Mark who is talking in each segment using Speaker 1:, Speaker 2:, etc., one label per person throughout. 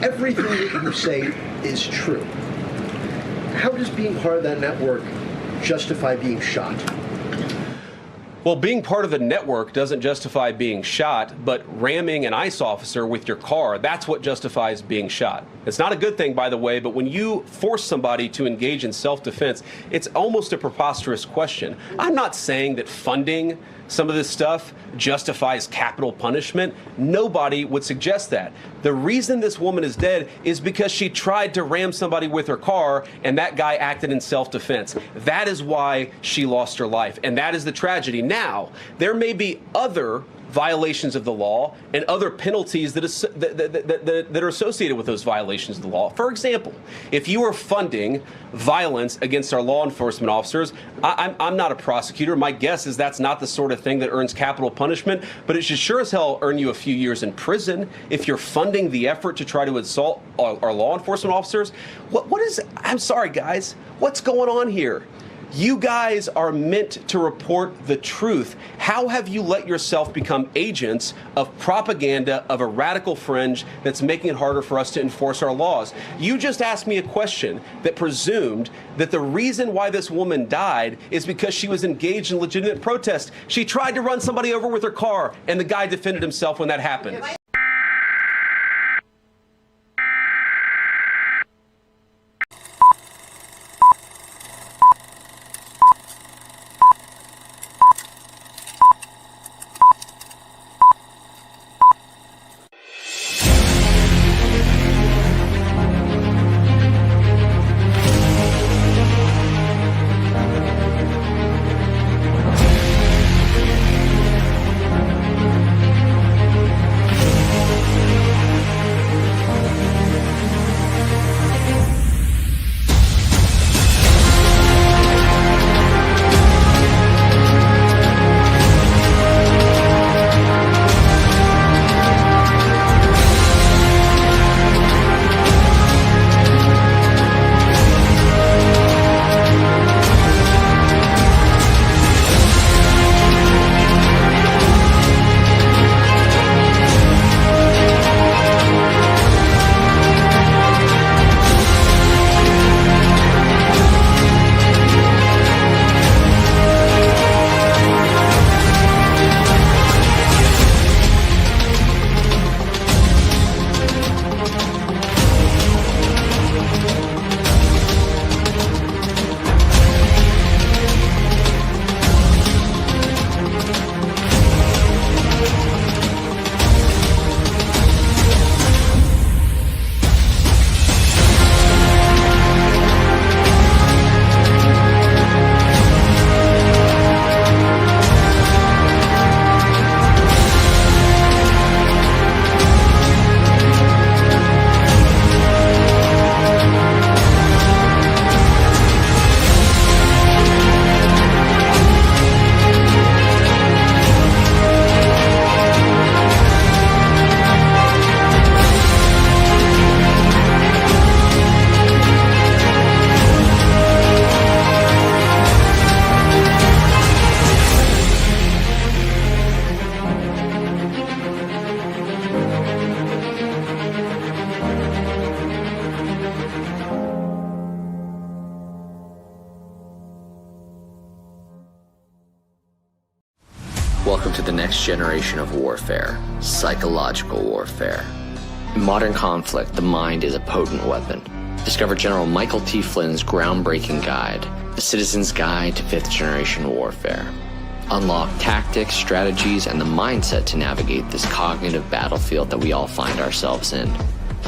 Speaker 1: everything that you say is true, how does being part of that network justify being shot?
Speaker 2: Well, being part of the network doesn't justify being shot, but ramming an ICE officer with your car, that's what justifies being shot. It's not a good thing, by the way, but when you force somebody to engage in self-defense, it's almost a preposterous question. I'm not saying that funding some of this stuff justifies capital punishment. Nobody would suggest that. The reason this woman is dead is because she tried to ram somebody with her car and that guy acted in self-defense. That is why she lost her life, and that is the tragedy. Now, there may be other violations of the law and other penalties that are associated with those violations of the law. For example, if you are funding violence against our law enforcement officers, I'm not a prosecutor. My guess is that's not the sort of thing that earns capital punishment, but it should sure as hell earn you a few years in prison if you're funding the effort to try to assault our law enforcement officers. What is, I'm sorry guys, what's going on here? You guys are meant to report the truth. How have you let yourself become agents of propaganda of a radical fringe that's making it harder for us to enforce our laws? You just asked me a question that presumed that the reason why this woman died is because she was engaged in legitimate protest. She tried to run somebody over with her car, and the guy defended himself when that happened.
Speaker 3: Welcome to the next generation of warfare, psychological warfare. In modern conflict, the mind is a potent weapon. Discover General Michael T. Flynn's groundbreaking guide, The Citizen's Guide to Fifth Generation Warfare. Unlock tactics, strategies, and the mindset to navigate this cognitive battlefield that we all find ourselves in.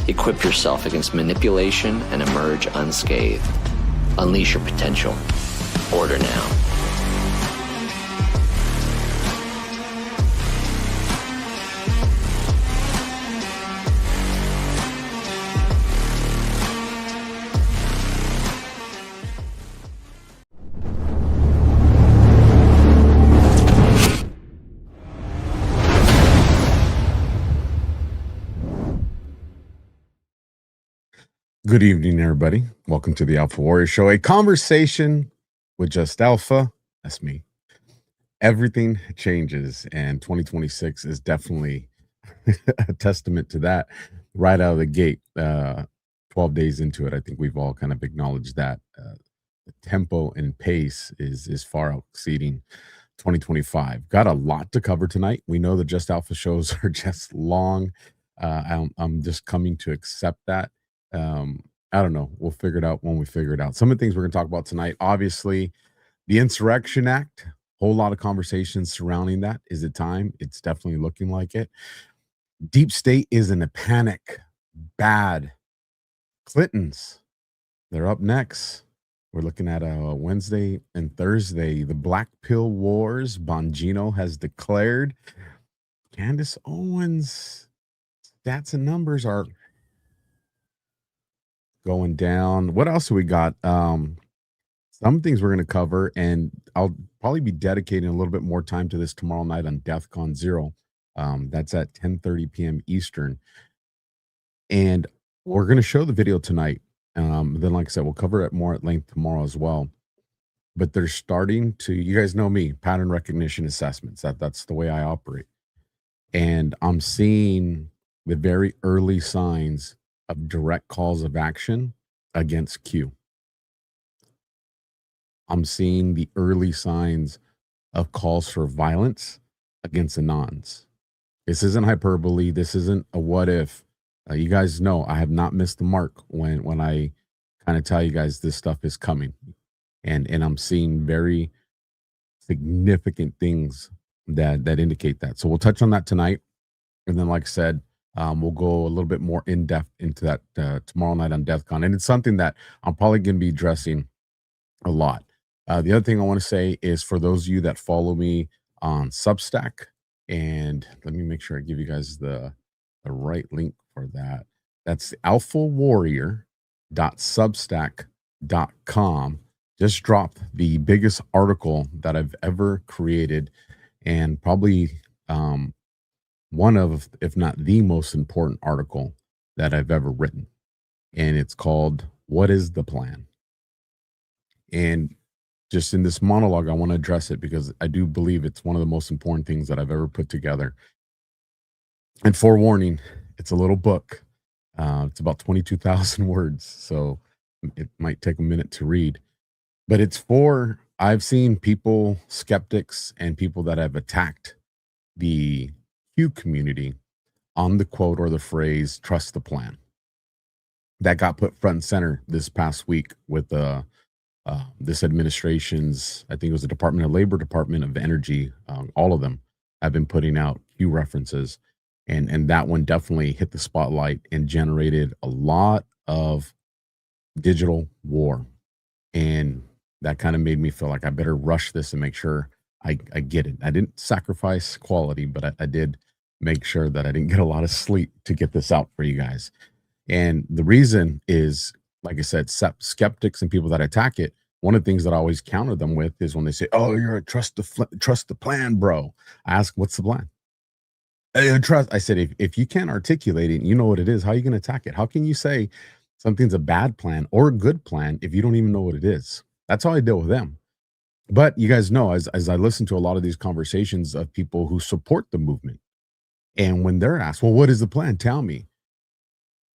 Speaker 3: Equip yourself against manipulation and emerge unscathed. Unleash your potential. Order now.
Speaker 4: Good evening, everybody. Welcome to the AlphaWarrior Show, a conversation with just Alpha. That's me. Everything changes, and 2026 is definitely a testament to that right out of the gate. 12 days into it, I think we've all kind of acknowledged that the tempo and pace is far exceeding 2025. Got a lot to cover tonight. We know the Just Alpha shows are just long. I'm just coming to accept that. I don't know. We'll figure it out when we figure it out. Some of the things we're going to talk about tonight, obviously, the Insurrection Act. Whole lot of conversations surrounding that. Is it time? It's definitely looking like it. Deep State is in a panic. Bad. Clintons, they're up next. We're looking at Wednesday and Thursday. The Black Pill Wars. Bongino has declared. Candace Owens stats and numbers are going down. What else do we got? Some things we're going to cover, and I'll probably be dedicating a little bit more time to this tomorrow night on DEFCON 0. That's at 10:30 p.m. Eastern. And we're going to show the video tonight. Then, like I said, we'll cover it more at length tomorrow as well. But they're starting to, you guys know me, pattern recognition assessments. That's the way I operate. And I'm seeing the very early signs of direct calls of action against Q. I'm seeing the early signs of calls for violence against Anons. This isn't hyperbole. This isn't a what if. You guys know I have not missed the mark when I kind of tell you guys this stuff is coming. And I'm seeing very significant things that indicate that. So we'll touch on that tonight. And then, like I said, we'll go a little bit more in depth into that tomorrow night on DEFCON. And it's something that I'm probably going to be addressing a lot. The other thing I want to say is for those of you that follow me on Substack, and let me make sure I give you guys the right link for that. That's alphawarrior.substack.com. Just dropped the biggest article that I've ever created, and probably one of, if not the most important article that I've ever written. And it's called, What is the Plan? And just in this monologue, I want to address it because I do believe it's one of the most important things that I've ever put together. And forewarning, it's a little book. It's about 22,000 words, so it might take a minute to read. But I've seen people, skeptics, and people that have attacked the Q community on the quote or the phrase, trust the plan. That got put front and center this past week with this administration's, I think it was the Department of Labor, Department of Energy, all of them have been putting out Q references. And that one definitely hit the spotlight and generated a lot of digital war. And that kind of made me feel like I better rush this and make sure I get it. I didn't sacrifice quality, but I did make sure that I didn't get a lot of sleep to get this out for you guys. And the reason is, like I said, skeptics and people that attack it, one of the things that I always counter them with is when they say, oh, you're a trust the plan, bro. I ask, what's the plan? I said, if you can't articulate it, you know what it is, how are you going to attack it? How can you say something's a bad plan or a good plan if you don't even know what it is? That's how I deal with them. But you guys know, as I listen to a lot of these conversations of people who support the movement, and when they're asked, well, what is the plan? Tell me.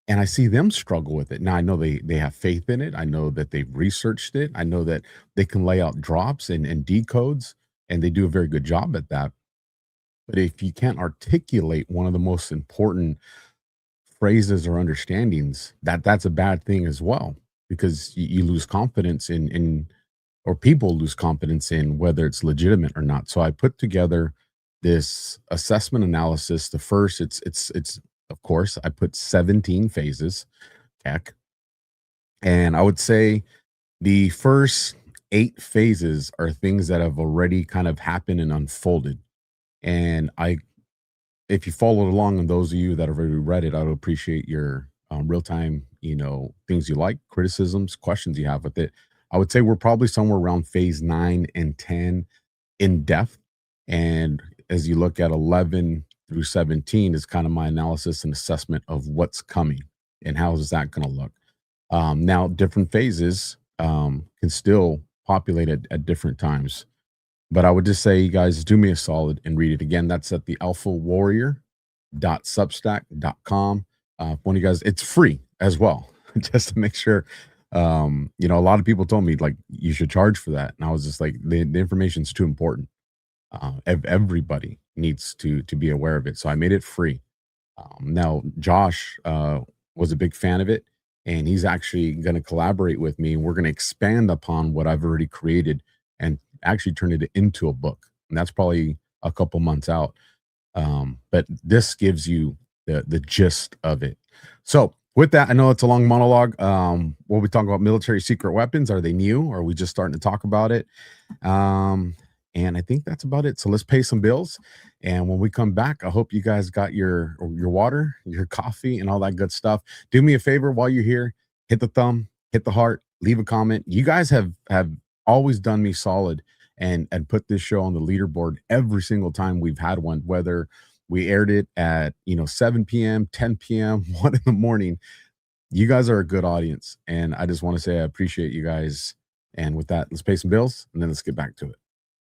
Speaker 4: And I see them struggle with it. Now, I know they have faith in it. I know that they've researched it. I know that they can lay out drops and decodes, and they do a very good job at that. But if you can't articulate one of the most important phrases or understandings, that's a bad thing as well, because you lose confidence or people lose confidence in whether it's legitimate or not. So I put together this assessment analysis. The first, it's of course, I put 17 phases, heck. And I would say the first 8 phases are things that have already kind of happened and unfolded. And if you followed along, and those of you that have already read it, I would appreciate your real-time, things you like, criticisms, questions you have with it. I would say we're probably somewhere around phase 9 and 10 in depth. And as you look at 11 through 17 is kind of my analysis and assessment of what's coming and how is that going to look. Now, different phases can still populate at different times. But I would just say, you guys, do me a solid and read it again. That's at the rumble.substack.com. One of you guys, it's free as well, just to make sure. A lot of people told me like you should charge for that, and I was just like, the information's too important. Everybody needs to be aware of it, so I made it free. Now Josh was a big fan of it, and he's actually going to collaborate with me, and we're going to expand upon what I've already created and actually turn it into a book, and that's probably a couple months out. But this gives you the gist of it. So with that, I know it's a long monologue. We'll be talking about military secret weapons. Are they new, or are we just starting to talk about it? And I think that's about it. So let's pay some bills. And when we come back, I hope you guys got your water, your coffee, and all that good stuff. Do me a favor while you're here, hit the thumb, hit the heart, leave a comment. You guys have always done me solid and put this show on the leaderboard every single time we've had one, whether we aired it at 7 p.m., 10 p.m., 1 in the morning. You guys are a good audience, and I just want to say I appreciate you guys. And with that, let's pay some bills, and then let's get back to it.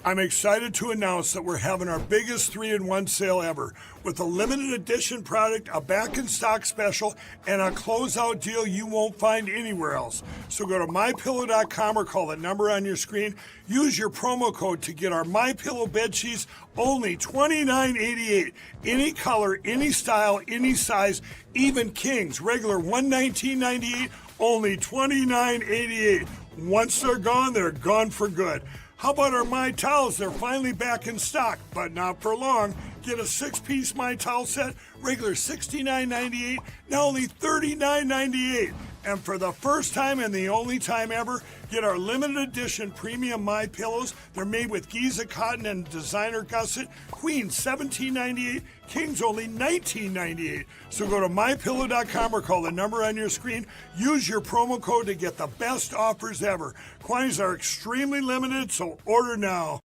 Speaker 5: I'm excited to announce that we're having our biggest 3-in-1 sale ever with a limited edition product, a back in stock special, and a closeout deal you won't find anywhere else. So go to mypillow.com or call the number on your screen. Use your promo code to get our MyPillow bed sheets, only $29.88. Any color, any style, any size, even kings, regular $119.98, only $29.88. Once they're gone for good. How about our My Towels? They're finally back in stock, but not for long. Get a 6-piece My Towel set, regular $69.98, now only $39.98. And for the first time and the only time ever, get our limited edition premium My Pillows. They're made with Giza cotton and designer gusset. Queen $17.98, Kings only $19.98. So go to mypillow.com or call the number on your screen. Use your promo code to get the best offers ever. Quantities are extremely limited, so order now.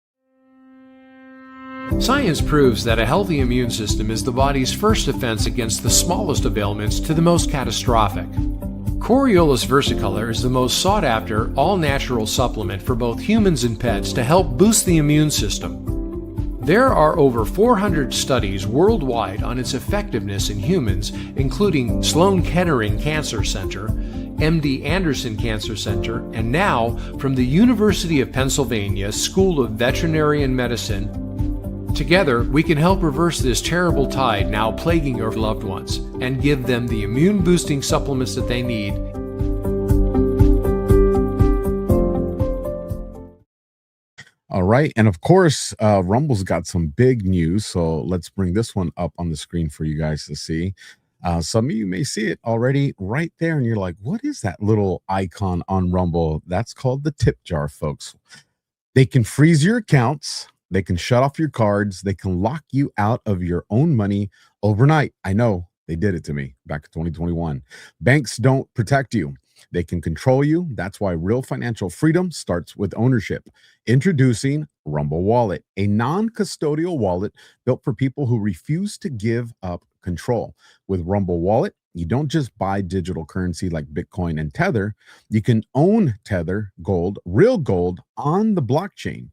Speaker 6: Science proves that a healthy immune system is the body's first defense against the smallest of ailments to the most catastrophic. Coriolus versicolor is the most sought-after, all-natural supplement for both humans and pets to help boost the immune system. There are over 400 studies worldwide on its effectiveness in humans, including Sloan Kettering Cancer Center, MD Anderson Cancer Center, and now from the University of Pennsylvania School of Veterinary Medicine. Together, we can help reverse this terrible tide now plaguing your loved ones and give them the immune-boosting supplements that they need.
Speaker 4: All right. And of course, Rumble's got some big news. So let's bring this one up on the screen for you guys to see. Some of you may see it already right there. And you're like, what is that little icon on Rumble? That's called the tip jar, folks. They can freeze your accounts. They can shut off your cards. They can lock you out of your own money overnight. I know they did it to me back in 2021. Banks don't protect you. They can control you. That's why real financial freedom starts with ownership. Introducing Rumble Wallet, a non-custodial wallet built for people who refuse to give up control. With Rumble Wallet, you don't just buy digital currency like Bitcoin and Tether. You can own Tether Gold, real gold, on the blockchain.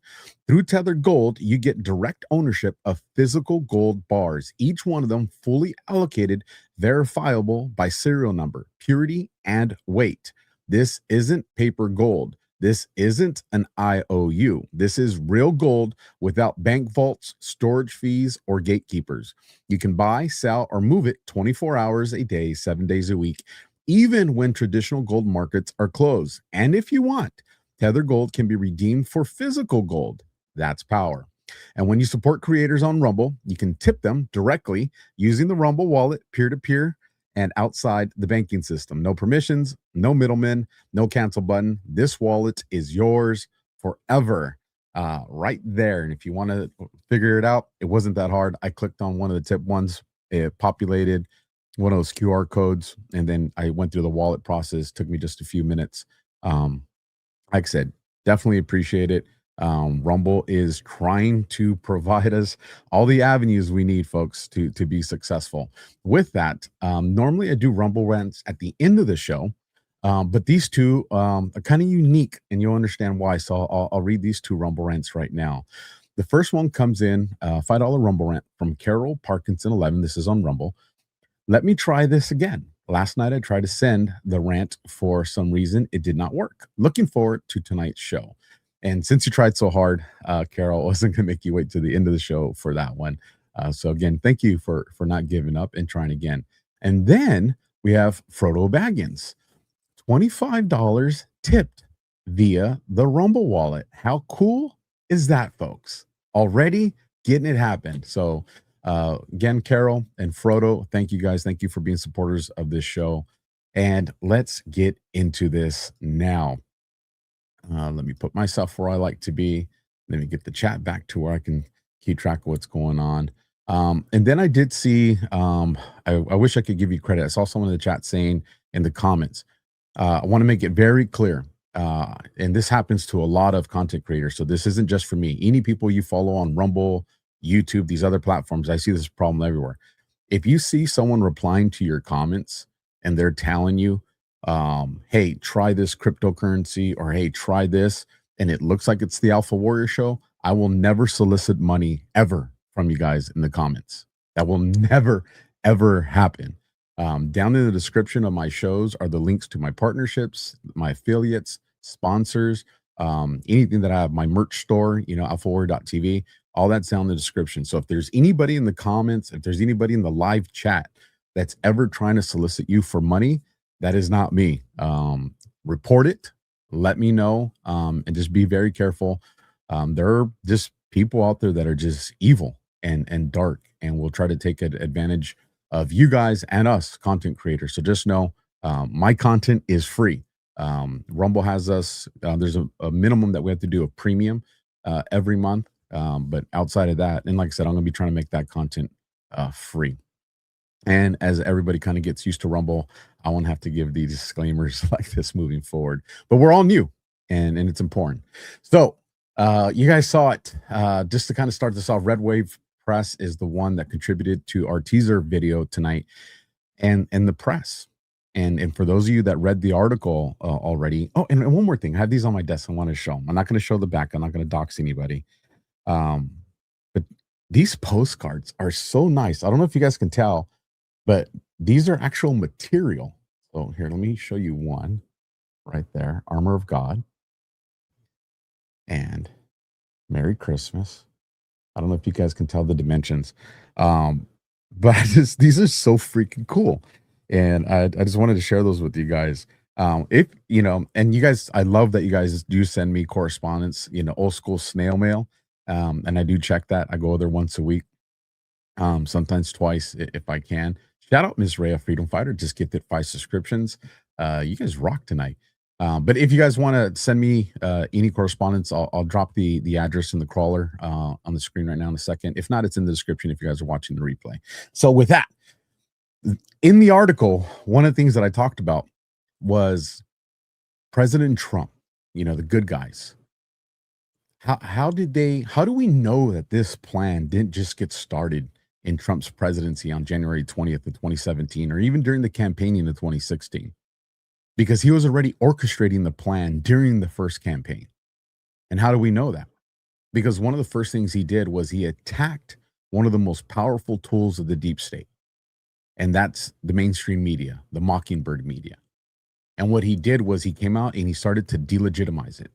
Speaker 4: Through Tether Gold, you get direct ownership of physical gold bars, each one of them fully allocated, verifiable by serial number, purity, and weight. This isn't paper gold. This isn't an IOU. This is real gold without bank vaults, storage fees, or gatekeepers. You can buy, sell, or move it 24 hours a day, 7 days a week, even when traditional gold markets are closed. And if you want, Tether Gold can be redeemed for physical gold. That's power. And when you support creators on Rumble, you can tip them directly using the Rumble Wallet, peer-to-peer, and outside the banking system. No permissions, no middlemen, no cancel button. This wallet is yours forever, right there. And if you want to figure it out, it wasn't that hard. I clicked on one of the tip ones. It populated one of those QR codes, and then I went through the wallet process. Took me just a few minutes. Like I said, definitely appreciate it. Rumble is trying to provide us all the avenues we need, folks, to be successful. With that, normally I do Rumble rants at the end of the show, but these two are kind of unique, and you'll understand why. So I'll read these two Rumble rants right now. The first one comes in, $5 Rumble rant from Carol Parkinson 11. This is on Rumble. Let me try this again. Last night I tried to send the rant. For some reason, it did not work. Looking forward to tonight's show. And since you tried so hard, Carol, I wasn't going to make you wait to the end of the show for that one. So again, thank you for not giving up and trying again. And then we have Frodo Baggins, $25 tipped via the Rumble wallet. How cool is that, folks? Already getting it happen. So again, Carol and Frodo, thank you guys. Thank you for being supporters of this show. And let's get into this now. Let me put myself where I like to be. Let me get the chat back to where I can keep track of what's going on. And then I did see, I wish I could give you credit. I saw someone in the chat saying in the comments, I want to make it very clear. And this happens to a lot of content creators. So this isn't just for me. Any people you follow on Rumble, YouTube, these other platforms, I see this problem everywhere. If you see someone replying to your comments and they're telling you, hey, try this cryptocurrency, or hey, try this, and it looks like it's the AlphaWarrior Show, I will never solicit money ever from you guys in the comments. That will never, ever happen. Down in the description of my shows are the links to my partnerships, my affiliates, sponsors, anything that I have, my merch store, AlphaWarrior.tv, all that's down in the description. So if there's anybody in the comments, if there's anybody in the live chat that's ever trying to solicit you for money, that is not me. Report it, let me know, and just be very careful. There are just people out there that are just evil and dark, and will try to take advantage of you guys and us content creators. So just know, my content is free. Rumble has us, there's a minimum that we have to do a premium every month. But outside of that, and like I said, I'm going to be trying to make that content free. And as everybody kind of gets used to Rumble, I won't have to give these disclaimers like this moving forward. But we're all new, and it's important. So you guys saw it. Just to kind of start this off, Red Wave Press is the one that contributed to our teaser video tonight, and the press. And for those of you that read the article already, oh, and one more thing, I have these on my desk. I want to show them. I'm not going to show the back. I'm not going to dox anybody. But these postcards are so nice. I don't know if you guys can tell, but these are actual material. So here, let me show you one right there. Armor of God and Merry Christmas. I don't know if you guys can tell the dimensions, but these are so freaking cool. And I just wanted to share those with you guys. If and you guys, I love that you guys do send me correspondence, old school snail mail. And I do check that. I go there once a week, sometimes twice if I can. Shout out Miss Rhea, Freedom Fighter, just gifted 5 subscriptions. You guys rock tonight. But if you guys want to send me any correspondence, I'll drop the address in the crawler on the screen right now in a second. If not, it's in the description if you guys are watching the replay. So with that, in the article, one of the things that I talked about was President Trump, the good guys. How do we know that this plan didn't just get started in Trump's presidency on January 20th of 2017, or even during the campaigning of 2016? Because he was already orchestrating the plan during the first campaign. And how do we know that? Because one of the first things he did was he attacked one of the most powerful tools of the deep state. And that's the mainstream media, the Mockingbird media. And what he did was he came out and he started to delegitimize it.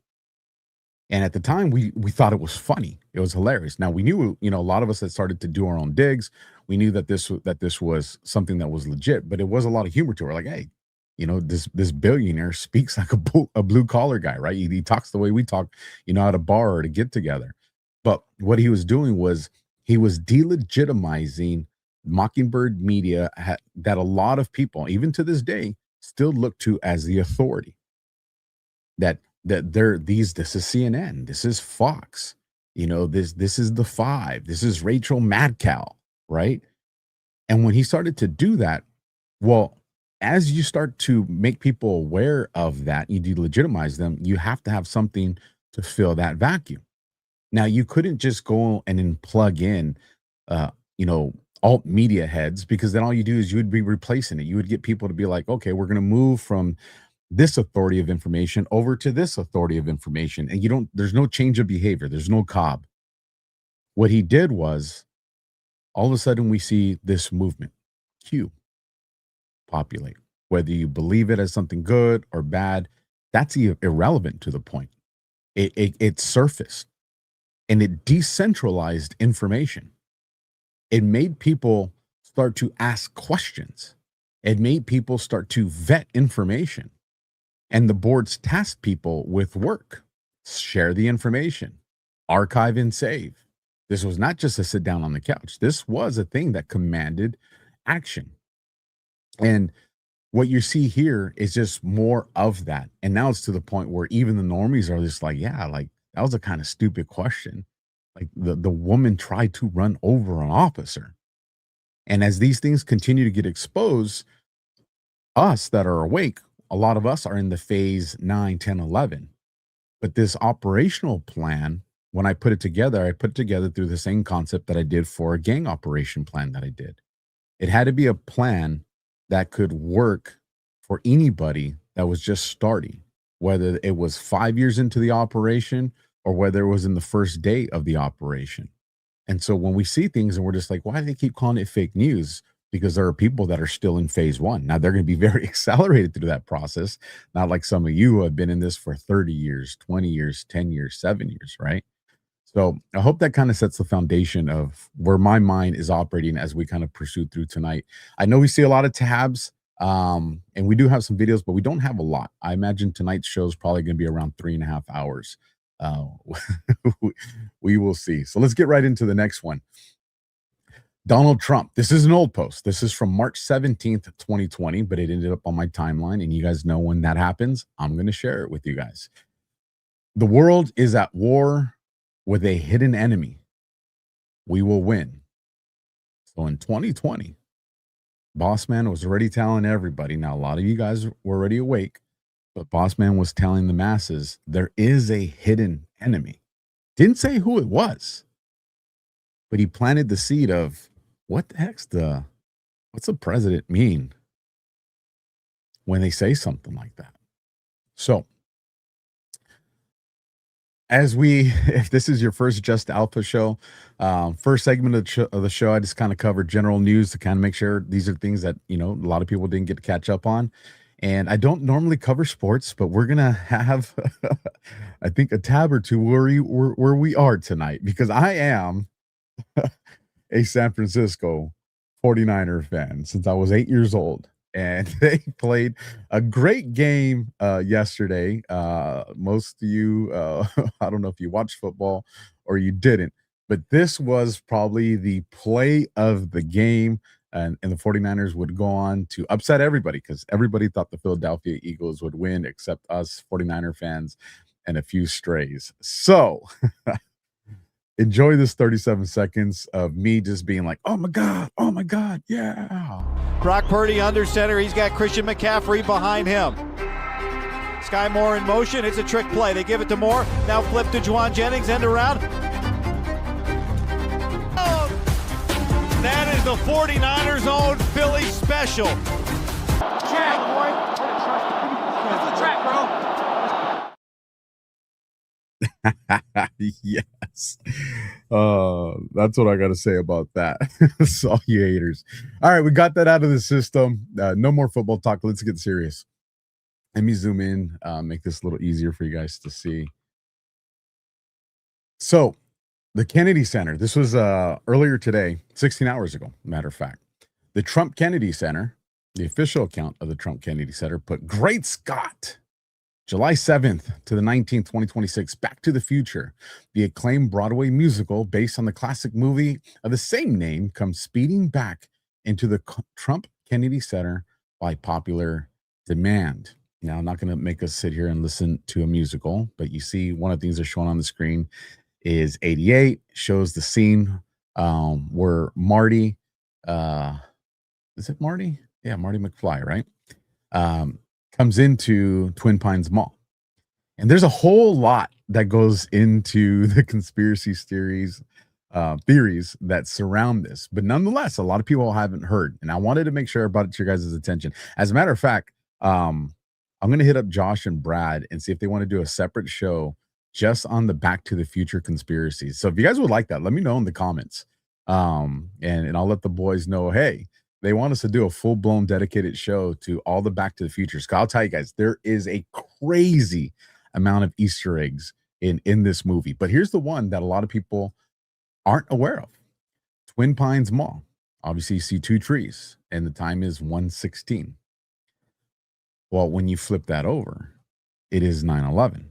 Speaker 4: And at the time, we thought it was funny. It was hilarious. Now, we knew, a lot of us had started to do our own digs. We knew that this was something that was legit, but it was a lot of humor to it. We're like, hey, this billionaire speaks like a blue collar guy, right? He talks the way we talk, at a bar or at a get together. But what he was doing was he was delegitimizing Mockingbird media that a lot of people, even to this day, still look to as the authority. This is CNN, this is Fox, this is the Five, this is Rachel Madcow, right? And when he started to do that, well, as you start to make people aware of that, you delegitimize them, you have to have something to fill that vacuum. Now, you couldn't just go and then plug in, alt media heads, because then all you do is you would be replacing it. You would get people to be like, okay, we're going to move from this authority of information over to this authority of information. And there's no change of behavior. There's no Cobb. What he did was, all of a sudden we see this movement, Q, populate. Whether you believe it as something good or bad, that's irrelevant to the point. It surfaced and it decentralized information. It made people start to ask questions. It made people start to vet information. And the boards tasked people with work, share the information, archive and save. This was not just a sit down on the couch. This was a thing that commanded action. And what you see here is just more of that. And now it's to the point where even the normies are just like, yeah, like that was a kind of stupid question. Like the woman tried to run over an officer. And as these things continue to get exposed, us that are awake, a lot of us are in the phase 9, 10, 11. But this operational plan, when I put it together through the same concept that I did for a gang operation plan that I did. It had to be a plan that could work for anybody that was just starting, whether it was 5 years into the operation or whether it was in the first day of the operation. And so when we see things and we're just like, why do they keep calling it fake news? Because there are people that are still in phase 1. Now they're going to be very accelerated through that process. Not like some of you who have been in this for 30 years, 20 years, 10 years, 7 years, right? So I hope that kind of sets the foundation of where my mind is operating as we kind of pursue through tonight. I know we see a lot of tabs and we do have some videos, but we don't have a lot. I imagine tonight's show is probably going to be around 3.5 hours. We will see. So let's get right into the next one. Donald Trump. This is an old post. This is from March 17th, 2020, but it ended up on my timeline. And you guys know when that happens, I'm going to share it with you guys. The world is at war with a hidden enemy. We will win. So in 2020, Boss Man was already telling everybody. Now, a lot of you guys were already awake, but Boss Man was telling the masses there is a hidden enemy. Didn't say who it was, but he planted the seed of what's the president mean when they say something like that? So if this is your first Just Alpha show, first segment of the show, I just kind of covered general news to kind of make sure these are things that, a lot of people didn't get to catch up on. And I don't normally cover sports, but we're going to have, I think, a tab or two where we are tonight, because I am a San Francisco 49er fan since I was 8 years old. And they played a great game yesterday. Most of you, I don't know if you watched football or you didn't, but this was probably the play of the game. And the 49ers would go on to upset everybody because everybody thought the Philadelphia Eagles would win except us 49er fans and a few strays. So enjoy this 37 seconds of me just being like, oh my God, yeah.
Speaker 7: Brock Purdy under center. He's got Christian McCaffrey behind him. Sky Moore in motion. It's a trick play. They give it to Moore. Now flip to Juwan Jennings. End around. Oh, that is the 49ers' own Philly special.
Speaker 8: Trap, boy. It's a trap, bro.
Speaker 4: Yes. That's what I got to say about that. So all you haters. All right, we got that out of the system. No more football talk. Let's get serious. Let me zoom in, make this a little easier for you guys to see. So the Kennedy Center, this was earlier today, 16 hours ago, matter of fact. The Trump Kennedy Center, the official account of the Trump Kennedy Center, put Great Scott, July 7th to the 19th, 2026, Back to the Future, the acclaimed Broadway musical based on the classic movie of the same name, comes speeding back into the Trump Kennedy Center by popular demand. Now, I'm not going to make us sit here and listen to a musical, but you see one of the things they're showing on the screen is 88, shows the scene where Marty, is it Marty? Yeah, Marty McFly, right? Comes into Twin Pines Mall. And there's a whole lot that goes into the conspiracy theories that surround this. But nonetheless, a lot of people haven't heard. And I wanted to make sure I brought it to your guys' attention. As a matter of fact, I'm going to hit up Josh and Brad and see if they want to do a separate show just on the Back to the Future conspiracies. So if you guys would like that, let me know in the comments. And I'll let the boys know, hey, they want us to do a full-blown dedicated show to all the Back to the Futures. I'll tell you guys, there is a crazy amount of Easter eggs in this movie. But here's the one that a lot of people aren't aware of. Twin Pines Mall. Obviously, you see two trees, and the time is 1:16. Well, when you flip that over, it is 9/11.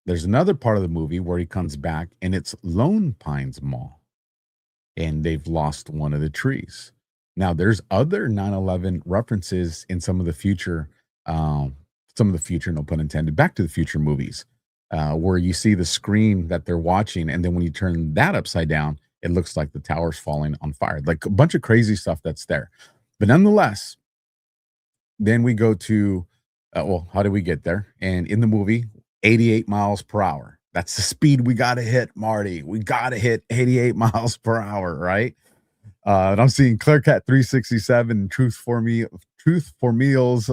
Speaker 4: There's another part of the movie where he comes back, and it's Lone Pines Mall, and they've lost one of the trees. Now, there's other 9/11 references in some of the future, no pun intended, Back to the Future movies, where you see the screen that they're watching, and then when you turn that upside down, it looks like the tower's falling on fire. Like a bunch of crazy stuff that's there. But nonetheless, then we go to, how do we get there? And in the movie, 88 miles per hour. That's the speed we got to hit, Marty. We got to hit 88 miles per hour, right? And I'm seeing Clearcat 367, Truth for Meals,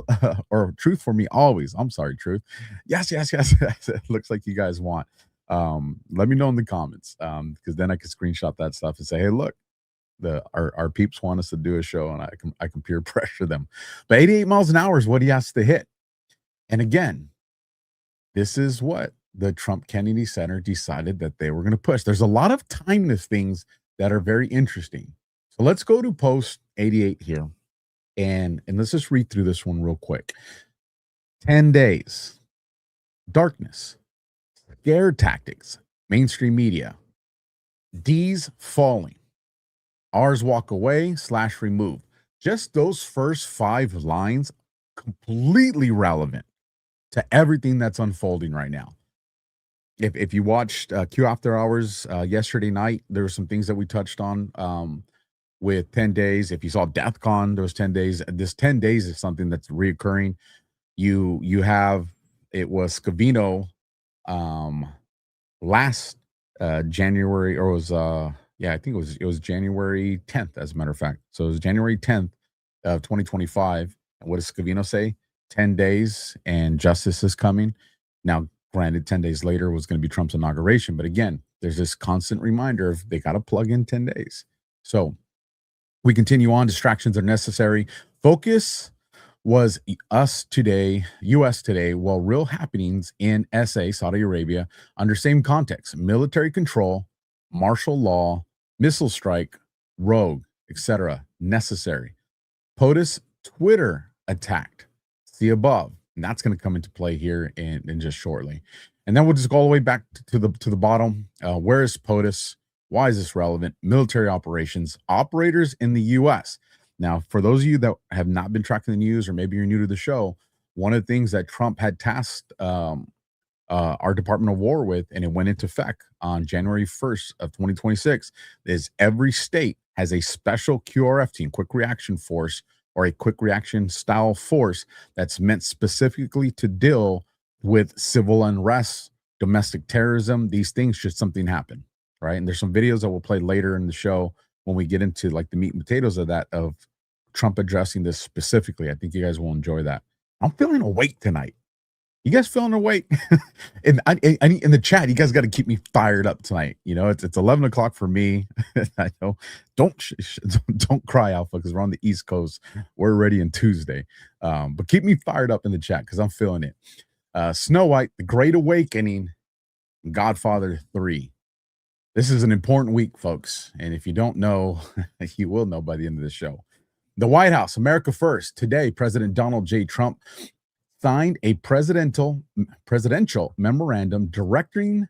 Speaker 4: or Truth for Me Always. I'm sorry, Truth. Yes. It looks like you guys want. Let me know in the comments, because then I can screenshot that stuff and say, hey, look, our peeps want us to do a show, and I can peer pressure them. But 88 miles an hour is what he has to hit. And again, this is what the Trump Kennedy Center decided that they were going to push. There's a lot of timeless things that are very interesting. So let's go to post 88 here, and let's just read through this one real quick. 10 days, darkness, scare tactics, mainstream media, D's falling, R's walk away / remove. Just those first 5 lines, completely relevant to everything that's unfolding right now. If you watched Q After Hours yesterday night, there were some things that we touched on with 10 days. If you saw DEFCON, there was 10 days. This 10 days is something that's reoccurring. You have, it was Scavino last January, or it was I think it was January 10th, as a matter of fact. So it was January 10th of 2025. And what does Scavino say? 10 days and justice is coming. Now, granted, 10 days later was going to be Trump's inauguration. But again, there's this constant reminder of they got to plug in 10 days. So we continue on. Distractions are necessary. Focus was US today, while real happenings in SA, Saudi Arabia, under same context: military control, martial law, missile strike, rogue, etc. necessary. POTUS Twitter attacked. See above. And that's going to come into play here in just shortly. And then we'll just go all the way back to the bottom. Where is POTUS? Why is this relevant? Military operations, operators in the U.S. Now, for those of you that have not been tracking the news, or maybe you're new to the show, one of the things that Trump had tasked our Department of War with, and it went into effect on January 1st of 2026, is every state has a special QRF team, quick reaction force, or a quick reaction style force that's meant specifically to deal with civil unrest, domestic terrorism, these things should something happen, right? And there's some videos that we'll play later in the show when we get into like the meat and potatoes of that, of Trump addressing this specifically. I think you guys will enjoy that. I'm feeling awake tonight. You guys feeling awake? in the chat, you guys got to keep me fired up tonight. You know, it's 11 o'clock for me. I know. Don't cry, Alpha, because we're on the East Coast. We're ready on Tuesday. But keep me fired up in the chat because I'm feeling it. Snow White, The Great Awakening, Godfather 3. This is an important week, folks. And if you don't know, you will know by the end of the show. The White House, America First. Today, President Donald J. Trump signed a presidential memorandum directing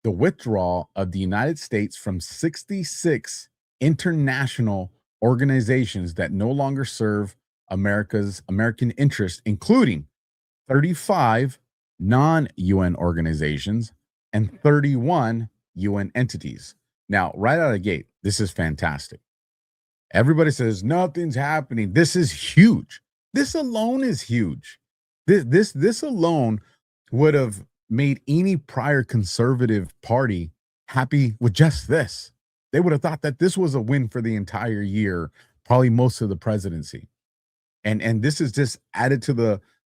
Speaker 4: the withdrawal of the United States from 66 international organizations that no longer serve American interests, including 35 non-UN organizations and 31 UN entities. Now, right out of the gate, this is fantastic. Everybody says nothing's happening. This is huge. This alone is huge. This alone would have made any prior conservative party happy with just this. They would have thought that this was a win for the entire year, probably most of the presidency. And this is just added to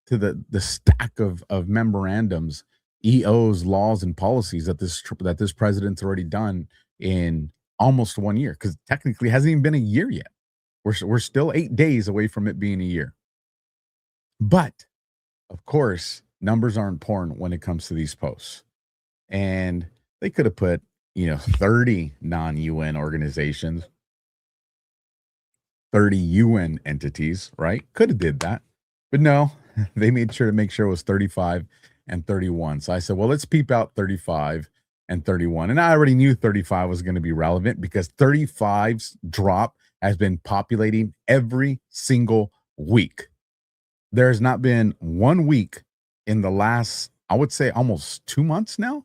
Speaker 4: the stack of memorandums EOs, laws, and policies that this president's already done in almost 1 year, because technically it hasn't even been a year yet. We're still 8 days away from it being a year. But of course, numbers are important when it comes to these posts. And they could have put, 30 non-UN organizations, 30 UN entities, right? Could have did that. But no, they made sure to make sure it was 35 and 31. So I said, well, let's peep out 35 and 31. And I already knew 35 was going to be relevant because 35's drop has been populating every single week. There's not been 1 week in the last, I would say, almost 2 months now.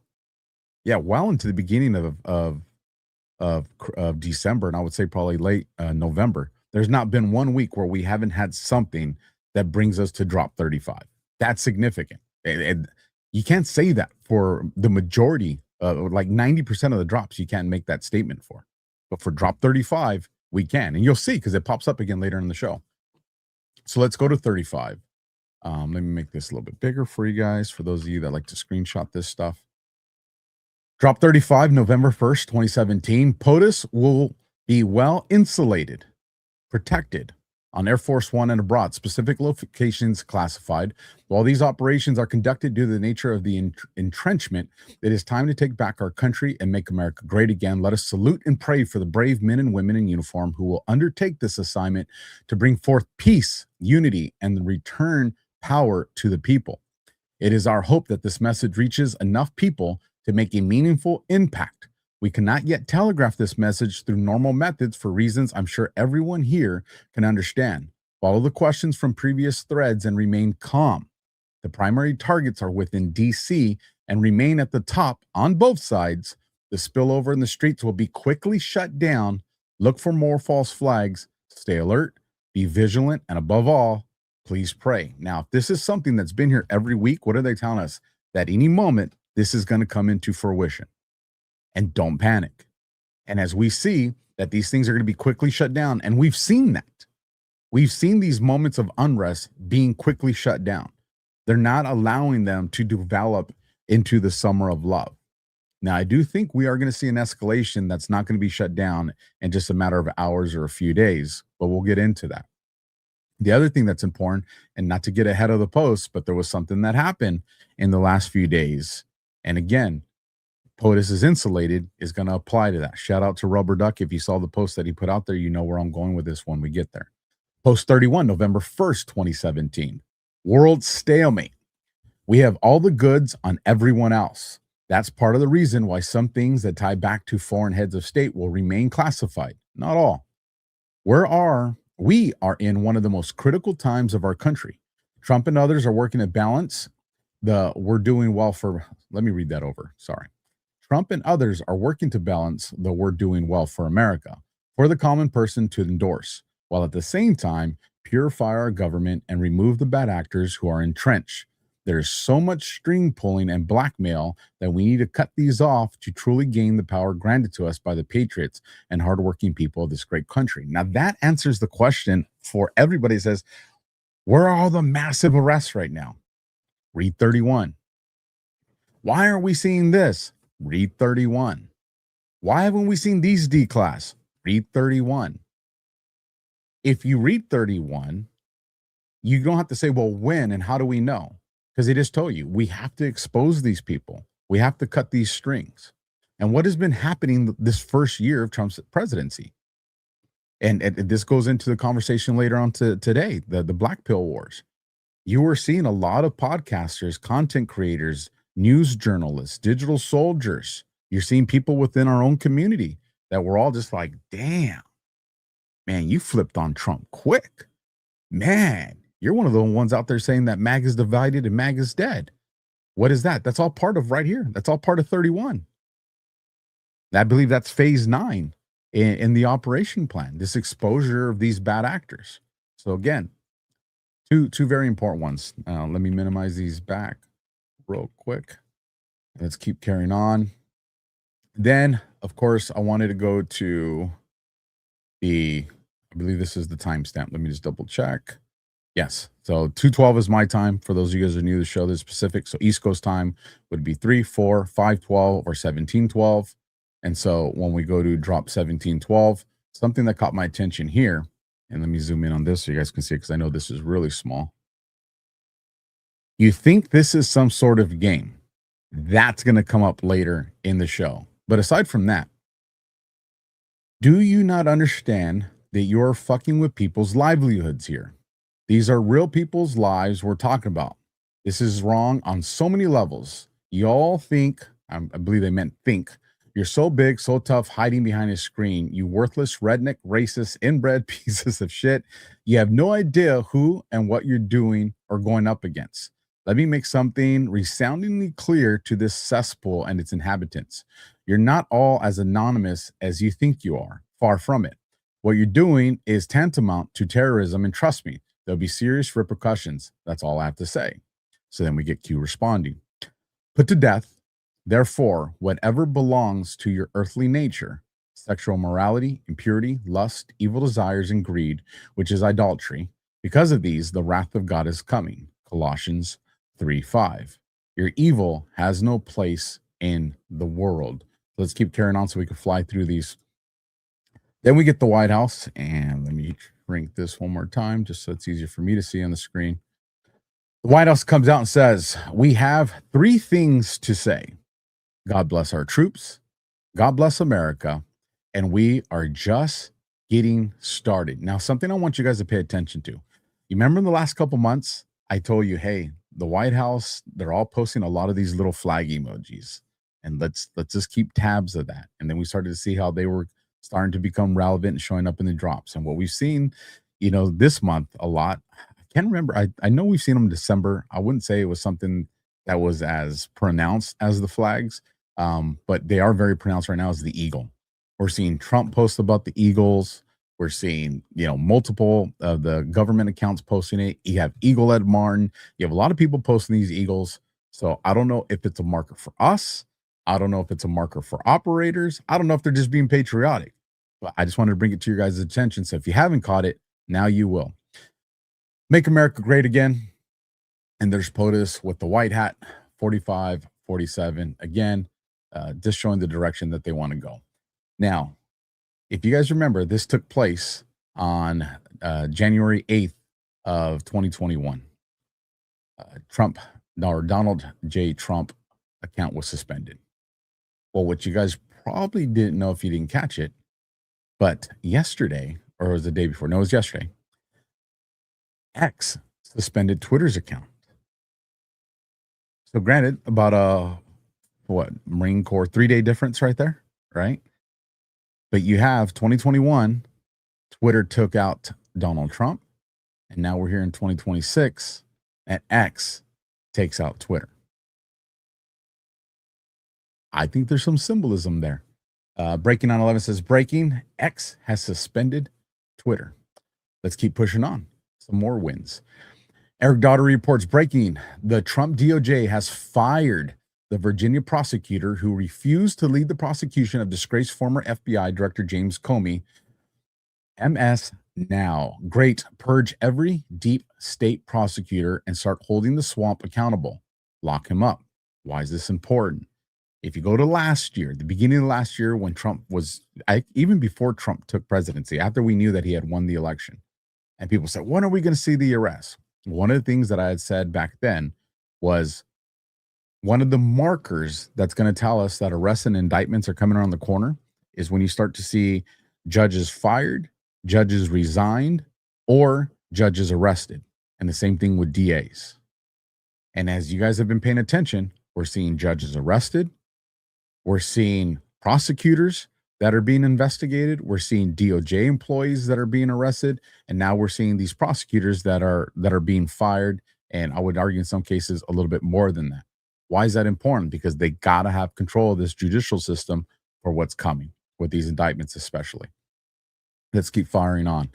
Speaker 4: Yeah, well into the beginning of December, and I would say probably late November. There's not been 1 week where we haven't had something that brings us to drop 35. That's significant. And you can't say that for the majority, like 90% of the drops, you can't make that statement for. But for drop 35, we can. And you'll see because it pops up again later in the show. So let's go to 35. Let me make this a little bit bigger for you guys, for those of you that like to screenshot this stuff. Drop 35, November 1st, 2017. POTUS will be well insulated, protected on Air Force One and abroad, specific locations classified. While these operations are conducted due to the nature of the entrenchment, it is time to take back our country and make America great again. Let us salute and pray for the brave men and women in uniform who will undertake this assignment to bring forth peace, unity, and return power to the people. It is our hope that this message reaches enough people to make a meaningful impact. We cannot yet telegraph this message through normal methods for reasons I'm sure everyone here can understand. Follow the questions from previous threads and remain calm. The primary targets are within DC and remain at the top on both sides. The spillover in the streets will be quickly shut down. Look for more false flags. Stay alert, be vigilant, and above all, please pray. Now, if this is something that's been here every week, what are they telling us? That any moment this is going to come into fruition. And don't panic. And as we see that these things are going to be quickly shut down, and we've seen that. We've seen these moments of unrest being quickly shut down. They're not allowing them to develop into the summer of love. Now, I do think we are going to see an escalation that's not going to be shut down in just a matter of hours or a few days, but we'll get into that. The other thing that's important, and not to get ahead of the post, but there was something that happened in the last few days. And again, POTUS is insulated is going to apply to that. Shout out to Rubber Duck. If you saw the post that he put out there, you know where I'm going with this when we get there. Post 31, November 1st, 2017. World stalemate. We have all the goods on everyone else. That's part of the reason why some things that tie back to foreign heads of state will remain classified. Not all. We are in one of the most critical times of our country. Trump and others are working to balance we're doing well for, let me read that over. Sorry. Trump and others are working to balance the we're doing well for America for the common person to endorse, while at the same time purify our government and remove the bad actors who are entrenched. There is so much string pulling and blackmail that we need to cut these off to truly gain the power granted to us by the patriots and hardworking people of this great country. Now that answers the question for everybody. It says, where are all the massive arrests right now? Read 31. Why aren't we seeing this? Read 31. Why haven't we seen these D-class? Read 31. If you read 31, you don't have to say, well, when and how do we know? Because they just told you, we have to expose these people. We have to cut these strings. And what has been happening this first year of Trump's presidency? And this goes into the conversation later on today, the Black Pill Wars. You were seeing a lot of podcasters, content creators, news journalists, digital soldiers. You're seeing people within our own community that were all just like, damn, man, you flipped on Trump quick. Man, you're one of the ones out there saying that MAG is divided and MAG is dead. What is that? That's all part of right here. That's all part of 31. I believe that's phase 9 in the operation plan, this exposure of these bad actors. So again, two very important ones. Let me minimize these back real quick. Let's keep carrying on. Then, of course, I wanted to go to I believe this is the timestamp. Let me just double check. Yes. So 2:12 is my time. For those of you guys who are new to the show, there's Pacific. So East Coast time would be 3, 4, 5:12, or 17:12. And so when we go to drop 17:12, something that caught my attention here, and let me zoom in on this so you guys can see it because I know this is really small. You think this is some sort of game. That's going to come up later in the show. But aside from that, do you not understand that you're fucking with people's livelihoods here? These are real people's lives we're talking about. This is wrong on so many levels. Y'all think, I believe they meant think, you're so big, so tough, hiding behind a screen. You worthless, redneck, racist, inbred pieces of shit. You have no idea who and what you're doing or going up against. Let me make something resoundingly clear to this cesspool and its inhabitants. You're not all as anonymous as you think you are. Far from it. What you're doing is tantamount to terrorism, and trust me, there'll be serious repercussions. That's all I have to say. So then we get Q responding. Put to death, therefore, whatever belongs to your earthly nature, sexual morality, impurity, lust, evil desires, and greed, which is idolatry. Because of these, the wrath of God is coming. Colossians 3:5. Your evil has no place in the world. Let's keep carrying on so we can fly through these. Then we get the White House, and let me shrink this one more time just so it's easier for me to see on the screen. The White House comes out and says, we have 3 things to say. God bless our troops, God bless America, and we are just getting started. Now, something I want you guys to pay attention to. You remember in the last couple months, I told you, hey, the White House, they're all posting a lot of these little flag emojis. And let's just keep tabs of that. And then we started to see how they were starting to become relevant and showing up in the drops. And what we've seen, this month a lot, I can't remember. I know we've seen them in December. I wouldn't say it was something that was as pronounced as the flags, but they are very pronounced right now as the eagle. We're seeing Trump post about the eagles. We're seeing, multiple of the government accounts posting it. You have Eagle Ed Martin. You have a lot of people posting these eagles. So I don't know if it's a marker for us. I don't know if it's a marker for operators. I don't know if they're just being patriotic. But I just wanted to bring it to your guys' attention. So if you haven't caught it, now you will. Make America Great Again. And there's POTUS with the white hat, 45, 47. Again, just showing the direction that they want to go. Now, if you guys remember, this took place on January 8th of 2021. Donald J. Trump account was suspended. Well, what you guys probably didn't know if you didn't catch it, but yesterday, or it was the day before, no, it was yesterday, X suspended Twitter's account. So granted, about Marine Corps 3-day difference right there, right? But you have 2021, Twitter took out Donald Trump, and now we're here in 2026, and X takes out Twitter. I think there's some symbolism there. Breaking 9/11 says, breaking, X has suspended Twitter. Let's keep pushing on. Some more wins. Eric Daugherty reports breaking. The Trump DOJ has fired the Virginia prosecutor who refused to lead the prosecution of disgraced former FBI Director James Comey. MS now. Great. Purge every deep state prosecutor and start holding the swamp accountable. Lock him up. Why is this important? If you go to last year, the beginning of last year when Trump was, even before Trump took presidency, after we knew that he had won the election, and people said, when are we going to see the arrest? One of the things that I had said back then was one of the markers that's going to tell us that arrests and indictments are coming around the corner is when you start to see judges fired, judges resigned, or judges arrested. And the same thing with DAs. And as you guys have been paying attention, we're seeing judges arrested. We're seeing prosecutors that are being investigated. We're seeing DOJ employees that are being arrested. And now we're seeing these prosecutors that are being fired. And I would argue in some cases a little bit more than that. Why is that important? Because they got to have control of this judicial system for what's coming with these indictments, especially. Let's keep firing on.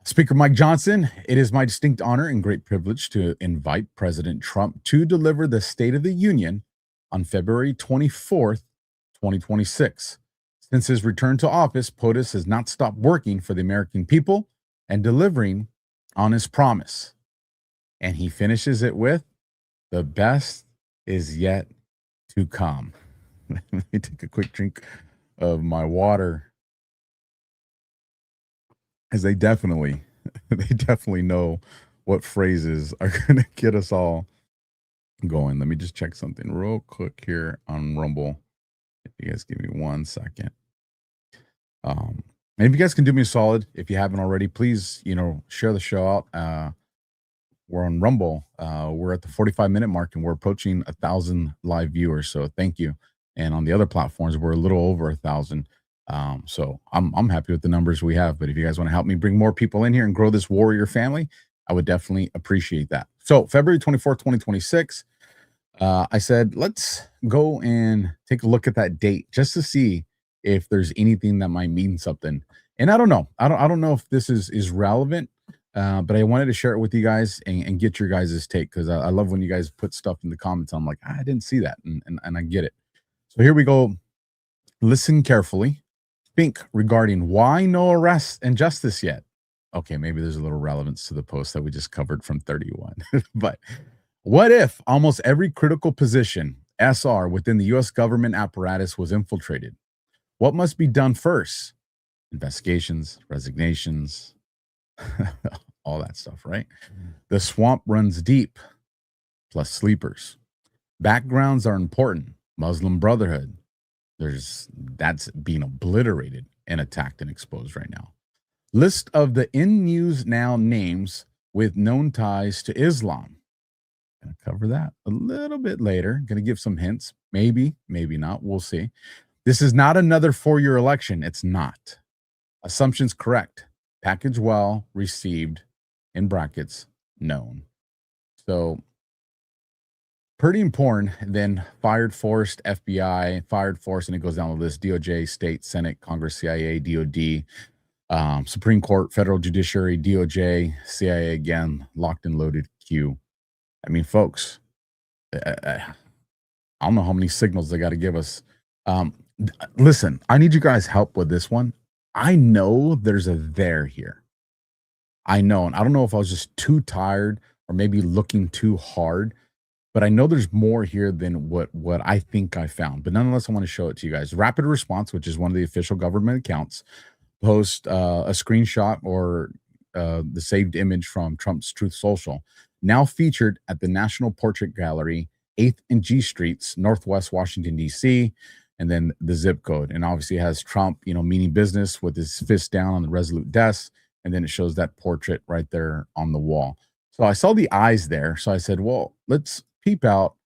Speaker 4: Speaker Mike Johnson, it is my distinct honor and great privilege to invite President Trump to deliver the State of the Union on February 24th, 2026. Since his return to office, POTUS has not stopped working for the American people and delivering on his promise. And he finishes it with, the best is yet to come. Let me take a quick drink of my water. As they definitely know what phrases are going to get us all going. Let me just check something real quick here on Rumble. If you guys give me 1 second. And if you guys can do me a solid, if you haven't already, please, share the show out. We're on Rumble. We're at the 45-minute mark, and we're approaching 1,000 live viewers. So thank you. And on the other platforms, we're a little over 1,000. So I'm happy with the numbers we have. But if you guys want to help me bring more people in here and grow this warrior family, I would definitely appreciate that. So February 24th, 2026, I said, let's go and take a look at that date just to see if there's anything that might mean something. And I don't know. I don't know if this is relevant. But I wanted to share it with you guys and get your guys' take, because I love when you guys put stuff in the comments. I'm like, I didn't see that, and I get it. So here we go. Listen carefully. Think regarding why no arrests and justice yet. Okay, maybe there's a little relevance to the post that we just covered from 31. But what if almost every critical position, SR, within the U.S. government apparatus was infiltrated? What must be done first? Investigations, resignations, all that stuff, right? The swamp runs deep, plus sleepers. Backgrounds are important. Muslim Brotherhood, that's being obliterated and attacked and exposed right now. List of the in news now names with known ties to Islam. Gonna cover that a little bit later. Gonna give some hints. Maybe not. We'll see. This is not another 4-year election. It's not. Assumptions correct. Package well received, in brackets, known. So pretty important. Then fired, forced, FBI, fired, forced, and it goes down the list. DOJ, state, Senate, Congress, CIA, DOD, Supreme Court, federal judiciary, DOJ, CIA again, locked and loaded queue. I mean, folks, I don't know how many signals they got to give us. Listen, I need you guys' help with this one. I know there's a there here. I know, and I don't know if I was just too tired or maybe looking too hard, but I know there's more here than what I think I found. But nonetheless, I want to show it to you guys. Rapid Response, which is one of the official government accounts, post a screenshot or the saved image from Trump's Truth Social, now featured at the National Portrait Gallery, 8th and G Streets, Northwest Washington, D.C., and then the zip code. And obviously it has Trump, meaning business with his fist down on the Resolute desk. And then it shows that portrait right there on the wall. So I saw the eyes there. So I said, well, let's peep out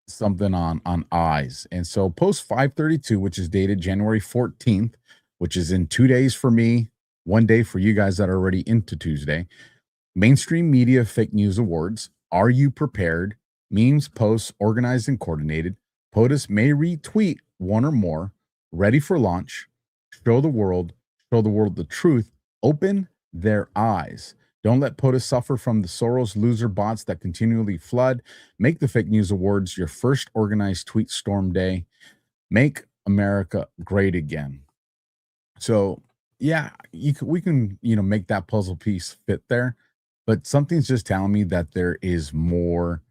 Speaker 4: something on eyes. And so post 532, which is dated January 14th, which is in 2 days for me, 1 day for you guys that are already into Tuesday. Mainstream Media Fake News Awards. Are you prepared? Memes, posts, organized and coordinated. POTUS may retweet one or more. Ready for launch. Show the world the truth. Open their eyes. Don't let POTUS suffer from the Soros loser bots that continually flood. Make the Fake News Awards your first organized tweet storm day. Make America great again. So, yeah, we can make that puzzle piece fit there, but something's just telling me that there is more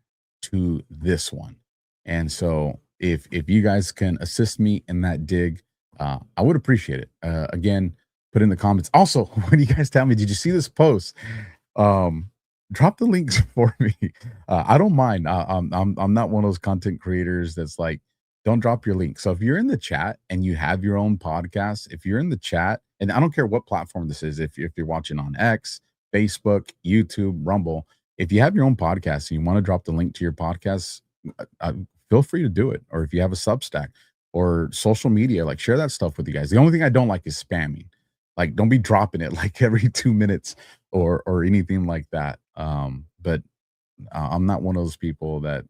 Speaker 4: to this one. And so if you guys can assist me in that dig, I would appreciate it. Again, put in the comments. Also, when you guys tell me, did you see this post? Drop the links for me. I don't mind. I'm not one of those content creators that's like, don't drop your link. So if you're in the chat and you have your own podcast, if you're in the chat, and I don't care what platform this is, if you're watching on X, Facebook, YouTube, Rumble, if you have your own podcast and you want to drop the link to your podcast, feel free to do it. Or if you have a Substack or social media, like share that stuff with you guys. The only thing I don't like is spamming. Like, don't be dropping it like every 2 minutes or anything like that. But I'm not one of those people that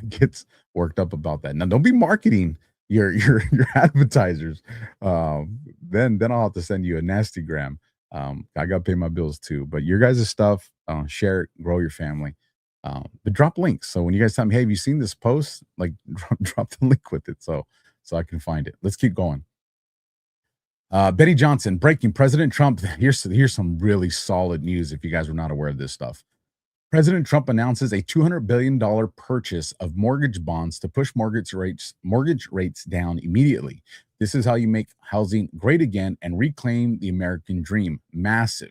Speaker 4: gets worked up about that. Now, don't be marketing your advertisers. Then I'll have to send you a nasty gram. I got to pay my bills too. But your guys' stuff, share it, grow your family. But drop links. So when you guys tell me, hey, have you seen this post? Like, drop the link with it so I can find it. Let's keep going. Benny Johnson, breaking President Trump. Here's some really solid news if you guys were not aware of this stuff. President Trump announces a $200 billion purchase of mortgage bonds to push mortgage rates down immediately. This is how you make housing great again and reclaim the American dream. Massive,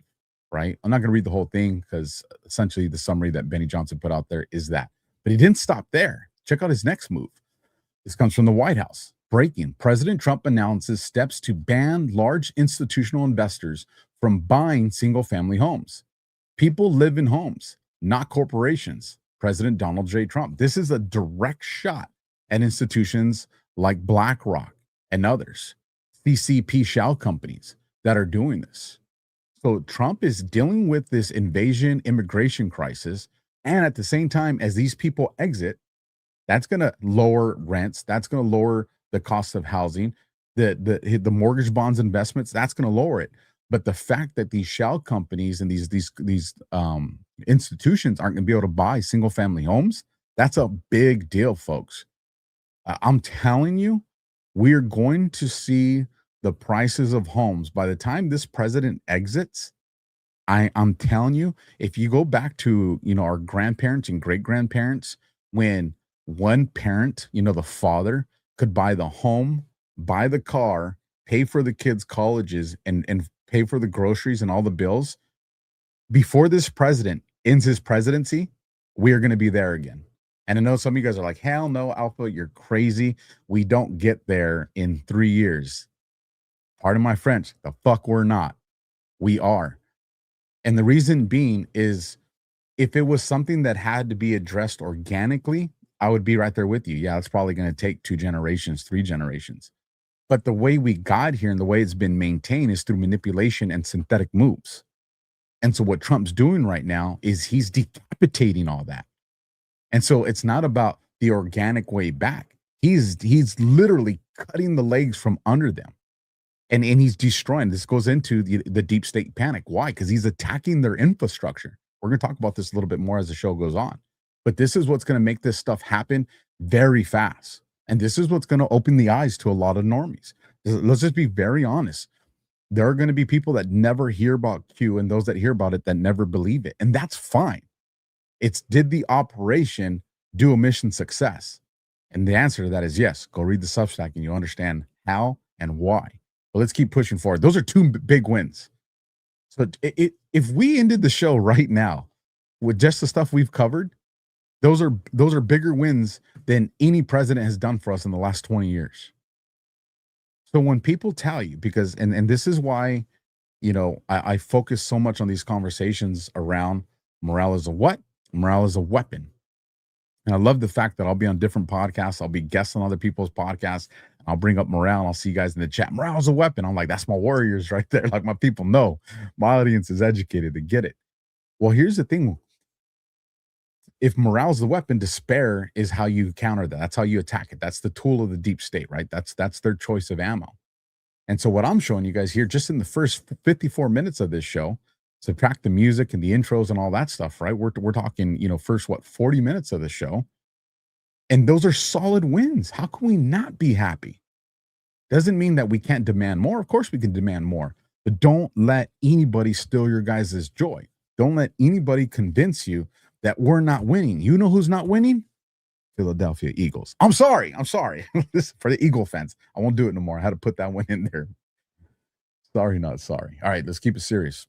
Speaker 4: right? I'm not going to read the whole thing because essentially the summary that Benny Johnson put out there is that. But he didn't stop there. Check out his next move. This comes from the White House. Breaking. President Trump announces steps to ban large institutional investors from buying single-family homes. People live in homes, not corporations. President Donald J. Trump. This is a direct shot at institutions like BlackRock and others, CCP shell companies that are doing this. So Trump is dealing with this invasion immigration crisis. And at the same time, as these people exit, that's going to lower rents. That's going to lower the cost of housing. The mortgage bonds investments, that's going to lower it. But the fact that these shell companies and these institutions aren't going to be able to buy single family homes, that's a big deal, folks. I'm telling you, we're going to see the prices of homes by the time this president exits. I'm telling you, if you go back to, our grandparents and great grandparents, when one parent, the father, could buy the home, buy the car, pay for the kids' colleges, and pay for the groceries and all the bills. Before this president ends his presidency, we are going to be there again. And I know some of you guys are like, hell no, Alpha, you're crazy. We don't get there in 3 years. Pardon my French, the fuck we're not. We are. And the reason being is if it was something that had to be addressed organically, I would be right there with you. Yeah, it's probably going to take 2 generations, 3 generations. But the way we got here and the way it's been maintained is through manipulation and synthetic moves. And so what Trump's doing right now is he's decapitating all that. And so it's not about the organic way back. He's literally cutting the legs from under them. And he's destroying. This goes into the deep state panic. Why? Because he's attacking their infrastructure. We're going to talk about this a little bit more as the show goes on. But this is what's going to make this stuff happen very fast. And this is what's going to open the eyes to a lot of normies. Let's just be very honest. There are going to be people that never hear about Q and those that hear about it that never believe it. And that's fine. It's did the operation do a mission success? And the answer to that is yes. Go read the Substack and you'll understand how and why. But let's keep pushing forward. Those are 2 big wins. So if we ended the show right now with just the stuff we've covered, those are bigger wins than any president has done for us in the last 20 years. So when people tell you, because and this is why, I focus so much on these conversations around morale is a what? Morale is a weapon. And I love the fact that I'll be on different podcasts. I'll be guests on other people's podcasts. I'll bring up morale. And I'll see you guys in the chat. Morale is a weapon. I'm like, that's my warriors right there. Like my people know. My audience is educated to get it. Well, here's the thing. If morale is the weapon, despair is how you counter that. That's how you attack it. That's the tool of the deep state, right? That's their choice of ammo. And so what I'm showing you guys here, just in the first 54 minutes of this show, subtract the music and the intros and all that stuff, right? We're talking, first 40 minutes of the show. And those are solid wins. How can we not be happy? Doesn't mean that we can't demand more. Of course we can demand more, but don't let anybody steal your guys' joy. Don't let anybody convince you that we're not winning. You know who's not winning? Philadelphia Eagles. I'm sorry. This for the Eagle fans. I won't do it no more. I had to put that one in there. Sorry, not sorry. All right, let's keep it serious.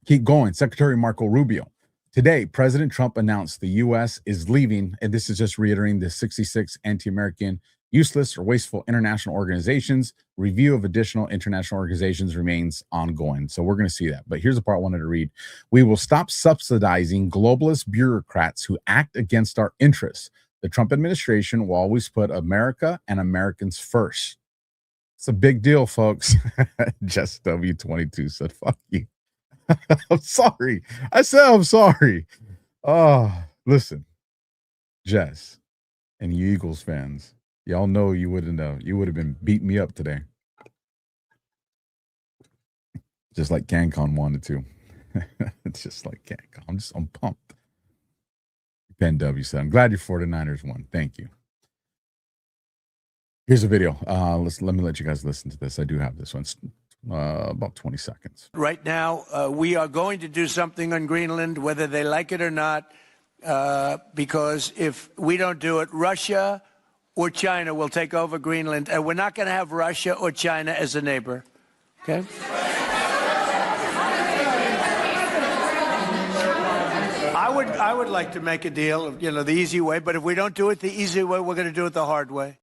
Speaker 4: Keep going. Secretary Marco Rubio. Today, President Trump announced the U.S. is leaving, and this is just reiterating the 66 anti-American, useless, or wasteful international organizations. Review of additional international organizations remains ongoing. So we're going to see that. But here's the part I wanted to read. We will stop subsidizing globalist bureaucrats who act against our interests. The Trump administration will always put America and Americans first. It's a big deal, folks. Just W22 said, fuck you. I'm sorry. I said I'm sorry. Oh, listen, Jess and you Eagles fans, y'all know you would have been beating me up today. Just like CanCon wanted to. It's just like CanCon. I'm pumped. Penn W said, I'm glad your 49ers won. Thank you. Here's a video. Let me let you guys listen to this. I do have this one. It's about 20 seconds.
Speaker 9: Right now, we are going to do something on Greenland, whether they like it or not, because if we don't do it, Russia or China will take over Greenland, and we're not going to have Russia or China as a neighbor. Okay? I would like to make a deal, the easy way, but if we don't do it the easy way, we're going to do it the hard way.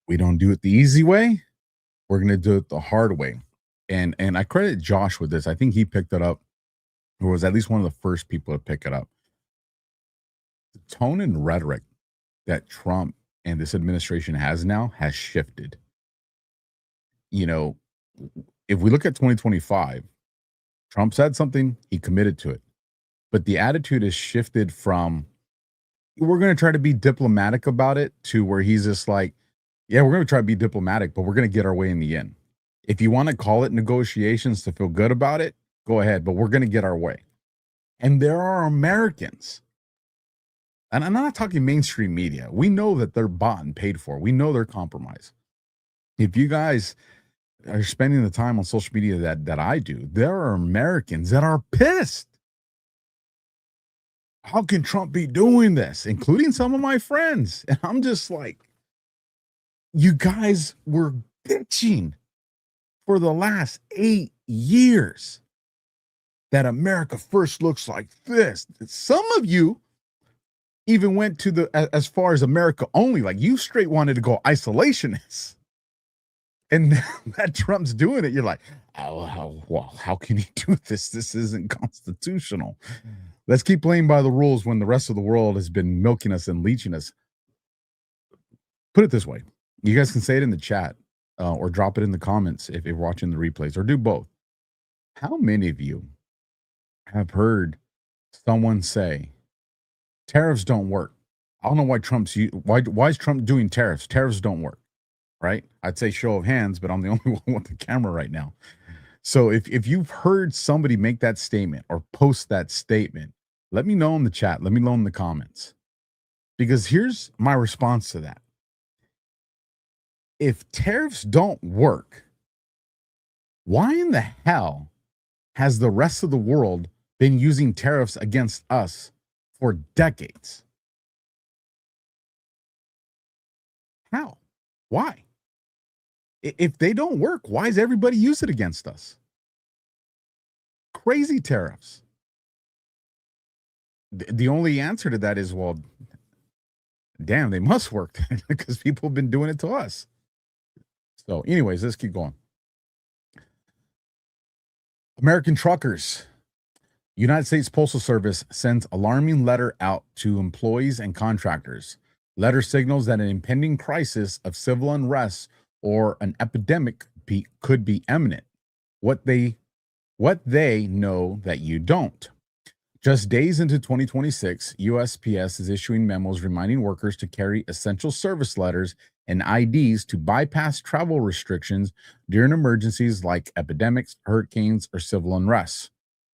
Speaker 4: We don't do it the easy way. We're going to do it the hard way. And I credit Josh with this. I think he picked it up, or was at least one of the first people to pick it up. The tone and rhetoric that Trump and this administration has now has shifted. If we look at 2025, Trump said something, he committed to it. But the attitude has shifted from, we're going to try to be diplomatic about it, to where he's just like, yeah, we're going to try to be diplomatic, but we're going to get our way in the end. If you want to call it negotiations to feel good about it, go ahead, but we're going to get our way. And there are Americans, and I'm not talking mainstream media. We know that they're bought and paid for. We know they're compromised. If you guys are spending the time on social media that I do, there are Americans that are pissed. How can Trump be doing this? Including some of my friends. And I'm just like, you guys were bitching for the last 8 years that America first looks like this. Some of you even went to as far as America only. Like, you straight wanted to go isolationist. And now that Trump's doing it, you're like, how can he do this? This isn't constitutional. Let's keep playing by the rules when the rest of the world has been milking us and leeching us. Put it this way. You guys can say it in the chat or drop it in the comments if you're watching the replays, or do both. How many of you have heard someone say, tariffs don't work? I don't know why is Trump doing tariffs? Tariffs don't work, right? I'd say show of hands, but I'm the only one with the camera right now. So if you've heard somebody make that statement or post that statement, let me know in the chat. Let me know in the comments. Because here's my response to that. If tariffs don't work, why in the hell has the rest of the world been using tariffs against us for decades? How? Why? If they don't work, why does everybody use it against us? Crazy tariffs. The only answer to that is, well, damn, they must work because people have been doing it to us. So anyways, let's keep going. American truckers. United States Postal Service sends alarming letter out to employees and contractors. Letter signals that an impending crisis of civil unrest or an epidemic could be imminent. What they know that you don't. Just days into 2026, USPS is issuing memos reminding workers to carry essential service letters and IDs to bypass travel restrictions during emergencies like epidemics, hurricanes, or civil unrest.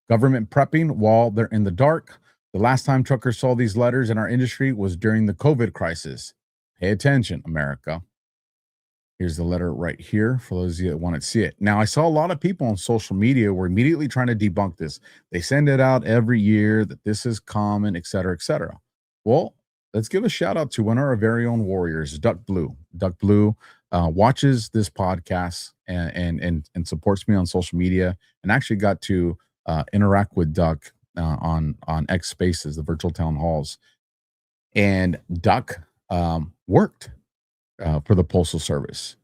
Speaker 4: Government prepping while they're in the dark. The last time truckers saw these letters in our industry was during the COVID crisis. Pay attention, America. Here's the letter right here for those of you that want to see it. Now, I saw a lot of people on social media were immediately trying to debunk this. They send it out every year that this is common, et cetera, et cetera. Well, let's give a shout out to one of our very own warriors, Duck Blue. Duck Blue watches this podcast and supports me on social media, and actually got to interact with Duck on X Spaces, the virtual town halls. And Duck worked for the Postal Service.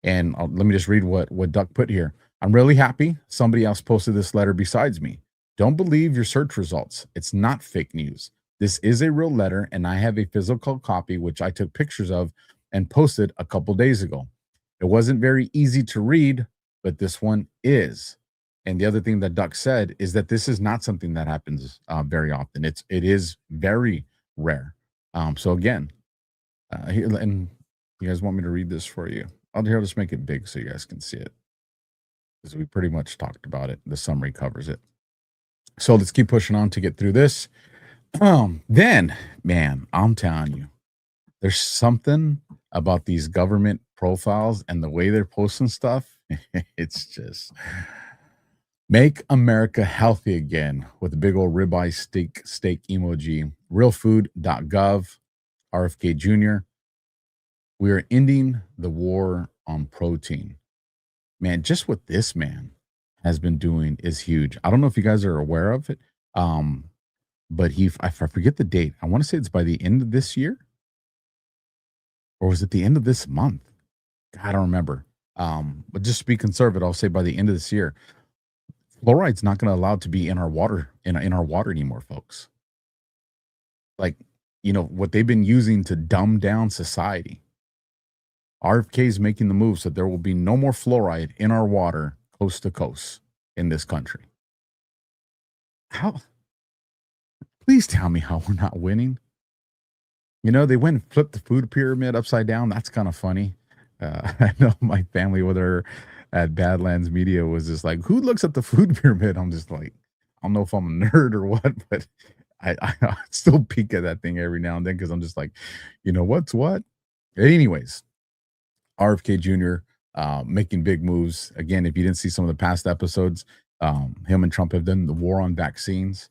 Speaker 4: And let me just read what Duck put here. I'm really happy somebody else posted this letter besides me. Don't believe your search results. It's not fake news. This is a real letter, and I have a physical copy, which I took pictures of and posted a couple days ago. It wasn't very easy to read, but this one is. And the other thing that Duck said is that this is not something that happens very often. It is very rare. So again, here, and you guys want me to read this for you? I'll just make it big so you guys can see it, because we pretty much talked about it. The summary covers it. So let's keep pushing on to get through this. Then, man, I'm telling you, there's something about these government profiles and the way they're posting stuff. It's just make America healthy again with a big old ribeye steak emoji. Realfood.gov, RFK Jr. We are ending the war on protein. Man, just what this man has been doing is huge. I don't know if you guys are aware of it, but I forget the date. I want to say it's by the end of this year, or was it the end of this month? I don't remember. But just to be conservative, I'll say by the end of this year, fluoride's not going to allow it to be in our water in our water anymore, folks. Like, you know, what they've been using to dumb down society. RFK is making the move so there will be no more fluoride in our water coast to coast in this country. How? Please tell me how we're not winning. You know, they went and flipped the food pyramid upside down. That's kind of funny. I know my family with her at Badlands Media was just like, who looks at the food pyramid? I'm just like, I don't know if I'm a nerd or what, but I still peek at that thing every now and then because I'm just like, you know, what's what? Anyways, RFK Jr. Making big moves. Again, if you didn't see some of the past episodes, him and Trump have done the war on vaccines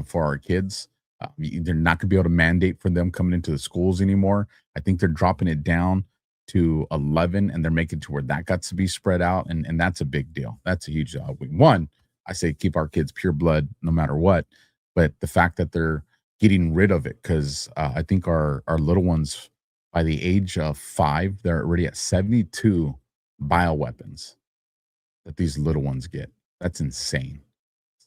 Speaker 4: for our kids. They're not going to be able to mandate for them coming into the schools anymore. I think they're dropping it down to 11, and they're making it to where that got to be spread out, and that's a big deal. That's a huge deal. One, I say keep our kids pure blood no matter what, but the fact that they're getting rid of it, because I think our little ones, by the age of 5, they're already at 72 bioweapons that these little ones get. That's insane.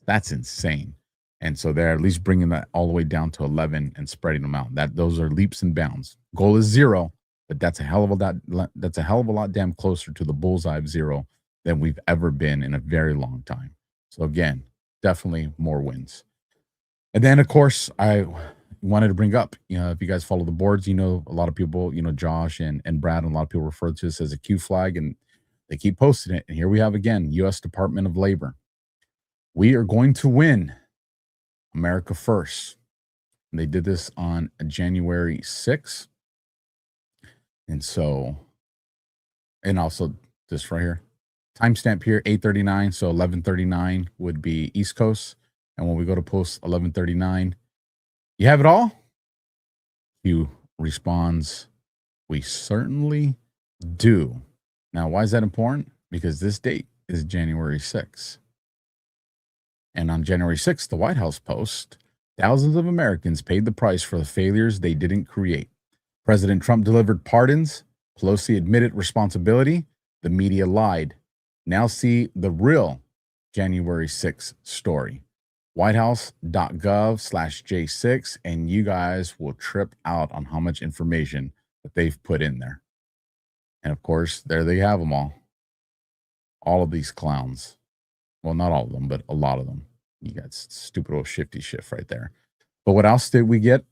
Speaker 4: That's insane. And so they're at least bringing that all the way down to 11 and spreading them out. Those are leaps and bounds. Goal is 0, but that's a hell of a lot damn closer to the bullseye of 0 than we've ever been in a very long time. So again, definitely more wins. And then of course I wanted to bring up, you know, if you guys follow the boards, you know, a lot of people, you know, Josh and Brad, and a lot of people refer to this as a Q flag, and they keep posting it. And here we have again, U.S. Department of Labor. We are going to win America first. And they did this on January 6th. And so, and also this right here, timestamp here, 8:39. So 11:39 would be East Coast. And when we go to post 11:39, you have it all? Q responds, we certainly do. Now, why is that important? Because this date is January 6th. And on January 6th, the White House post, thousands of Americans paid the price for the failures they didn't create. President Trump delivered pardons. Pelosi admitted responsibility. The media lied. Now see the real January 6th story. whitehouse.gov/J6, and you guys will trip out on how much information that they've put in there. And of course, there they have them all. All of these clowns. Well, not all of them, but a lot of them. You got stupid old shifty shift right there. But what else did we get?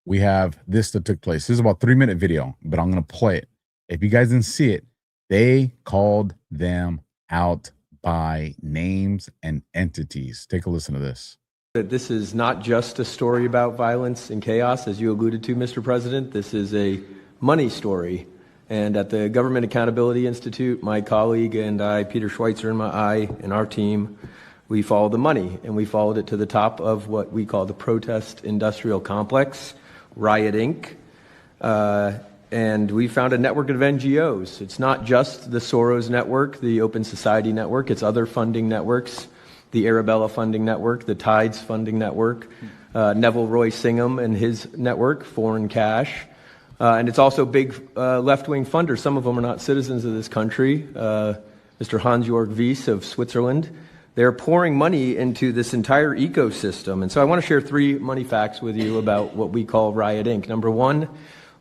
Speaker 4: We have this that took place. This is about a 3-minute video, but I'm going to play it. If you guys didn't see it, they called them out by names and entities. Take a listen to this.
Speaker 10: That this is not just a story about violence and chaos, as you alluded to, Mr. President. This is a money story. And at the Government Accountability Institute, my colleague and I, Peter Schweitzer and our team, we followed the money, and we followed it to the top of what we call the protest industrial complex, Riot Inc. And we found a network of NGOs. It's not just the Soros network, the Open Society network. It's other funding networks, the Arabella funding network, the Tides funding network, Neville Roy Singham and his network, Foreign Cash. And it's also big left-wing funders. Some of them are not citizens of this country. Mr. Hans-Jörg Wyss of Switzerland. They're pouring money into this entire ecosystem. And so I want to share 3 money facts with you about what we call Riot Inc. Number 1,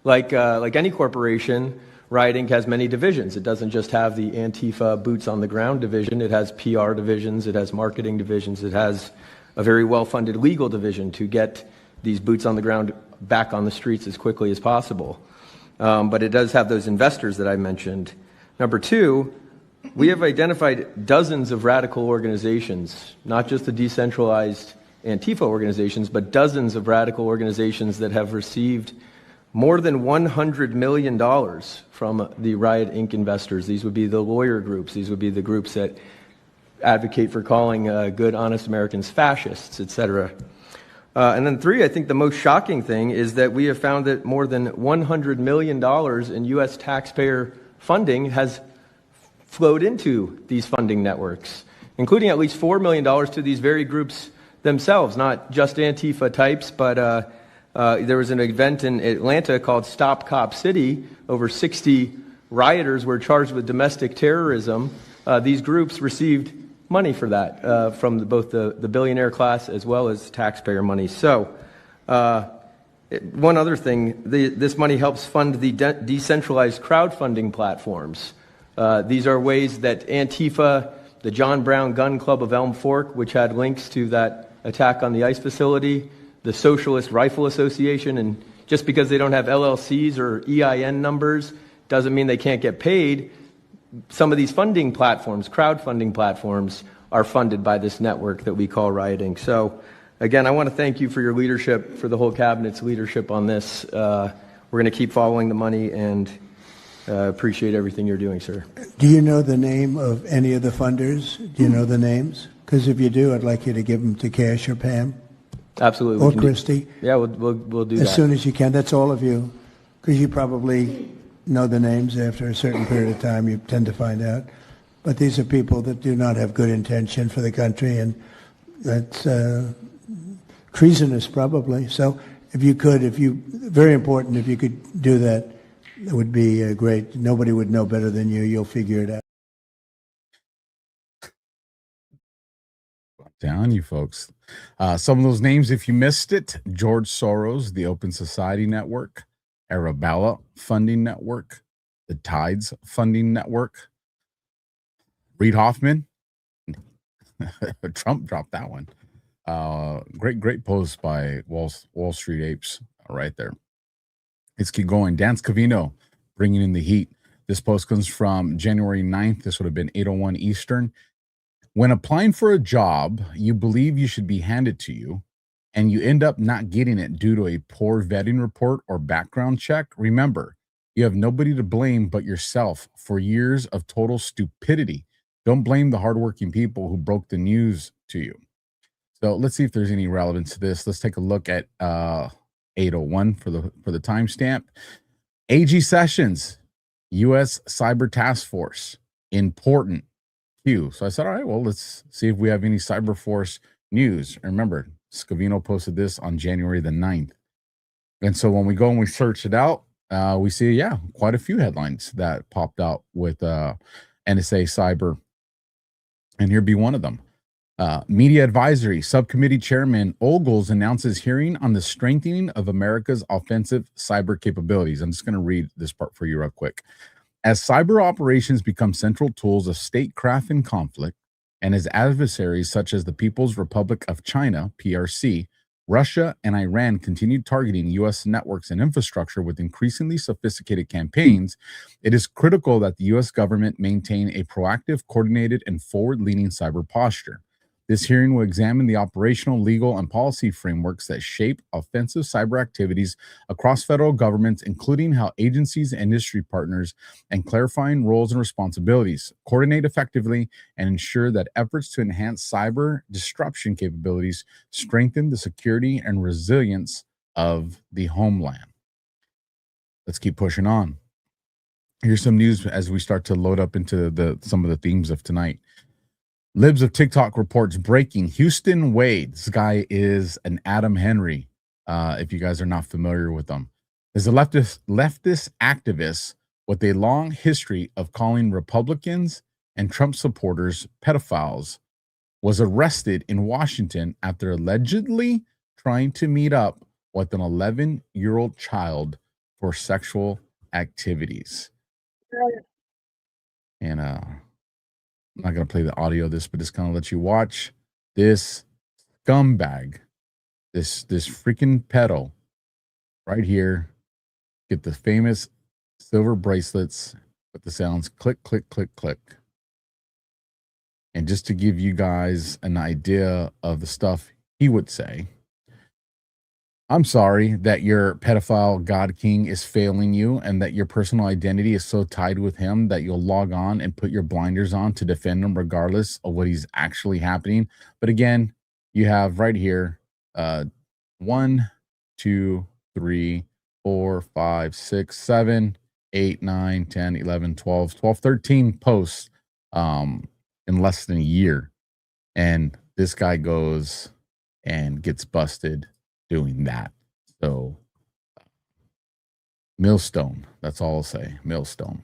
Speaker 10: like any corporation, Riot Inc. has many divisions. It doesn't just have the Antifa boots on the ground division. It has PR divisions. It has marketing divisions. It has a very well-funded legal division to get these boots on the ground back on the streets as quickly as possible. But it does have those investors that I mentioned. Number 2, we have identified dozens of radical organizations, not just the decentralized Antifa organizations, but dozens of radical organizations that have received more than $100 million from the Riot Inc. investors. These would be the lawyer groups. These would be the groups that advocate for calling good, honest Americans fascists, etc. And then 3, I think the most shocking thing is that we have found that more than $100 million in U.S. taxpayer funding has flowed into these funding networks, including at least $4 million to these very groups themselves, not just Antifa types, but there was an event in Atlanta called Stop Cop City. Over 60 rioters were charged with domestic terrorism. These groups received money for that from both the billionaire class as well as taxpayer money. So one other thing, this money helps fund the decentralized crowdfunding platforms. These are ways that Antifa, the John Brown Gun Club of Elm Fork, which had links to that attack on the ICE facility, the Socialist Rifle Association, and just because they don't have LLCs or EIN numbers doesn't mean they can't get paid. Some of these funding platforms, crowdfunding platforms, are funded by this network that we call Riot Inc. So, again, I want to thank you for your leadership, for the whole cabinet's leadership on this. We're going to keep following the money and appreciate everything you're doing, sir.
Speaker 11: Do you know the name of any of the funders? Do you know the names? Because if you do, I'd like you to give them to Cash or Pam.
Speaker 10: Absolutely.
Speaker 11: Or Christy.
Speaker 10: Yeah, we'll do that.
Speaker 11: As soon as you can. That's all of you. Because you probably know the names after a certain period of time. You tend to find out. But these are people that do not have good intention for the country, and that's treasonous probably. So if you could, very important, if you could do that, it would be great. Nobody would know better than you. You'll figure it out.
Speaker 4: Down, you folks. Some of those names, if you missed it: George Soros, the Open Society Network, Arabella Funding Network, the Tides Funding Network, Reid Hoffman. Trump dropped that one. Great post by Wall Street Apes right there. Let's keep going. Dan Scavino bringing in the heat. This post comes from January 9th. This would have been 8:01 Eastern. When applying for a job you believe you should be handed to you, and you end up not getting it due to a poor vetting report or background check, remember, you have nobody to blame but yourself for years of total stupidity. Don't blame the hardworking people who broke the news to you. So let's see if there's any relevance to this. Let's take a look at 8:01 for the timestamp. AG Sessions, U.S. Cyber Task Force, important. So I said, all right, well, let's see if we have any Cyber Force news. Remember, Scavino posted this on January the 9th. And so when we go and we search it out, we see, quite a few headlines that popped out with NSA Cyber. And here be one of them. Media Advisory Subcommittee Chairman Ogles announces hearing on the strengthening of America's offensive cyber capabilities. I'm just going to read this part for you real quick. As cyber operations become central tools of statecraft and conflict, and as adversaries such as the People's Republic of China, PRC, Russia, and Iran continue targeting U.S. networks and infrastructure with increasingly sophisticated campaigns, it is critical that the U.S. government maintain a proactive, coordinated, and forward-leaning cyber posture. This hearing will examine the operational, legal, and policy frameworks that shape offensive cyber activities across federal governments, including how agencies, industry partners, and clarifying roles and responsibilities coordinate effectively and ensure that efforts to enhance cyber disruption capabilities strengthen the security and resilience of the homeland. Let's keep pushing on. Here's some news as we start to load up into some of the themes of tonight. Libs of TikTok reports breaking. Houston Wade, this guy is an Adam Henry, if you guys are not familiar with them, is a leftist activist with a long history of calling Republicans and Trump supporters pedophiles, was arrested in Washington after allegedly trying to meet up with an 11-year-old child for sexual activities. And I'm not going to play the audio of this, but just kind of let you watch this scumbag, this freaking pedo right here, get the famous silver bracelets with the sounds click, click, click, click. And just to give you guys an idea of the stuff he would say, I'm sorry that your pedophile God King is failing you and that your personal identity is so tied with him that you'll log on and put your blinders on to defend him regardless of what he's actually happening. But again, you have right here 1, 2, 3, 4, 5, 6, 7, 8, 9, 10, 11, 12, 13 posts in less than a year. And this guy goes and gets busted doing that. So millstone, that's all I'll say, millstone.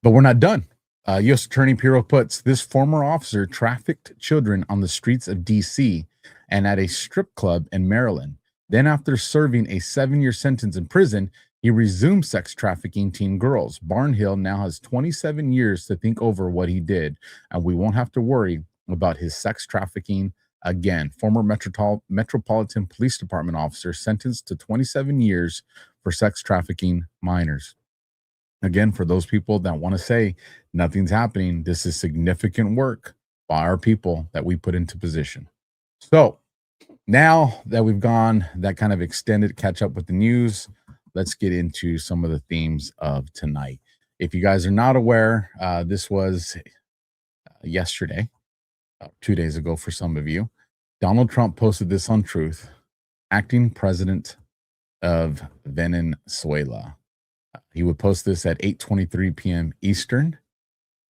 Speaker 4: But we're not done. U.S. Attorney Pirro puts, this former officer trafficked children on the streets of D.C. and at a strip club in Maryland. Then after serving a 7-year sentence in prison, he resumed sex trafficking teen girls. Barnhill now has 27 years to think over what he did, and we won't have to worry about his sex trafficking again. Former Metropolitan Police Department officer sentenced to 27 years for sex trafficking minors. Again, for those people that want to say nothing's happening, this is significant work by our people that we put into position. So now that we've gone that kind of extended catch up with the news, let's get into some of the themes of tonight. If you guys are not aware, this was yesterday, 2 days ago for some of you. Donald Trump posted this on Truth, acting president of Venezuela. He would post this at 8:23 p.m. Eastern.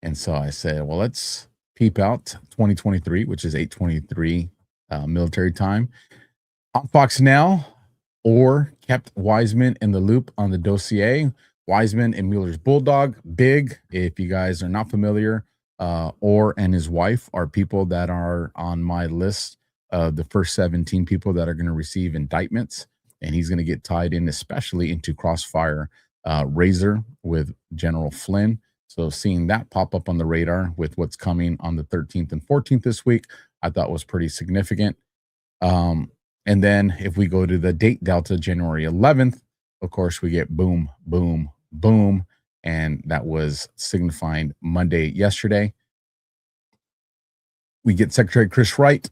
Speaker 4: And so I said, well, let's peep out 2023, which is 8:23 military time. On Fox Now, Orr kept Wiseman in the loop on the dossier. Wiseman and Mueller's bulldog, big. If you guys are not familiar, Orr and his wife are people that are on my list of the first 17 people that are going to receive indictments. And he's going to get tied in, especially into crossfire razor with General Flynn. So seeing that pop up on the radar with what's coming on the 13th and 14th this week, I thought was pretty significant. And then if we go to the date delta, January 11th, of course, we get boom, boom, boom. And that was signifying Monday yesterday. We get Secretary Chris Wright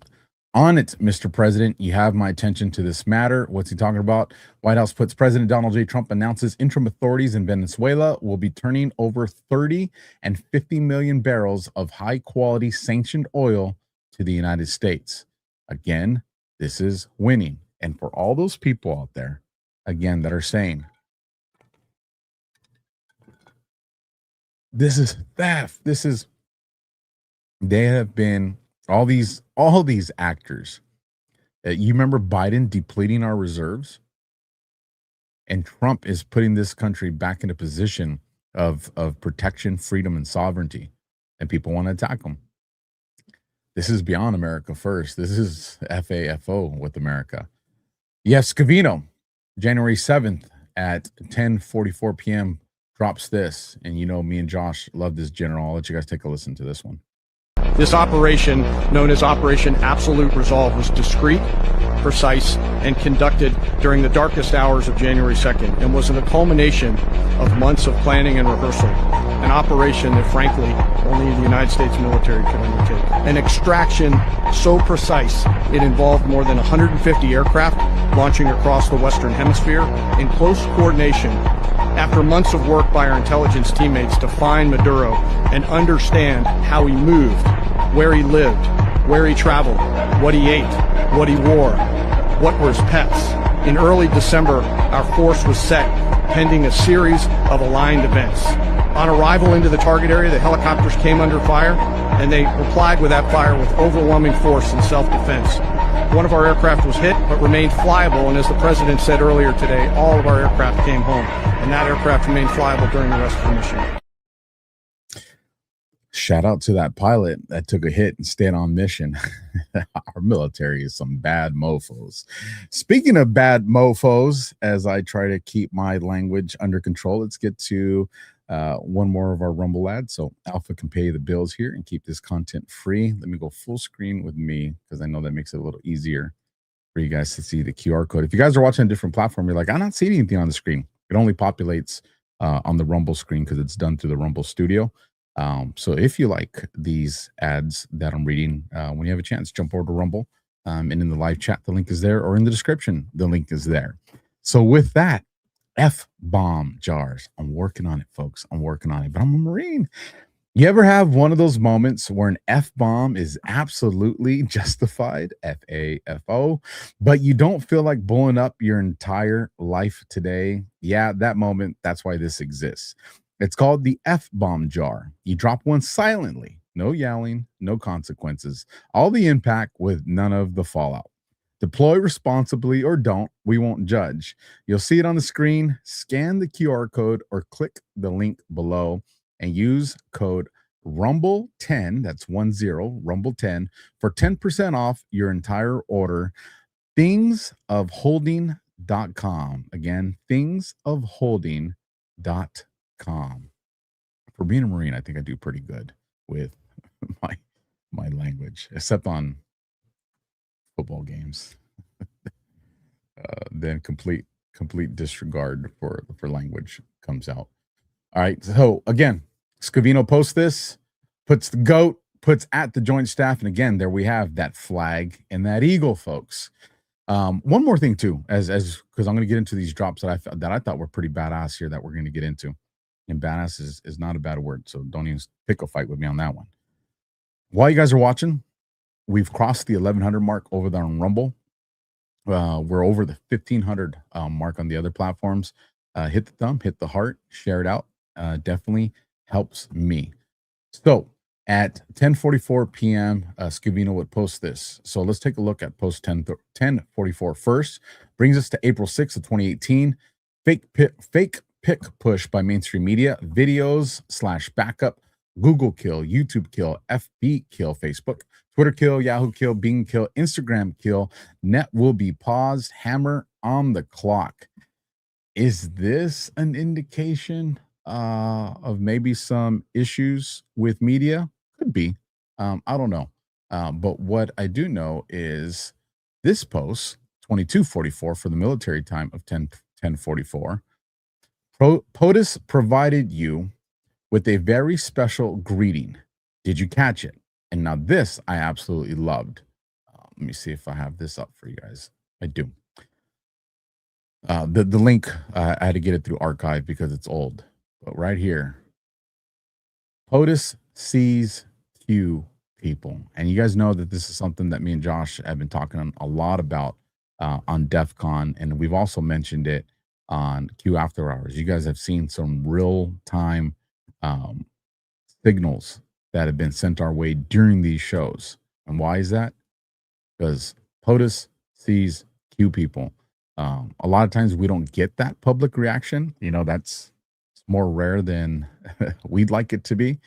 Speaker 4: on it. Mr. President, you have my attention to this matter. What's he talking about? White House puts President Donald J. Trump announces interim authorities in Venezuela will be turning over 30 and 50 million barrels of high quality sanctioned oil to the United States. Again, this is winning. And for all those people out there, again, that are saying, this is theft. They have been all these actors. You remember Biden depleting our reserves, and Trump is putting this country back in a position of protection, freedom, and sovereignty, and people want to attack them. This is beyond America first. This is FAFO with America. Yes, Scavino, January 7th at 10:44 p.m. drops this, and you know me and Josh love this general. I'll let you guys take a listen to this one.
Speaker 12: This operation, known as Operation Absolute Resolve, was discreet, precise, and conducted during the darkest hours of January 2nd and was the culmination of months of planning and rehearsal, an operation that, frankly, only the United States military could undertake. An extraction so precise it involved more than 150 aircraft launching across the Western Hemisphere in close coordination after months of work by our intelligence teammates to find Maduro and understand how he moved, where he lived, where he traveled, what he ate, what he wore, what were his pets. In early December, our force was set pending a series of aligned events. On arrival into the target area, the helicopters came under fire, and they replied with that fire with overwhelming force and self-defense. One of our aircraft was hit, but remained flyable, and as the president said earlier today, all of our aircraft came home, and that aircraft remained flyable during the rest of the mission.
Speaker 4: Shout out to that pilot that took a hit and stayed on mission. Our military is some bad mofos. Speaking of bad mofos, as I try to keep my language under control, let's get to one more of our Rumble ads. So Alpha can pay the bills here and keep this content free. Let me go full screen with me because I know that makes it a little easier for you guys to see the QR code. If you guys are watching a different platform, you're like, I'm not seeing anything on the screen. It only populates on the Rumble screen because it's done through the Rumble Studio. So if you like these ads that I'm reading, when you have a chance, jump over to Rumble, And in the live chat, the link is there, or in the description, the link is there. So with that, F-bomb jars. I'm working on it, folks. I'm working on it, but I'm a Marine. You ever have one of those moments where an F-bomb is absolutely justified, F-A-F-O, but you don't feel like blowing up your entire life today? Yeah, that moment, that's why this exists. It's called the F-bomb jar. You drop one silently. No yelling, no consequences. All the impact with none of the fallout. Deploy responsibly or don't. We won't judge. You'll see it on the screen. Scan the QR code or click the link below and use code RUMBLE10, that's 10, RUMBLE10, for 10% off your entire order. Thingsofholding.com. Again, thingsofholding.com. For being a Marine, I think I do pretty good with my language, except on football games. Then complete disregard for language comes out. All right. So again, Scavino posts this, puts the GOAT, puts at the Joint Staff, and again, there we have that flag and that eagle, folks. One more thing too, as because I'm going to get into these drops that I thought were pretty badass here that we're going to get into. And badass is not a bad word, so don't even pick a fight with me on that one. While you guys are watching, we've crossed the 1,100 mark over there on Rumble. We're over the 1,500 mark on the other platforms. Hit the thumb, hit the heart, share it out. Definitely helps me. So at 10:44 p.m., Scavino would post this. So let's take a look at post 10:44 first. Brings us to April 6th of 2018. Fake pick push by mainstream media. Videos / backup. Google kill, YouTube kill, FB kill, Facebook, Twitter kill, Yahoo kill, Bing kill, Instagram kill. Net will be paused. Hammer on the clock. Is this an indication of maybe some issues with media? Could be. I don't know. But what I do know is this post, 22:44 for the military time of 10:44. POTUS provided you with a very special greeting. Did you catch it? And now this I absolutely loved. Let me see if I have this up for you guys. I do. The link, I had to get it through archive because it's old. But right here, POTUS sees Q people. And you guys know that this is something that me and Josh have been talking a lot about on DEF CON. And we've also mentioned it on Q After Hours. You guys have seen some real-time signals that have been sent our way during these shows. And why is that? Because POTUS sees Q people. A lot of times we don't get that public reaction. You know, that's more rare than we'd like it to be.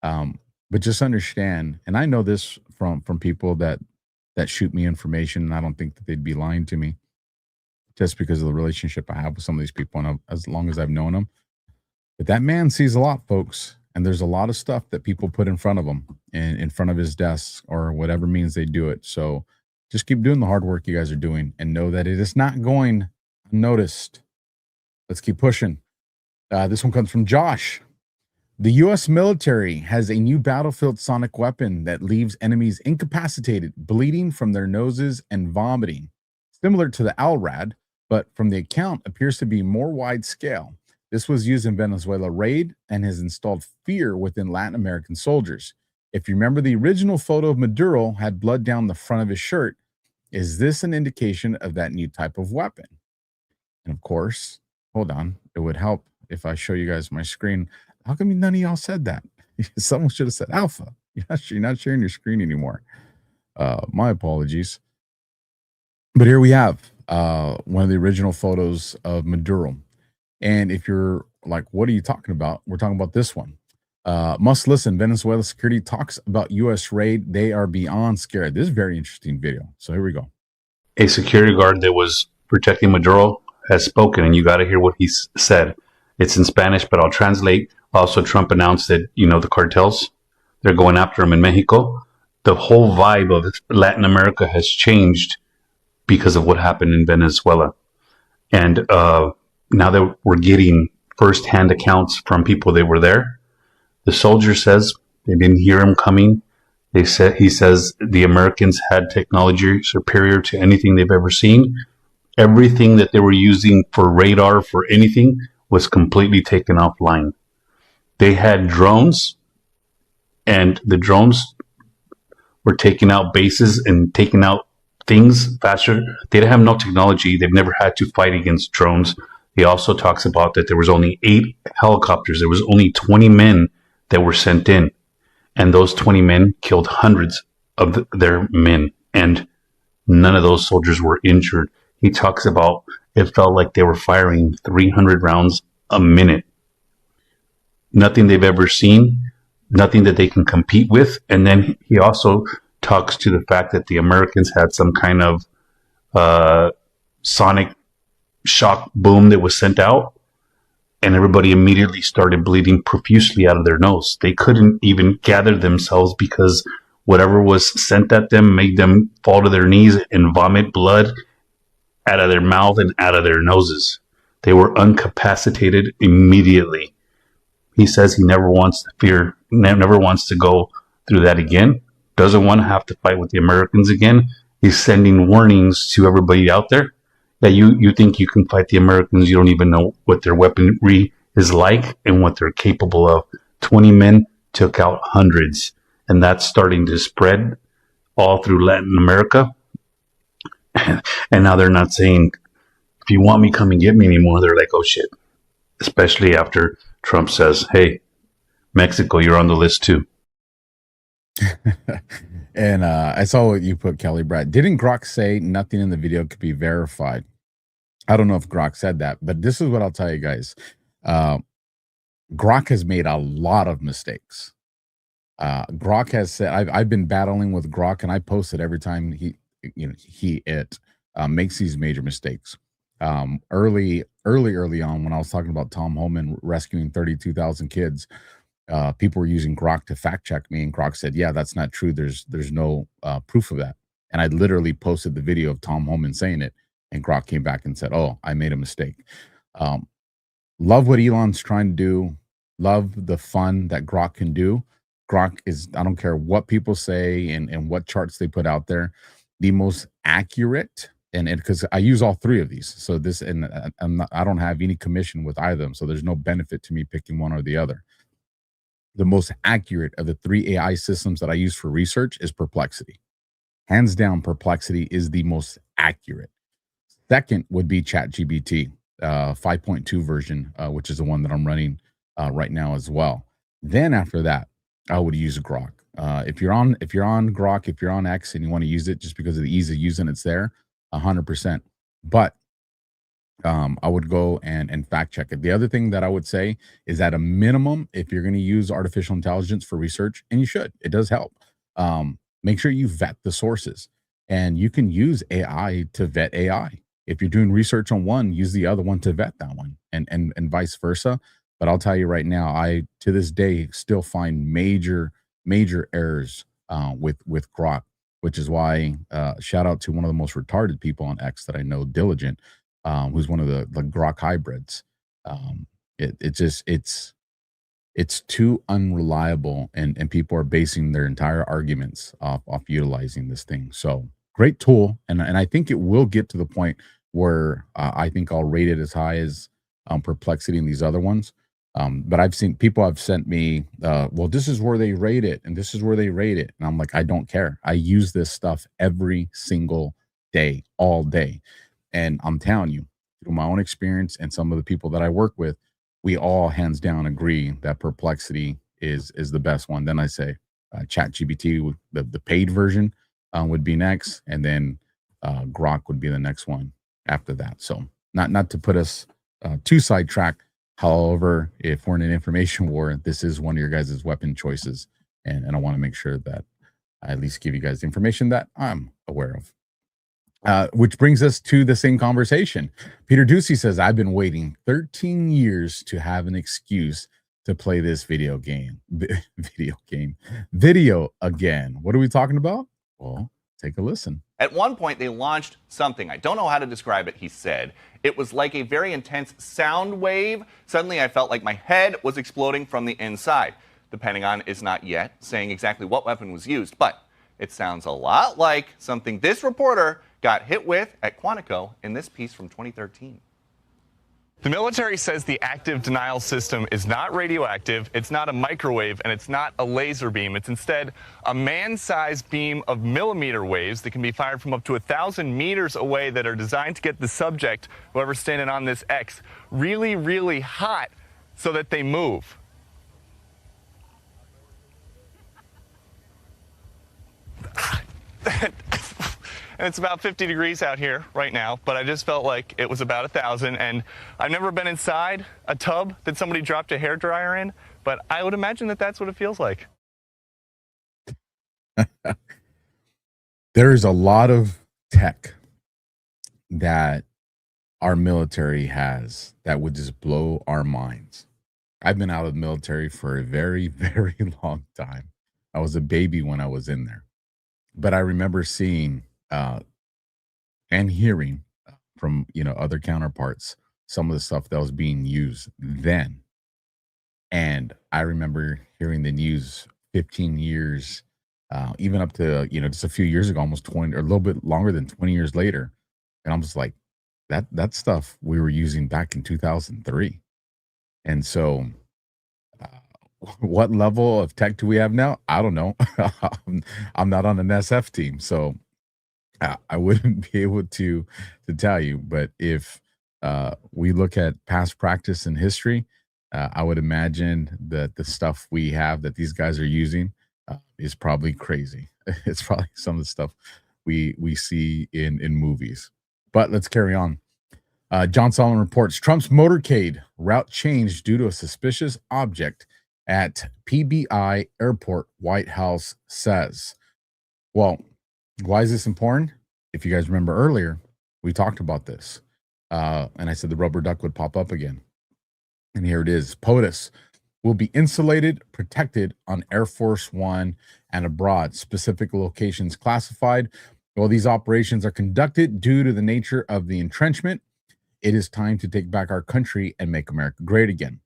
Speaker 4: But just understand, and I know this from people that shoot me information, and I don't think that they'd be lying to me just because of the relationship I have with some of these people and as long as I've known them. But that man sees a lot, folks. And there's a lot of stuff that people put in front of him and in front of his desk or whatever means they do it. So just keep doing the hard work you guys are doing and know that it is not going unnoticed. Let's keep pushing. This one comes from Josh. The U.S. military has a new battlefield sonic weapon that leaves enemies incapacitated, bleeding from their noses and vomiting. Similar to the LRAD, but from the account appears to be more wide scale. This was used in Venezuela raid and has installed fear within Latin American soldiers. If you remember, the original photo of Maduro had blood down the front of his shirt. Is this an indication of that new type of weapon? And of course, hold on. It would help if I show you guys my screen. How come none of y'all said that? Someone should have said Alpha. You're not sharing your screen anymore. My apologies. But here we have one of the original photos of Maduro. And if you're like, what are you talking about? We're talking about this one. Must listen. Venezuela security talks about U.S. raid. They are beyond scared. This is a very interesting video. So here we go.
Speaker 13: A security guard that was protecting Maduro has spoken, and you got to hear what he said. It's in Spanish, but I'll translate. Also, Trump announced that, the cartels, they're going after him in Mexico. The whole vibe of Latin America has changed because of what happened in Venezuela. And now that we're getting firsthand accounts from people that were there, the soldier says they didn't hear him coming. He says the Americans had technology superior to anything they've ever seen. Everything that they were using for radar, for anything, was completely taken offline. They had drones, and the drones were taking out bases and taking out things faster. They didn't have no technology. They've never had to fight against drones. He also talks about that there was only 8 helicopters. There was only 20 men that were sent in. And those 20 men killed hundreds of their men. And none of those soldiers were injured. He talks about it felt like they were firing 300 rounds a minute. Nothing they've ever seen, nothing that they can compete with. And then he also talks to the fact that the Americans had some kind of sonic shock boom that was sent out, and everybody immediately started bleeding profusely out of their nose. They couldn't even gather themselves because whatever was sent at them made them fall to their knees and vomit blood out of their mouth and out of their noses. They were incapacitated immediately. He says he never wants to go through that again. Doesn't want to have to fight with the Americans again. He's sending warnings to everybody out there that you think you can fight the Americans. You don't even know what their weaponry is like and what they're capable of. 20 men took out hundreds, and that's starting to spread all through Latin America. And now they're not saying, if you want me, come and get me anymore. They're like, oh shit. Especially after Trump says, hey, Mexico, you're on the list too.
Speaker 4: And I saw what you put, Kelly Brad. Didn't Grok say nothing in the video could be verified? I don't know if Grok said that, but this is what I'll tell you guys. Grok has made a lot of mistakes. Grok has said, I've been battling with Grok, and I post it every time he makes these major mistakes. Early on, when I was talking about Tom Homan rescuing 32,000 kids, people were using Grok to fact check me, and Grok said, yeah, that's not true. There's no proof of that. And I literally posted the video of Tom Homan saying it, and Grok came back and said, oh, I made a mistake. Love what Elon's trying to do. Love the fun that Grok can do. Grok is, I don't care what people say and what charts they put out there, the most accurate, and because I use all 3 of these. So this, and I don't have any commission with either of them. So there's no benefit to me picking one or the other. The most accurate of the 3 AI systems that I use for research is Perplexity. Hands down, Perplexity is the most accurate. Second would be ChatGPT, 5.2 version, which is the one that I'm running right now as well. Then after that, I would use Grok. If you're on Grok, if you're on X and you want to use it just because of the ease of using it's there, 100%. But I would go and fact check it. The other thing that I would say is, at a minimum, if you're going to use artificial intelligence for research, and you should, it does help, make sure you vet the sources. And you can use AI to vet AI. If you're doing research on one, use the other one to vet that one, and vice versa. But I'll tell you right now, I, to this day, still find major errors with Grok, which is why shout out to one of the most retarded people on X that I know, Diligent, who's one of the Grok hybrids. It's too unreliable, and people are basing their entire arguments off utilizing this thing. So great tool, and I think it will get to the point where I think I'll rate it as high as Perplexity and these other ones. But I've seen people have sent me, well, this is where they rate it, and this is where they rate it. And I'm like, I don't care. I use this stuff every single day, all day. And I'm telling you, through my own experience and some of the people that I work with, we all hands down agree that Perplexity is the best one. Then I say ChatGPT, the paid version, would be next, and then Grok would be the next one after that. So not to put us too sidetracked. However, if we're in an information war, this is one of your guys' weapon choices, and I want to make sure that I at least give you guys the information that I'm aware of. Which brings us to the same conversation. Peter Ducey says, I've been waiting 13 years to have an excuse to play this video again. What are we talking about? Well, take a listen.
Speaker 14: At one point, they launched something. I don't know how to describe it, he said. It was like a very intense sound wave. Suddenly, I felt like my head was exploding from the inside. The Pentagon is not yet saying exactly what weapon was used, but it sounds a lot like something this reporter got hit with at Quantico in this piece from 2013.
Speaker 15: The military says the active denial system is not radioactive, it's not a microwave, and it's not a laser beam. It's instead a man-sized beam of millimeter waves that can be fired from up to 1,000 meters away that are designed to get the subject, whoever's standing on this X, really, really hot so that they move. And it's about 50 degrees out here right now, but I just felt like it was about 1,000. And I've never been inside a tub that somebody dropped a hairdryer in, but I would imagine that that's what it feels like.
Speaker 4: There is a lot of tech that our military has that would just blow our minds. I've been out of the military for a very, very long time. I was a baby when I was in there. But I remember seeing and hearing from other counterparts some of the stuff that was being used then. And I remember hearing the news 15 years, even up to just a few years ago, almost 20 or a little bit longer than 20 years later. And I'm just like, that stuff we were using back in 2003. And so what level of tech do we have now? I don't know. I'm not on an SF team, so I wouldn't be able to tell you. But if we look at past practice and history, I would imagine that the stuff we have that these guys are using is probably crazy. It's probably some of the stuff we see in movies. But let's carry on. John Solomon reports Trump's motorcade route changed due to a suspicious object at PBI Airport, White House says. Well, why is this important? If you guys remember earlier, we talked about this. And I said the rubber duck would pop up again. And here it is. POTUS will be insulated, protected on Air Force One and abroad. Specific locations classified. While these operations are conducted due to the nature of the entrenchment, it is time to take back our country and make America great again.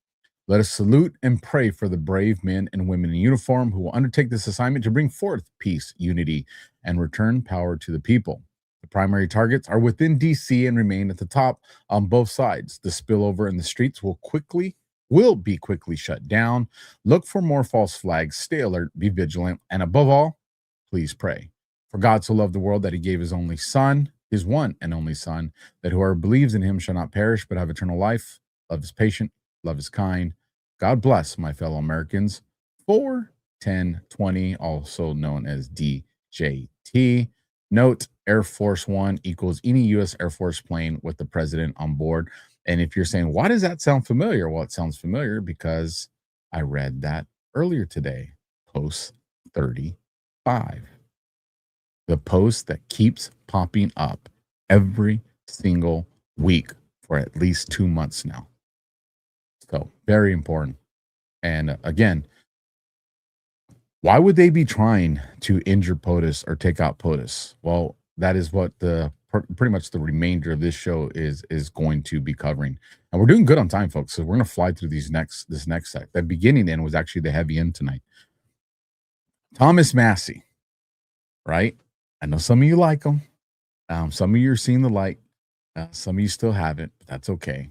Speaker 4: Let us salute and pray for the brave men and women in uniform who will undertake this assignment to bring forth peace, unity, and return power to the people. The primary targets are within D.C. and remain at the top on both sides. The spillover in the streets will be quickly shut down. Look for more false flags. Stay alert. Be vigilant. And above all, please pray. For God so loved the world that he gave his only son, his one and only son, that whoever believes in him shall not perish but have eternal life. Love is patient. Love is kind. God bless my fellow Americans. 4-10-20, also known as DJT. Note, Air Force One equals any U.S. Air Force plane with the president on board. And if you're saying, why does that sound familiar? Well, it sounds familiar because I read that earlier today. Post 35. The post that keeps popping up every single week for at least 2 months now. So very important. And again, why would they be trying to injure POTUS or take out POTUS? Well, that is what pretty much the remainder of this show is going to be covering. And we're doing good on time, folks. So we're going to fly through this next set. That beginning end was actually the heavy end tonight. Thomas Massey, right? I know some of you like him. Some of you are seeing the light. Some of you still haven't, but that's okay.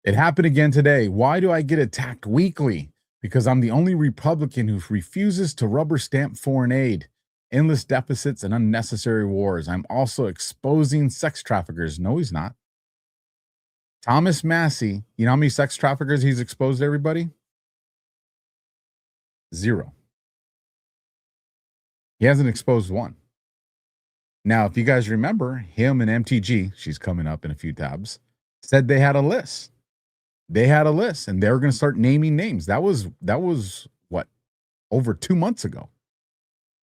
Speaker 4: It happened again today. Why do I get attacked weekly? Because I'm the only Republican who refuses to rubber stamp foreign aid, endless deficits, and unnecessary wars. I'm also exposing sex traffickers. No, he's not. Thomas Massey, you know how many sex traffickers he's exposed to, everybody? 0. He hasn't exposed one. Now, if you guys remember, him and MTG, she's coming up in a few tabs, said they had a list. They had a list, and they were going to start naming names. That was what, over 2 months ago.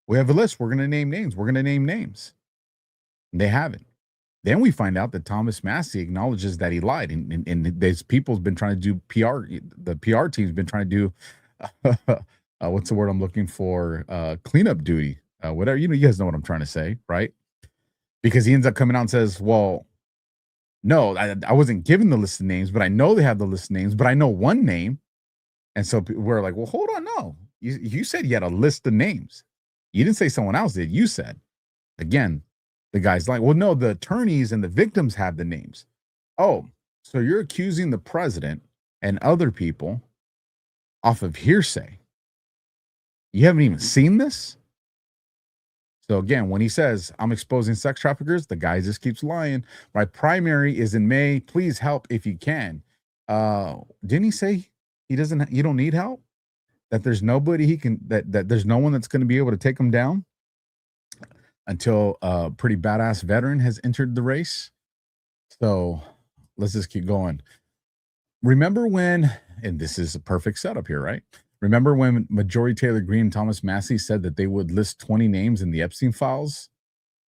Speaker 4: We have a list. We're going to name names. We're going to name names. And they haven't. Then we find out that Thomas Massey acknowledges that he lied, and these people's been trying to do PR. The PR team's been trying to do what's the word I'm looking for? Cleanup duty. Whatever, you guys know what I'm trying to say, right? Because he ends up coming out and says, well, no, I wasn't given the list of names, but I know they have the list of names, but I know one name. And so we're like, well, hold on, no. You said you had a list of names. You didn't say someone else did. You said, again, the guy's like, well, no, the attorneys and the victims have the names. Oh, so you're accusing the president and other people off of hearsay. You haven't even seen this? So again, when he says, I'm exposing sex traffickers, the guy just keeps lying. My primary is in May. Please help if you can. Didn't he say you don't need help? That there's nobody that there's no one that's going to be able to take him down until a pretty badass veteran has entered the race. So let's just keep going. Remember when, and this is a perfect setup here, right? Remember when Marjorie Taylor Greene and Thomas Massie said that they would list 20 names in the Epstein files?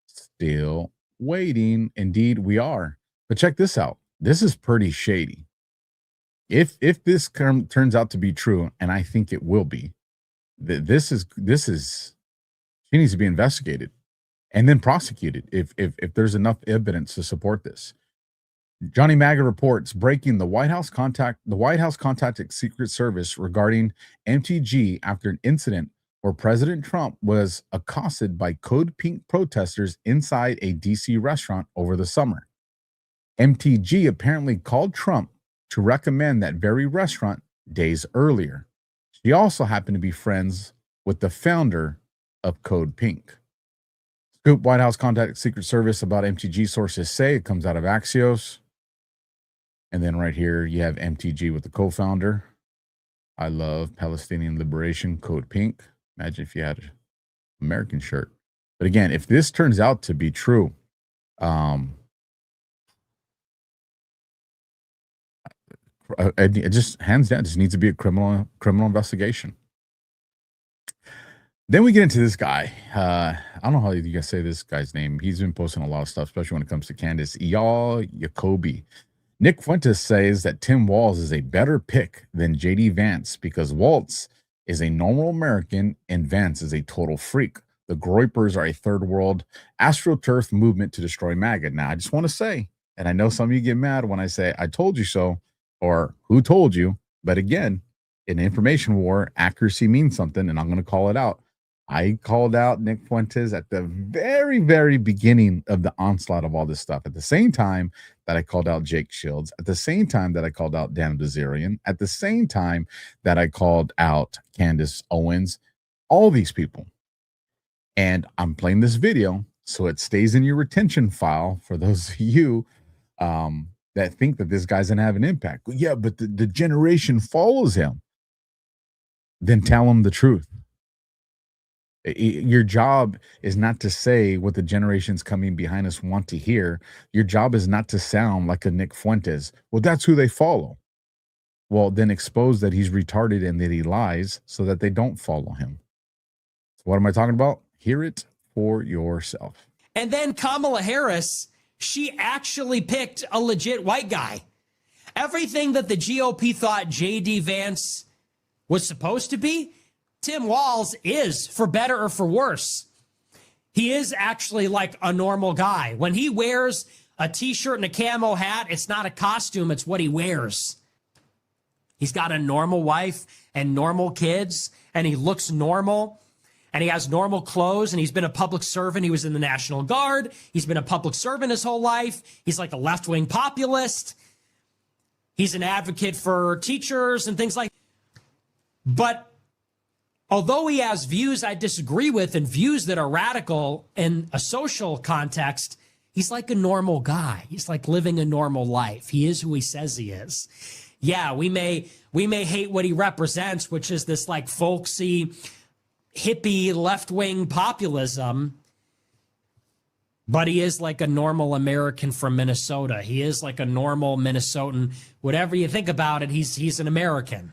Speaker 4: Still waiting. Indeed, we are. But check this out. This is pretty shady. If this turns out to be true, and I think it will be, this is she needs to be investigated and then prosecuted if there's enough evidence to support this. Johnny Maga reports breaking the White House contacted Secret Service regarding MTG after an incident where President Trump was accosted by Code Pink protesters inside a DC restaurant over the summer. MTG apparently called Trump to recommend that very restaurant days earlier. She also happened to be friends with the founder of Code Pink. Scoop: White House contacted Secret Service about MTG, sources say. It comes out of Axios. And then right here, you have MTG with the co-founder. I love Palestinian liberation, Code Pink. Imagine if you had an American shirt. But again, if this turns out to be true, it just hands down just needs to be a criminal investigation. Then we get into this guy. I don't know how you guys say this guy's name. He's been posting a lot of stuff, especially when it comes to Candace. Jacoby. Nick Fuentes says that Tim Walz is a better pick than JD Vance because Walz is a normal American and Vance is a total freak. The Groypers are a third world astroturf movement to destroy MAGA. Now, I just want to say, and I know some of you get mad when I say I told you so or who told you, but again, in information war, accuracy means something, and I'm going to call it out. I called out Nick Fuentes at the very, very beginning of the onslaught of all this stuff. At the same time that I called out Jake Shields, at the same time that I called out Dan Bilzerian, at the same time that I called out Candace Owens, all these people. And I'm playing this video so it stays in your retention file for those of you that think that this guy's going to have an impact. Yeah, but the generation follows him. Then tell them the truth. Your job is not to say what the generations coming behind us want to hear. Your job is not to sound like a Nick Fuentes. Well, that's who they follow. Well, then expose that he's retarded and that he lies so that they don't follow him. So what am I talking about? Hear it for yourself.
Speaker 16: And then Kamala Harris, she actually picked a legit white guy. Everything that the GOP thought J.D. Vance was supposed to be, Tim Walz is, for better or for worse. He is actually like a normal guy. When he wears a t-shirt and a camo hat, it's not a costume, it's what he wears. He's got a normal wife and normal kids, and he looks normal, and he has normal clothes, and he's been a public servant. He was in the National Guard. He's been a public servant his whole life. He's like a left-wing populist. He's an advocate for teachers and things like that. But although he has views I disagree with and views that are radical in a social context, he's like a normal guy. He's like living a normal life. He is who he says he is. Yeah, we may hate what he represents, which is this like folksy, hippie, left-wing populism, but he is like a normal American from Minnesota. He is like a normal Minnesotan. Whatever you think about it, he's an American.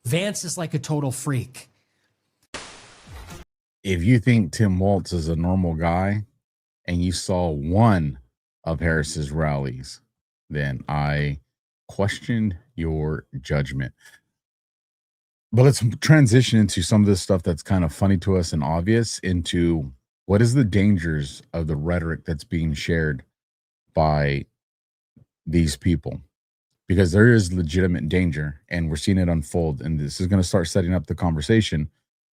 Speaker 16: Vance is like a total freak.
Speaker 4: If you think Tim Walz is a normal guy and you saw one of Harris's rallies, then I questioned your judgment. But let's transition into some of this stuff that's kind of funny to us and obvious into what is the dangers of the rhetoric that's being shared by these people. because there is legitimate danger, and we're seeing it unfold. And this is going to start setting up the conversation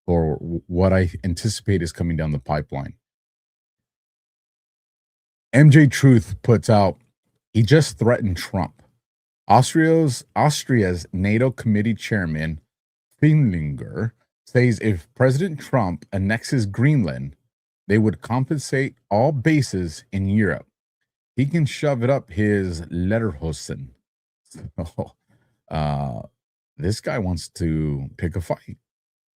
Speaker 4: for what I anticipate is coming down the pipeline. MJ Truth puts out, he just threatened Trump. Austria's NATO committee chairman, Finlinger, says if President Trump annexes Greenland, they would compensate all bases in Europe. He can shove it up his Lederhosen. So, this guy wants to pick a fight.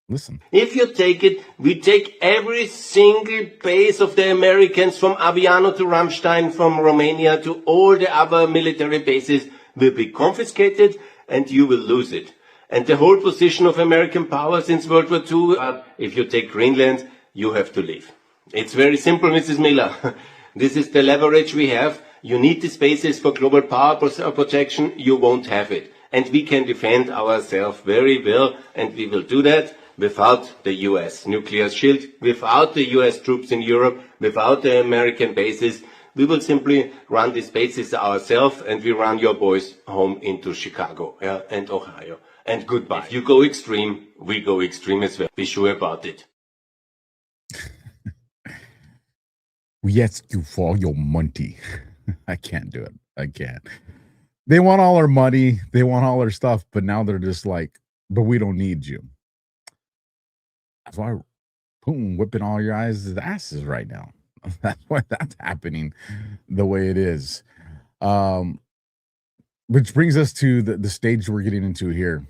Speaker 4: Listen.
Speaker 17: If you take it, we take every single base of the Americans from Aviano to Ramstein, from Romania to all the other military bases will be confiscated and you will lose it. And the whole position of American power since World War II, if you take Greenland, you have to leave. It's very simple, Mrs. Miller. This is the leverage we have. You need these bases for global power protection. You won't have it. And we can defend ourselves very well, and we will do that without the US nuclear shield, without the US troops in Europe, without the American bases. We will simply run these bases ourselves, and we run your boys home into Chicago and Ohio. And goodbye. If you go extreme, we go extreme as well. Be sure about it.
Speaker 4: We ask you for all your money. I can't do it. I can't. They want all our money. They want all our stuff. But now they're just like, but we don't need you. That's why Putin whipping all your guys' asses right now. That's why that's happening the way it is. Which brings us to the stage we're getting into here.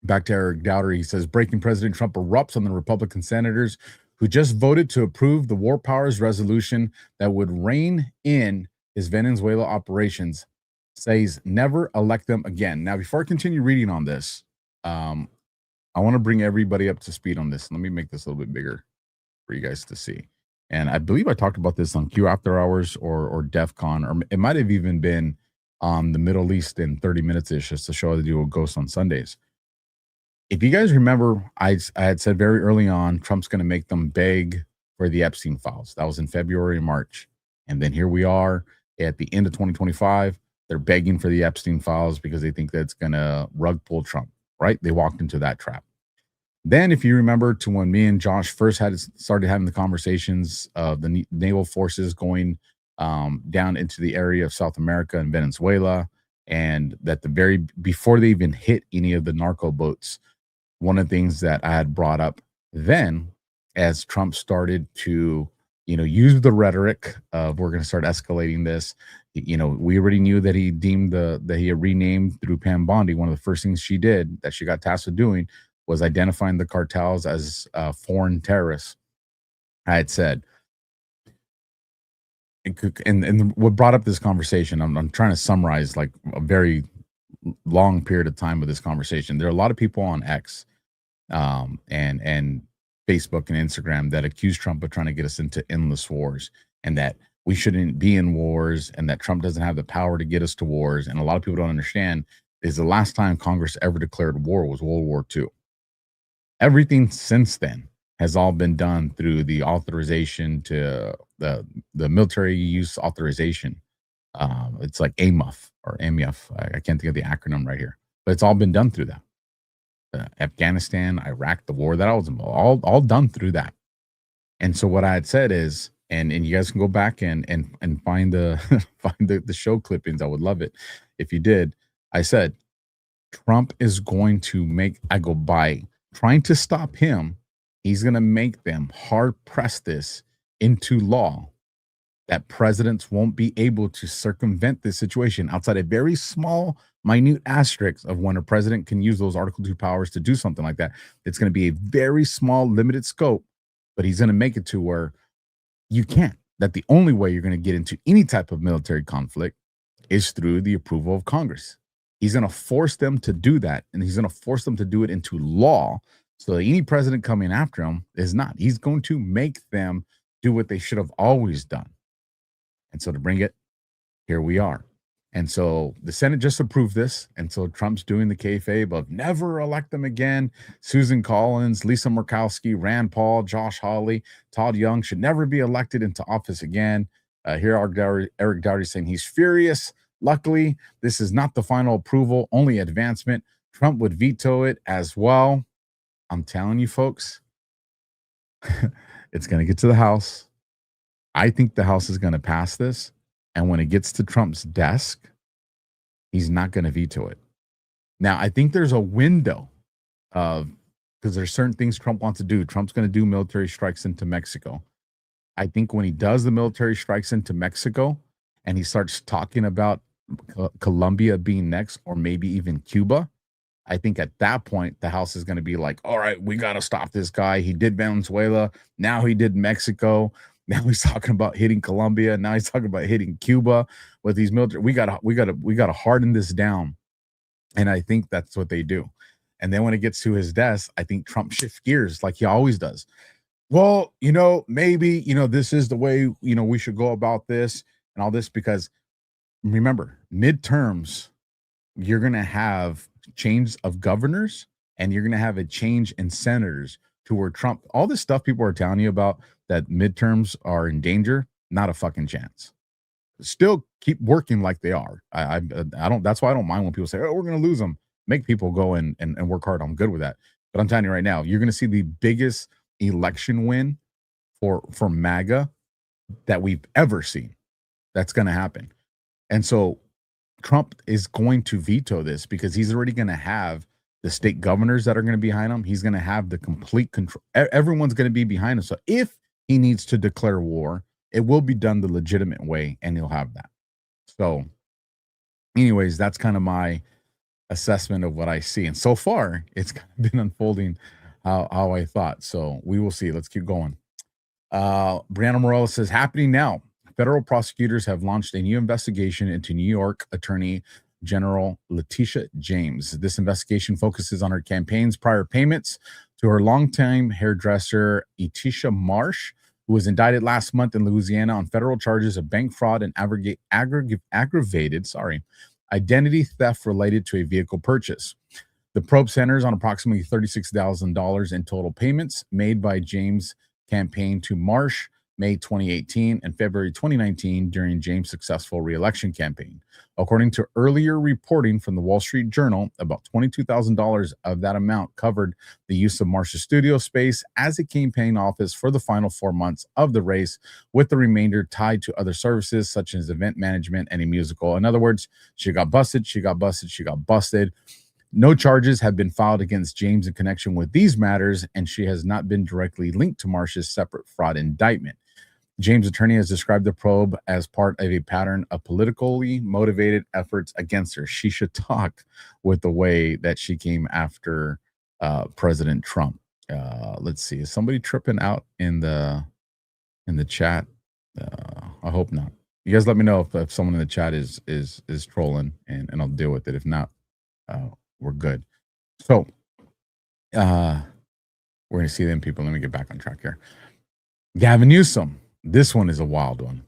Speaker 4: Back to Eric Dowder. He says, breaking President Trump erupts on the Republican senators who just voted to approve the war powers resolution that would rein in his Venezuela operations, says never elect them again. Now, before I continue reading on this, I want to bring everybody up to speed on this. Let me make this a little bit bigger for you guys to see. And I believe I talked about this on Q After Hours or DEF CON, or it might have even been on the Middle East in 30 minutes-ish, just a show that do a Ghost on Sundays. If you guys remember, I had said very early on, Trump's going to make them beg for the Epstein files. That was in February and March. And then here we are at the end of 2025. They're begging for the Epstein files because they think that's going to rug pull Trump, right? They walked into that trap. Then, if you remember, to when me and Josh first started having the conversations of the naval forces going down into the area of South America and Venezuela, and that before they even hit any of the narco boats, one of the things that I had brought up then, as Trump started to, use the rhetoric of we're going to start escalating this, we already knew that he deemed that he had renamed through Pam Bondi. One of the first things she did that she got tasked with doing was identifying the cartels as foreign terrorists. I had said, and what brought up this conversation, I'm trying to summarize like a very long period of time with this conversation. There are a lot of people on X and Facebook and Instagram that accuse Trump of trying to get us into endless wars, and that we shouldn't be in wars, and that Trump doesn't have the power to get us to wars. And a lot of people don't understand is the last time Congress ever declared war was World War II. Everything since then has all been done through the authorization to the military use authorization. It's like AMUF or AMUF. I can't think of the acronym right here, but it's all been done through that. Afghanistan, Iraq, the war, that was all done through that. And so what I had said is, and you guys can go back and find the show clippings. I would love it if you did. I said Trump is going to by trying to stop him, he's going to make them hard press this into law that presidents won't be able to circumvent this situation outside a very small, minute asterisk of when a president can use those Article 2 powers to do something like that. It's going to be a very small, limited scope, but he's going to make it to where you can't. That the only way you're going to get into any type of military conflict is through the approval of Congress. He's going to force them to do that, and he's going to force them to do it into law so that any president coming after him is not. He's going to make them do what they should have always done. And so to bring it, here we are. And so the Senate just approved this, and so Trump's doing the kayfabe of never elect them again. Susan Collins, Lisa Murkowski, Rand Paul, Josh Hawley, Todd Young should never be elected into office again. Here Eric Dowdy saying he's furious Luckily, this is not the final approval, only advancement. Trump would veto it as well. I'm telling you, folks, it's going to get to the House. I think the House is going to pass this. And when it gets to Trump's desk, he's not going to veto it. Now, I think there's a window of, because there's certain things Trump wants to do. Trump's going to do military strikes into Mexico. I think when he does the military strikes into Mexico and he starts talking about Colombia being next, or maybe even Cuba, I think at that point, the House is going to be like, all right, we got to stop this guy. He did Venezuela. Now he did Mexico. Now he's talking about hitting Colombia. Now he's talking about hitting Cuba with these military. We gotta harden this down. And I think that's what they do. And then when it gets to his desk, I think Trump shifts gears like he always does. Well, maybe, this is the way, we should go about this and all this, because remember, midterms, you're going to have change of governors and you're going to have a change in senators to where Trump, all this stuff people are telling you about that midterms are in danger, not a fucking chance. Still keep working like they are. I don't, that's why I don't mind when people say, oh, we're going to lose them. Make people go and work hard. I'm good with that. But I'm telling you right now, you're going to see the biggest election win for MAGA that we've ever seen. That's going to happen. And so Trump is going to veto this because he's already going to have the state governors that are going to be behind him. He's going to have the complete control. Everyone's going to be behind him. So if he needs to declare war, it will be done the legitimate way, and he'll have that. So anyways, that's kind of my assessment of what I see. And so far, it's kind of been unfolding how I thought. So we will see. Let's keep going. Brianna Morales says, happening now. Federal prosecutors have launched a new investigation into New York Attorney General Letitia James. This investigation focuses on her campaign's prior payments to her longtime hairdresser, Etisha Marsh, who was indicted last month in Louisiana on federal charges of bank fraud and aggravated identity theft related to a vehicle purchase. The probe centers on approximately $36,000 in total payments made by James' campaign to Marsh May 2018 and February 2019 during James' successful re-election campaign. According to earlier reporting from the Wall Street Journal, about $22,000 of that amount covered the use of Marsh's studio space as a campaign office for the final 4 months of the race, with the remainder tied to other services such as event management and a musical. In other words, she got busted, she got busted, she got busted. No charges have been filed against James in connection with these matters, and she has not been directly linked to Marsh's separate fraud indictment. James' attorney has described the probe as part of a pattern of politically motivated efforts against her. She should talk with the way that she came after President Trump. Let's see. Is somebody tripping out in the chat? I hope not. You guys let me know if someone in the chat is trolling, and I'll deal with it. If not, we're good. So we're going to see them people. Let me get back on track here. Gavin Newsom. This one is a wild one.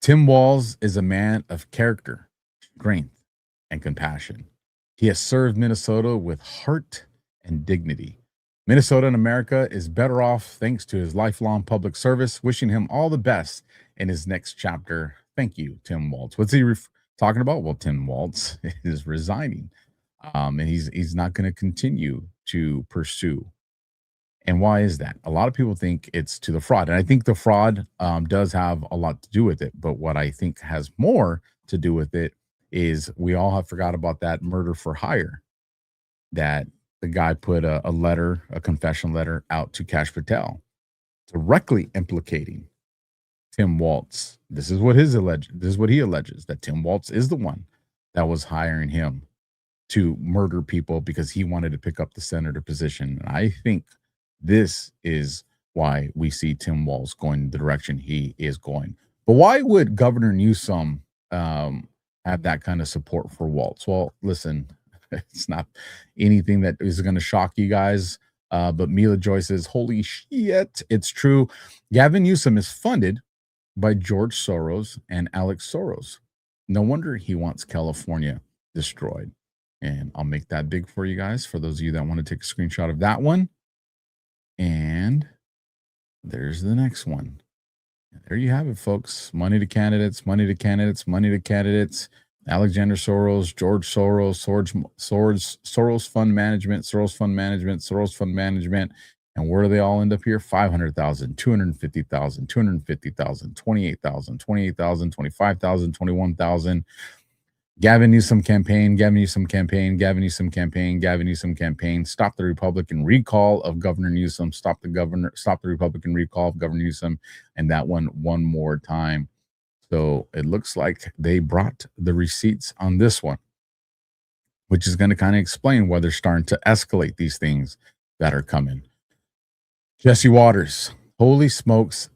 Speaker 4: Tim Walz is a man of character, strength, and compassion. He has served Minnesota with heart and dignity. Minnesota and America is better off thanks to his lifelong public service. Wishing him all the best in his next chapter. Thank you, Tim Walz. What's he talking about? Well, Tim Walz is resigning, and he's not going to continue to pursue. And why is that? A lot of people think it's to the fraud. And I think the fraud does have a lot to do with it. But what I think has more to do with it is we all have forgot about that murder for hire, that the guy put a confession letter out to Kash Patel, directly implicating Tim Walz. This is what he alleges, that Tim Walz is the one that was hiring him to murder people because he wanted to pick up the senator position. And I think this is why we see Tim Walz going the direction he is going. But why would Governor Newsom have that kind of support for Walz? Well, listen, it's not anything that is going to shock you guys. But Mila Joy says, holy shit, it's true. Gavin Newsom is funded by George Soros and Alex Soros. No wonder he wants California destroyed. And I'll make that big for you guys, for those of you that want to take a screenshot of that one. And there's the next one. There you have it, folks. Money to candidates, money to candidates, money to candidates. Alexander Soros, George Soros, Soros Fund Management, Soros Fund Management, Soros Fund Management. And where do they all end up here? 500,000, 250,000, 250,000, 28,000, 28,000, 25,000, 21,000. Gavin Newsom campaign, Gavin Newsom campaign, Gavin Newsom campaign, Gavin Newsom campaign. Stop the Republican recall of Governor Newsom. Stop the Republican recall of Governor Newsom. And that one more time. So it looks like they brought the receipts on this one, which is going to kind of explain why they're starting to escalate these things that are coming. Jesse Waters, holy smokes.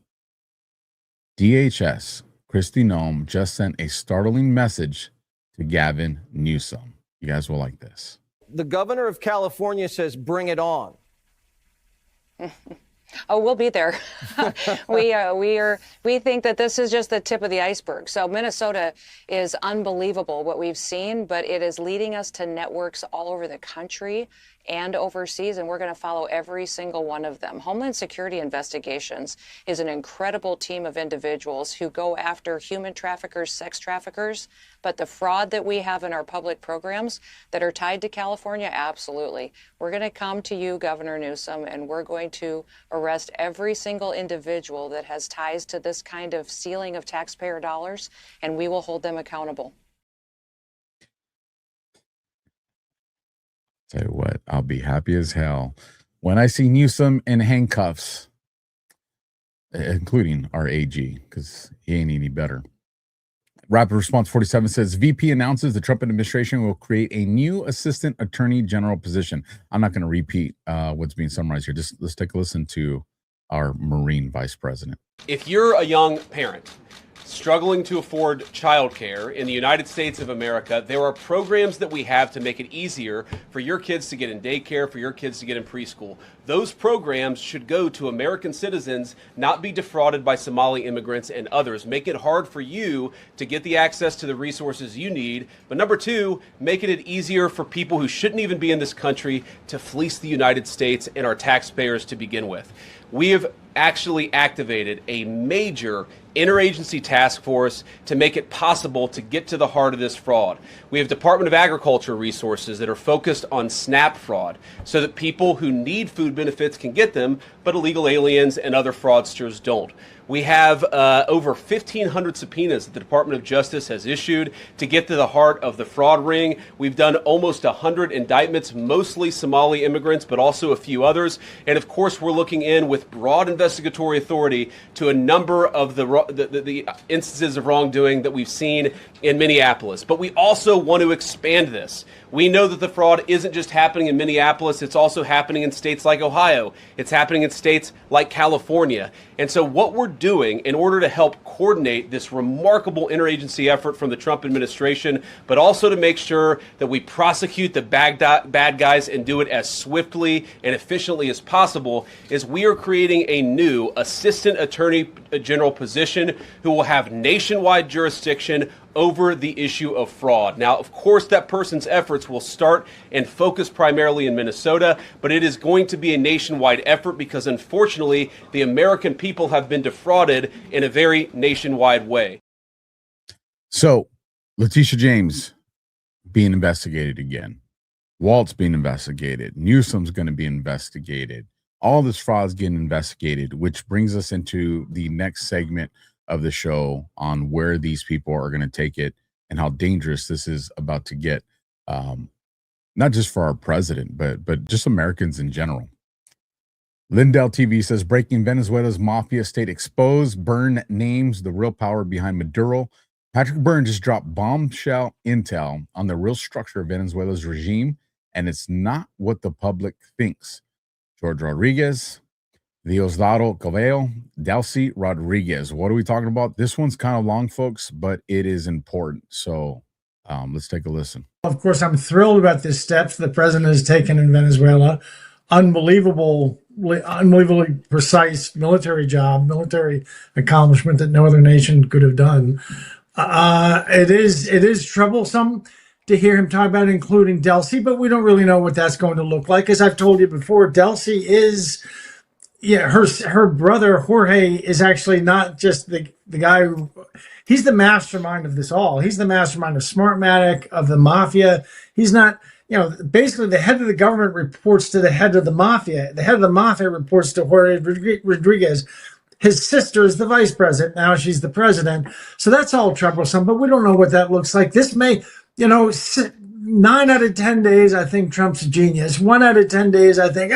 Speaker 4: DHS, Kristi Noem just sent a startling message to Gavin Newsom. You guys will like this.
Speaker 18: The governor of California says, bring it on.
Speaker 19: Oh, we'll be there. We think that this is just the tip of the iceberg. So Minnesota is unbelievable what we've seen, but it is leading us to networks all over the country and overseas, and we're going to follow every single one of them. Homeland Security Investigations is an incredible team of individuals who go after human traffickers, sex traffickers, but the fraud that we have in our public programs that are tied to California, absolutely. We're going to come to you, Governor Newsom, and we're going to arrest every single individual that has ties to this kind of stealing of taxpayer dollars, and we will hold them accountable.
Speaker 4: Tell you what, I'll be happy as hell when I see Newsom in handcuffs, including our AG, because he ain't any better. Rapid Response 47 says, VP announces the Trump administration will create a new assistant attorney general position. I'm not going to repeat what's being summarized here. Just let's take a listen to our Marine vice president.
Speaker 2: If you're a young parent struggling to afford childcare in the United States of America, there are programs that we have to make it easier for your kids to get in daycare, for your kids to get in preschool. Those programs should go to American citizens, not be defrauded by Somali immigrants and others. Make it hard for you to get the access to the resources you need. But number two, making it easier for people who shouldn't even be in this country to fleece the United States and our taxpayers to begin with. We have actually activated a major interagency task force to make it possible to get to the heart of this fraud. We have Department of Agriculture resources that are focused on SNAP fraud so that people who need food benefits can get them, but illegal aliens and other fraudsters don't. We have over 1,500 subpoenas that the Department of Justice has issued to get to the heart of the fraud ring. We've done almost 100 indictments, mostly Somali immigrants, but also a few others. And of course, we're looking in with broad investigatory authority to a number of the instances of wrongdoing that we've seen in Minneapolis. But we also want to expand this. We know that the fraud isn't just happening in Minneapolis, it's also happening in states like Ohio. It's happening in states like California. And so what we're doing in order to help coordinate this remarkable interagency effort from the Trump administration, but also to make sure that we prosecute the bad guys and do it as swiftly and efficiently as possible, is we are creating a new Assistant Attorney General position who will have nationwide jurisdiction over the issue of fraud. Now, of course, that person's efforts will start and focus primarily in Minnesota, but it is going to be a nationwide effort because, unfortunately, the American people have been defrauded in a very nationwide way.
Speaker 4: So, Letitia James being investigated again. Walt's being investigated. Newsom's going to be investigated. All this fraud is getting investigated, which brings us into the next segment of the show on where these people are going to take it and how dangerous this is about to get, not just for our president, but just Americans in general. Lindell TV says, breaking Venezuela's mafia state exposed. Byrne names the real power behind Maduro. Patrick Byrne just dropped bombshell intel on the real structure of Venezuela's regime, and it's not what the public thinks. George Rodriguez, Diosdado Cabello, Delcy Rodriguez. What are we talking about? This one's kind of long, folks, but it is important. So let's take a listen.
Speaker 20: Of course, I'm thrilled about the steps the president has taken in Venezuela. Unbelievably precise military job, military accomplishment that no other nation could have done. It is troublesome to hear him talk about including Delcy, but we don't really know what that's going to look like. As I've told you before, Delcy is yeah, her brother Jorge is actually not just the guy who, he's the mastermind of this all. He's the mastermind of Smartmatic, of the mafia. He's not, basically the head of the government reports to the head of the mafia. The head of the mafia reports to Jorge Rodriguez. His sister is the vice president. Now she's the president. So that's all troublesome, but we don't know what that looks like. This may, 9 out of 10 days, I think Trump's a genius. 1 out of 10 days, I think,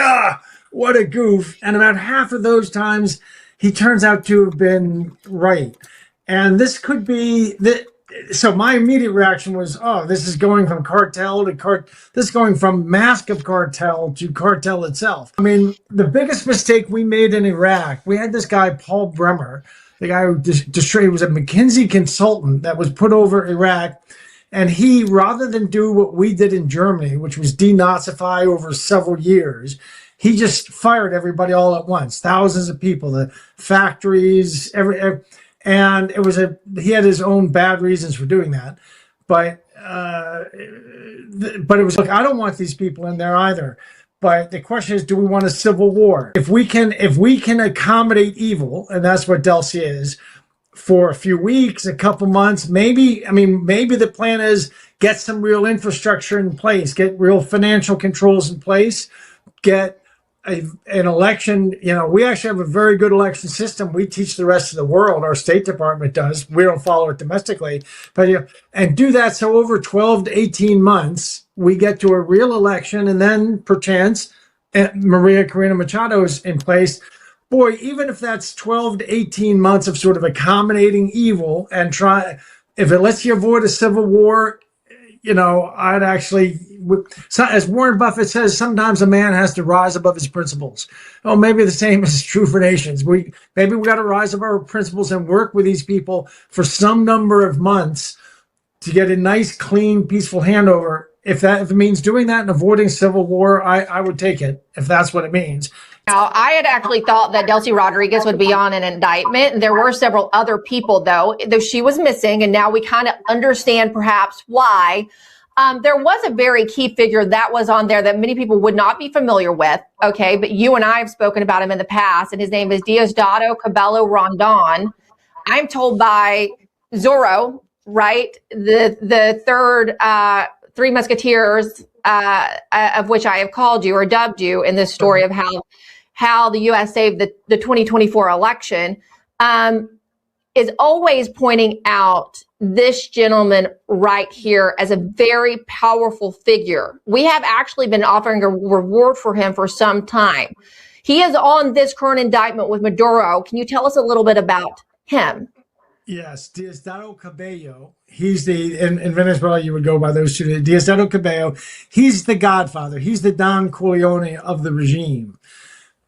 Speaker 20: what a goof. And about half of those times, he turns out to have been right. And this could be so my immediate reaction was, this is going from cartel to this is going from mask of cartel to cartel itself. I mean, the biggest mistake we made in Iraq, we had this guy, Paul Bremer, the guy who destroyed, was a McKinsey consultant that was put over Iraq. And he, rather than do what we did in Germany, which was denazify over several years, he just fired everybody all at once, thousands of people, the factories, and he had his own bad reasons for doing that. But it was like, I don't want these people in there either. But the question is, do we want a civil war? If we can accommodate evil, and that's what Delcy is, for a few weeks, a couple months, maybe the plan is get some real infrastructure in place, get real financial controls in place, get an election. We actually have a very good election system. We teach the rest of the world. Our State Department does. We don't follow it domestically, but and do that. So over 12 to 18 months, we get to a real election, and then perchance Maria Corina Machado is in place. Boy, even if that's 12 to 18 months of sort of accommodating evil and if it lets you avoid a civil war, I'd actually, as Warren Buffett says, sometimes a man has to rise above his principles. Oh, maybe the same is true for nations. Maybe we got to rise above our principles and work with these people for some number of months to get a nice, clean, peaceful handover. If it means doing that and avoiding civil war, I would take it if that's what it means.
Speaker 21: Now, I had actually thought that Delcy Rodriguez would be on an indictment. There were several other people, though she was missing, and now we kind of understand perhaps why. There was a very key figure that was on there that many people would not be familiar with, okay? But you and I have spoken about him in the past, and his name is Diosdado Cabello Rondon. I'm told by Zorro, right, the third Three Musketeers, of which I have called you or dubbed you in this story of how the U.S. saved the 2024 election, is always pointing out this gentleman right here as a very powerful figure. We have actually been offering a reward for him for some time. He is on this current indictment with Maduro. Can you tell us a little bit about him?
Speaker 20: Yes, Diosdado Cabello. He's in Venezuela, you would go by those two. Diosdado Cabello. He's the godfather. He's the Don Corleone of the regime.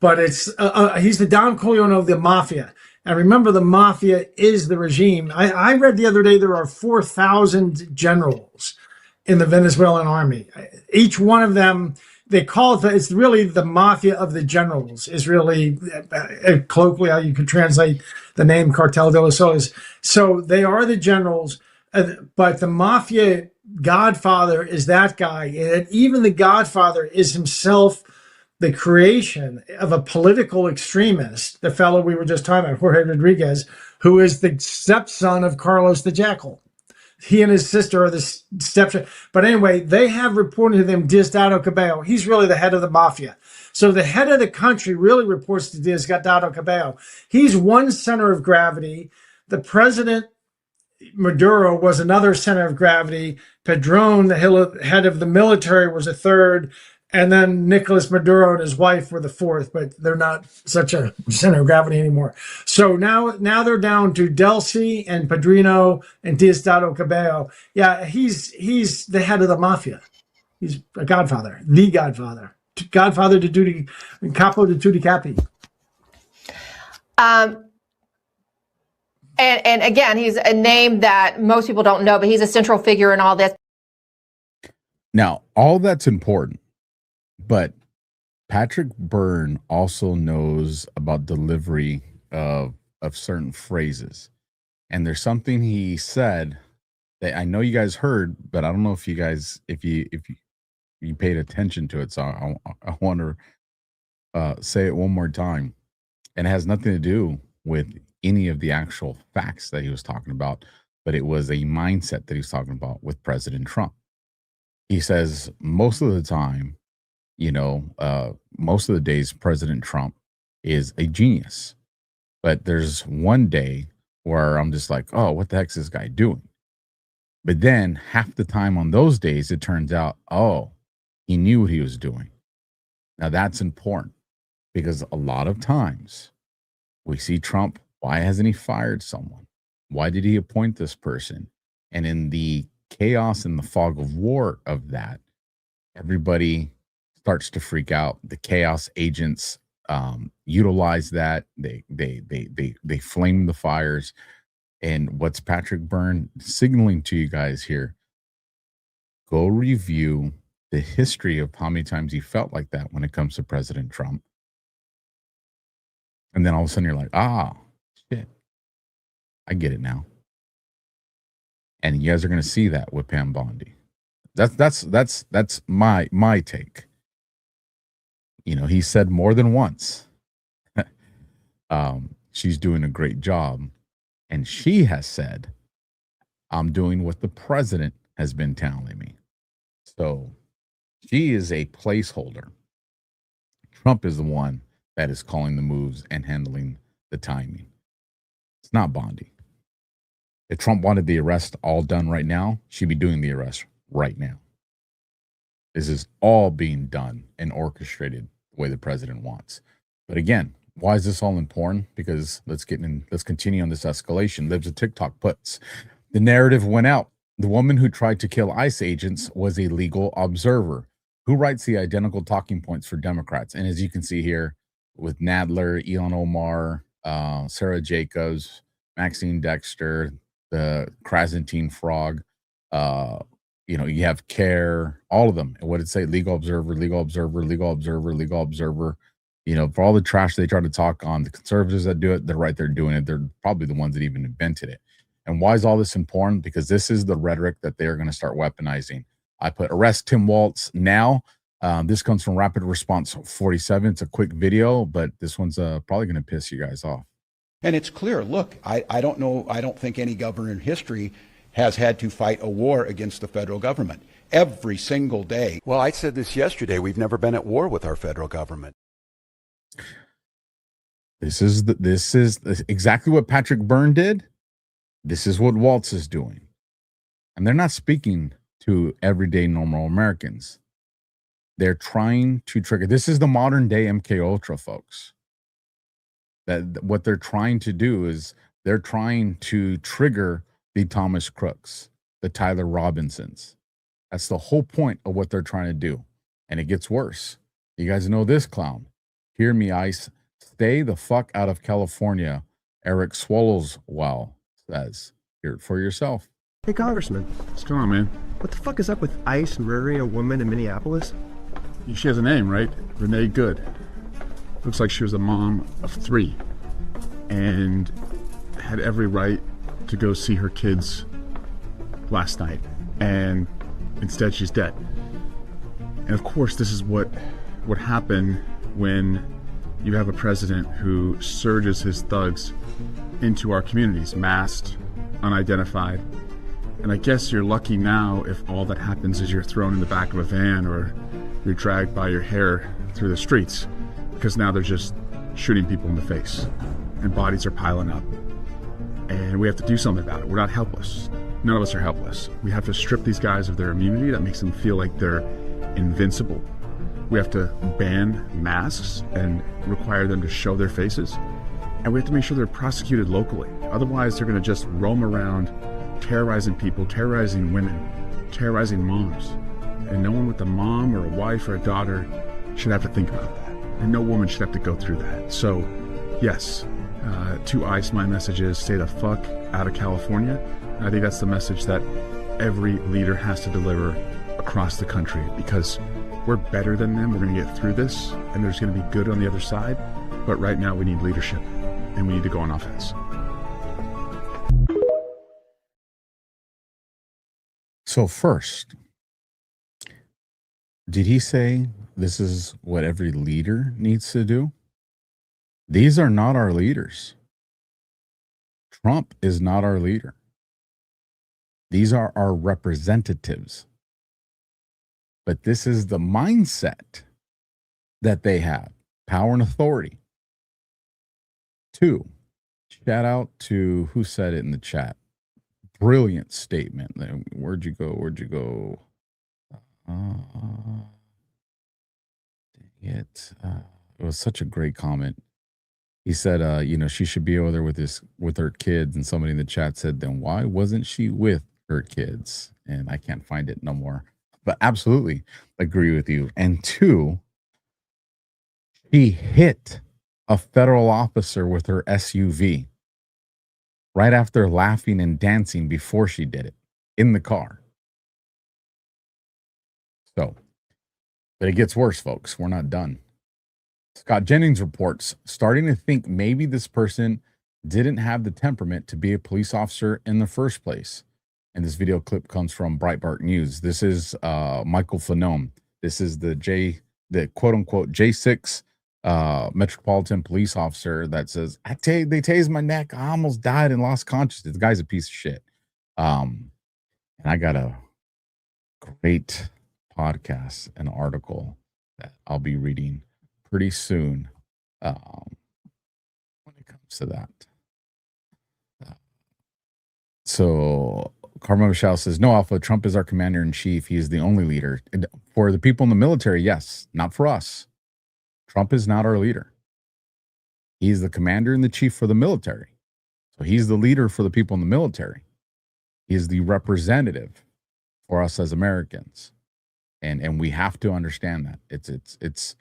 Speaker 20: But he's the Don Corleone of the mafia. And remember, the mafia is the regime. I read the other day there are 4,000 generals in the Venezuelan army. Each one of them, they call it, it's really the mafia of the generals, is really colloquially how you could translate the name Cartel de los Soles. So they are the generals, but the mafia godfather is that guy. And even the godfather is himself the creation of a political extremist, the fellow we were just talking about, Jorge Rodriguez, who is the stepson of Carlos the Jackal. He and his sister are the stepson. But anyway, they have reported to them Diosdado Cabello. He's really the head of the mafia. So the head of the country really reports to Diosdado Cabello. He's one center of gravity. The president, Maduro, was another center of gravity. Padron, the head of the military, was a third. And then Nicolas Maduro and his wife were the fourth, but they're not such a center of gravity anymore. So now they're down to Delcy and Padrino and Diosdado Cabello. Yeah, he's the head of the mafia. He's a godfather, the godfather de tutti, capo de tutti capi.
Speaker 21: And again, he's a name that most people don't know, but he's a central figure in all this.
Speaker 4: Now, all that's important. But Patrick Byrne also knows about delivery of certain phrases. And there's something he said that I know you guys heard, but I don't know if you guys, if you paid attention to it. So I want to say it one more time. And it has nothing to do with any of the actual facts that he was talking about, but it was a mindset that he was talking about with President Trump. He says most of the time, most of the days, President Trump is a genius. But there's one day where I'm just like, oh, what the heck is this guy doing? But then half the time on those days, it turns out, oh, he knew what he was doing. Now that's important because a lot of times we see Trump, why hasn't he fired someone? Why did he appoint this person? And in the chaos and the fog of war of that, everybody starts to freak out. The chaos agents utilize that. They flame the fires. And what's Patrick Byrne signaling to you guys here? Go review the history of how many times he felt like that when it comes to President Trump. And then all of a sudden you're like, shit, I get it now. And you guys are going to see that with Pam Bondi. That's my take. He said more than once, she's doing a great job. And she has said, I'm doing what the president has been telling me. So she is a placeholder. Trump is the one that is calling the moves and handling the timing. It's not Bondi. If Trump wanted the arrest all done right now, she'd be doing the arrest right now. This is all being done and orchestrated the way the president wants. But again, why is this all important? Because let's continue on this escalation. Libs of TikTok puts, the narrative went out. The woman who tried to kill ICE agents was a legal observer. Who writes the identical talking points for Democrats? And as you can see here with Nadler, Elon Omar, Sarah Jacobs, Maxine Dexter, the Krasantine Frog, you have CARE, all of them. And what did it say? Legal observer, legal observer, legal observer, legal observer. For all the trash they try to talk on the conservatives that do it, they're right there doing it. They're probably the ones that even invented it. And why is all this important? Because this is the rhetoric that they are going to start weaponizing. I put arrest Tim Walz now. This comes from Rapid Response 47. It's a quick video, but this one's probably going to piss you guys off.
Speaker 1: And it's clear, look, I don't know, I don't think any governor in history has had to fight a war against the federal government every single day.
Speaker 22: Well, I said this yesterday. We've never been at war with our federal government.
Speaker 4: This is exactly what Patrick Byrne did. This is what Waltz is doing. And they're not speaking to everyday normal Americans. They're trying to trigger. This is the modern day MK Ultra, folks. That what they're trying to do is they're trying to trigger the Thomas Crooks, the Tyler Robinsons. That's the whole point of what they're trying to do. And it gets worse. You guys know this clown. Hear me, ICE. Stay the fuck out of California, Eric Swallowswell says. Hear it for yourself.
Speaker 23: Hey, Congressman.
Speaker 24: What's going on, man?
Speaker 23: What the fuck is up with ICE murdering a woman in Minneapolis?
Speaker 24: She has a name, right? Renee Good. Looks like she was a mom of 3 and had every right to go see her kids last night. And instead, she's dead. And of course, this is what would happen when you have a president who surges his thugs into our communities, masked, unidentified. And I guess you're lucky now if all that happens is you're thrown in the back of a van or you're dragged by your hair through the streets, because now they're just shooting people in the face and bodies are piling up. And we have to do something about it. We're not helpless. None of us are helpless. We have to strip these guys of their immunity that makes them feel like they're invincible. We have to ban masks and require them to show their faces. And we have to make sure they're prosecuted locally. Otherwise, they're going to just roam around terrorizing people, terrorizing women, terrorizing moms. And no one with a mom or a wife or a daughter should have to think about that. And no woman should have to go through that. So, yes, to ICE, my message is stay the fuck out of California. I think that's the message that every leader has to deliver across the country, because we're better than them. We're going to get through this, and there's going to be good on the other side. But right now, we need leadership, and we need to go on offense.
Speaker 4: So first, did he say this is what every leader needs to do? These are not our leaders. Trump is not our leader. These are our representatives. But this is the mindset that they have, power and authority. 2, shout out to who said it in the chat. Brilliant statement. Where'd you go? It was such a great comment. He said, she should be over there with her kids. And somebody in the chat said, then why wasn't she with her kids? And I can't find it no more. But absolutely agree with you. And 2, she hit a federal officer with her SUV right after laughing and dancing before she did it in the car. So, but it gets worse, folks. We're not done. Scott Jennings reports, starting to think maybe this person didn't have the temperament to be a police officer in the first place. And this video clip comes from Breitbart News. This is Michael Fanone. This is the quote unquote J6 Metropolitan Police officer that says, they tased my neck. I almost died and lost consciousness. The guy's a piece of shit. And I got a great podcast, an article that I'll be reading pretty soon when it comes to that. So Carmen Michelle says, no, Alpha, Trump is our commander in chief. He is the only leader. And for the people in the military, yes, not for us. Trump is not our leader. He's the commander and the chief for the military. So he's the leader for the people in the military. He is the representative for us as Americans. And we have to understand that. It's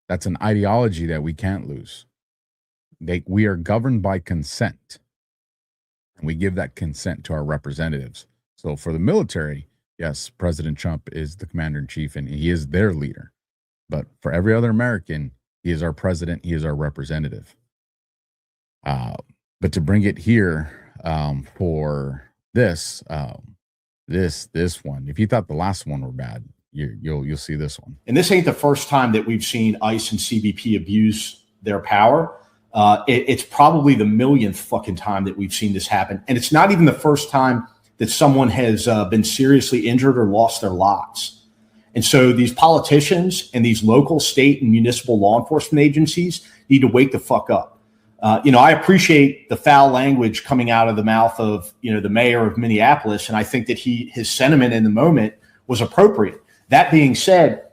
Speaker 4: that's an ideology that we can't lose. We are governed by consent. And we give that consent to our representatives. So for the military, yes, President Trump is the commander in chief and he is their leader. But for every other American, he is our president. He is our representative. But to bring it here for this one, if you thought the last one were bad, you'll see this one.
Speaker 3: And this ain't the first time that we've seen ICE and CBP abuse their power. It's probably the millionth fucking time that we've seen this happen. And it's not even the first time that someone has been seriously injured or lost their lives. And so these politicians and these local, state, and municipal law enforcement agencies need to wake the fuck up. I appreciate the foul language coming out of the mouth of, the mayor of Minneapolis. And I think that his sentiment in the moment was appropriate. That being said,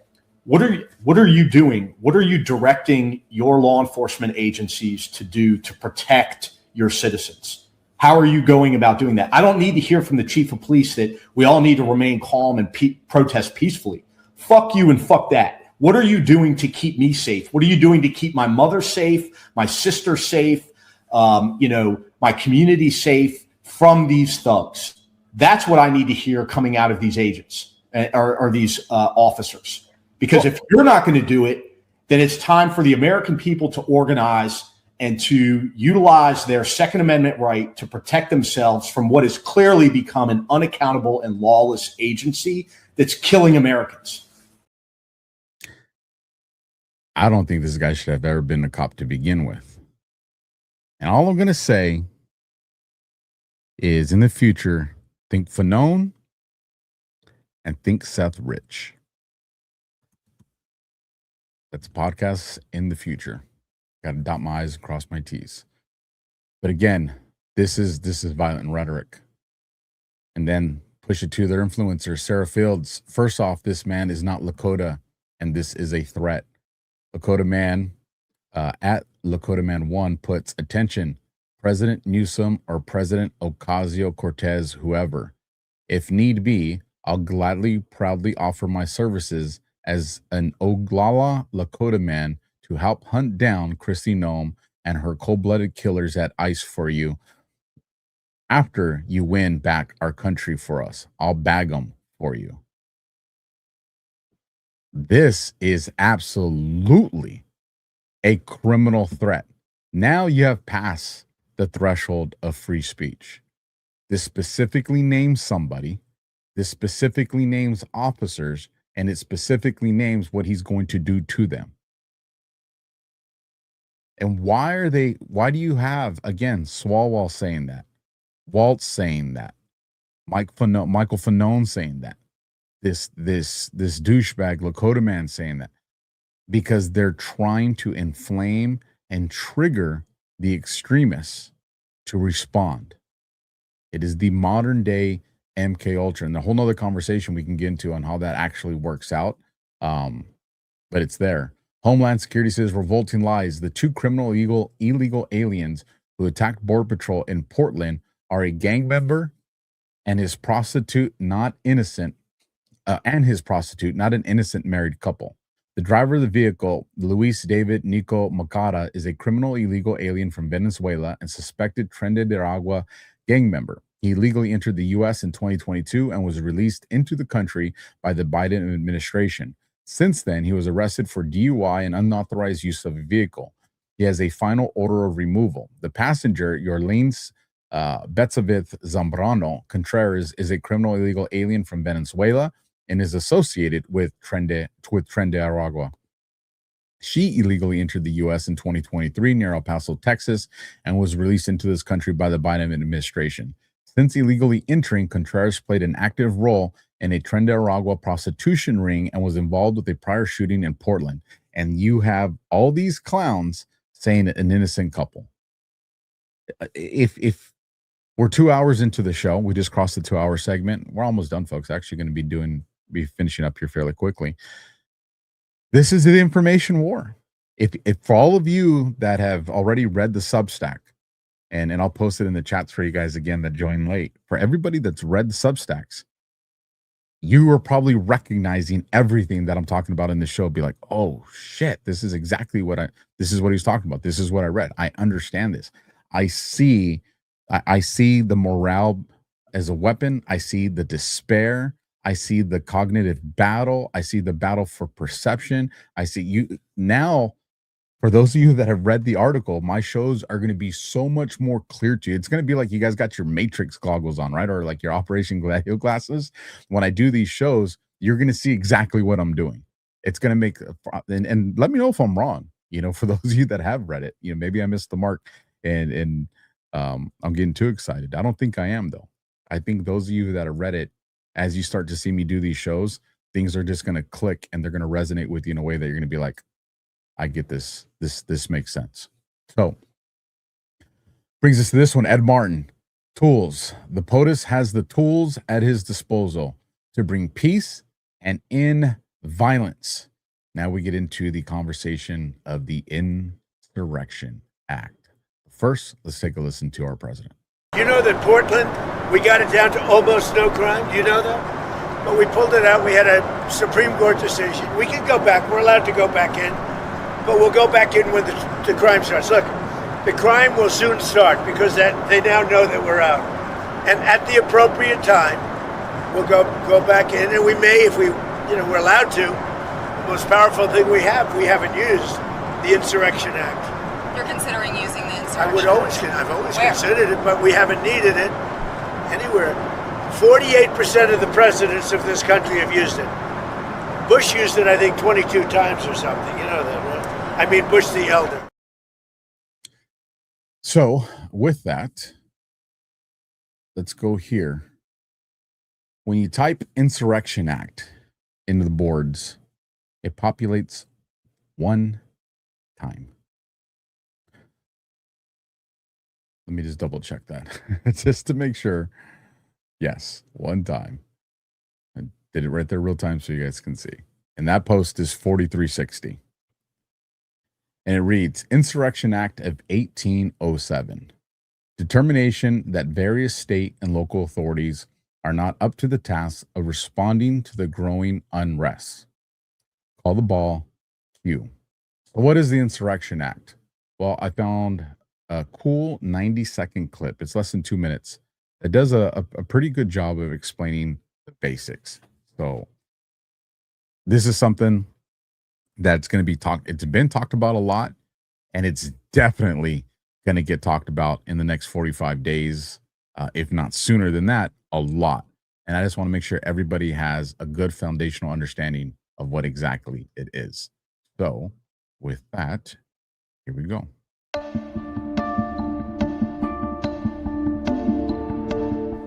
Speaker 3: what are you doing? What are you directing your law enforcement agencies to do to protect your citizens? How are you going about doing that? I don't need to hear from the chief of police that we all need to remain calm and protest peacefully. Fuck you and fuck that. What are you doing to keep me safe? What are you doing to keep my mother safe, my sister safe, my community safe from these thugs? That's what I need to hear coming out of these agents or these officers. Because if you're not going to do it, then it's time for the American people to organize and to utilize their Second Amendment right to protect themselves from what has clearly become an unaccountable and lawless agency that's killing Americans.
Speaker 4: I don't think this guy should have ever been a cop to begin with. And all I'm going to say is in the future, think Fanone and think Seth Rich. That's podcasts in the future. Got to dot my I's and cross my T's. But again, this is violent rhetoric. And then push it to their influencer, Sarah Fields. First off, this man is not Lakota, and this is a threat. Lakota Man at Lakota Man 1 puts, attention, President Newsom or President Ocasio-Cortez, whoever. If need be, I'll gladly, proudly offer my services as an Oglala Lakota Man to help hunt down Kristi Noem and her cold-blooded killers at ICE for you. After you win back our country for us, I'll bag them for you. This is absolutely a criminal threat. Now you have passed the threshold of free speech. This specifically names somebody. This specifically names officers, and it specifically names what he's going to do to them. And why do you have, again, Swalwell saying that, Walt saying that, Michael Fanone saying that, this douchebag Lakota man saying that? Because they're trying to inflame and trigger the extremists to respond. It is the modern day MK Ultra, and a whole nother conversation we can get into on how that actually works out. But it's there. Homeland Security says revolting lies. The two criminal illegal aliens who attacked Border Patrol in Portland are a gang member and his prostitute, not innocent, not an innocent married couple. The driver of the vehicle, Luis David Nico Macada, is a criminal illegal alien from Venezuela and suspected Tren de Aragua gang member. He illegally entered the U.S. in 2022 and was released into the country by the Biden administration. Since then, he was arrested for DUI and unauthorized use of a vehicle. He has a final order of removal. The passenger, Yorlene Betzavith Zambrano Contreras, is a criminal illegal alien from Venezuela and is associated with Tren de Aragua. She illegally entered the U.S. in 2023 near El Paso, Texas, and was released into this country by the Biden administration. Since illegally entering, Contreras played an active role in a Tren de Aragua prostitution ring and was involved with a prior shooting in Portland. And you have all these clowns saying an innocent couple. If we're 2 hours into the show, we just crossed the 2-hour segment. We're almost done, folks. Actually going to be finishing up here fairly quickly. This is the information war. If for all of you that have already read the Substack, and I'll post it in the chats for you guys again that join late, for everybody that's read the Substacks, you are probably recognizing everything that I'm talking about in the show. Be like, oh shit, this is exactly this is what he's talking about. This is what I read. I understand this. I see the morale as a weapon. I see the despair. I see the cognitive battle. I see the battle for perception. I see you now. For those of you that have read the article, my shows are going to be so much more clear to you. It's going to be like you guys got your Matrix goggles on, right? Or like your Operation Gladio glasses. When I do these shows, you're going to see exactly what I'm doing. It's going to make, and let me know if I'm wrong. For those of you that have read it, maybe I missed the mark and I'm getting too excited. I don't think I am, though. I think those of you that have read it, as you start to see me do these shows, things are just going to click and they're going to resonate with you in a way that you're going to be like, I get this. This makes sense. So brings us to this one. Ed Martin, tools. The POTUS has the tools at his disposal to bring peace and end violence. Now we get into the conversation of the Insurrection Act. First, let's take a listen to our president.
Speaker 9: You know that Portland, we got it down to almost no crime. Do you know that? But we pulled it out. We had a Supreme Court decision. We can go back. We're allowed to go back in. But we'll go back in when the crime starts. Look, the crime will soon start because they now know that we're out. And at the appropriate time, we'll go back in. And we may, if we're allowed to. The most powerful thing we haven't used the Insurrection Act.
Speaker 5: You're considering using the Insurrection
Speaker 9: I've always considered it, but we haven't needed it anywhere. 48% of the presidents of this country have used it. Bush used it, I think, 22 times or something. You know that, right? I mean, Bush the elder.
Speaker 4: So, with that, let's go here. When you type Insurrection Act into the boards, it populates one time. Let me just double check that just to make sure. Yes, one time. I did it right there real time so you guys can see. And that post is 4360. And it reads, Insurrection Act of 1807. Determination that various state and local authorities are not up to the task of responding to the growing unrest. Call the ball, Q. So what is the Insurrection Act? Well, I found a cool 90-second clip. It's less than 2 minutes. It does a pretty good job of explaining the basics. So this is something that's going to be it's been talked about a lot, and it's definitely going to get talked about in the next 45 days, if not sooner than that, a lot. And I just want to make sure everybody has a good foundational understanding of what exactly it is. So with that, here we go.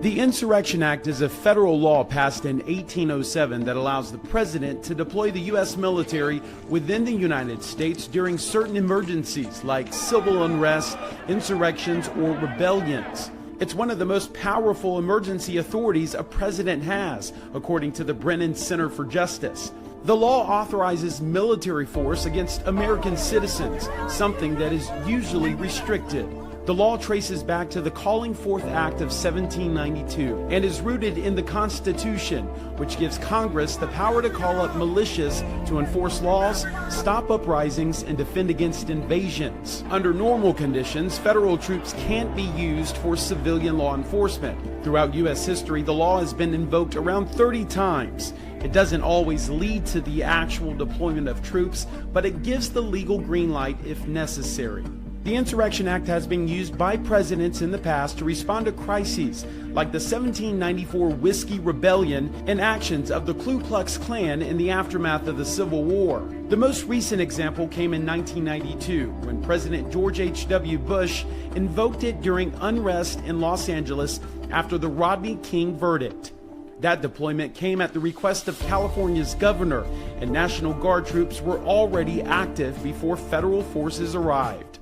Speaker 6: The Insurrection Act is a federal law passed in 1807 that allows the president to deploy the U.S. military within the United States during certain emergencies like civil unrest, insurrections, or rebellions. It's one of the most powerful emergency authorities a president has, according to the Brennan Center for Justice. The law authorizes military force against American citizens, something that is usually restricted. The law traces back to the Calling Forth Act of 1792 and is rooted in the Constitution, which gives Congress the power to call up militias to enforce laws, stop uprisings, and defend against invasions. Under normal conditions, federal troops can't be used for civilian law enforcement. Throughout U.S. history, the law has been invoked around 30 times. It doesn't always lead to the actual deployment of troops, but it gives the legal green light if necessary. The Insurrection Act has been used by presidents in the past to respond to crises like the 1794 Whiskey Rebellion and actions of the Ku Klux Klan in the aftermath of the Civil War. The most recent example came in 1992 when President George H.W. Bush invoked it during unrest in Los Angeles after the Rodney King verdict. That deployment came at the request of California's governor, and National Guard troops were already active before federal forces arrived.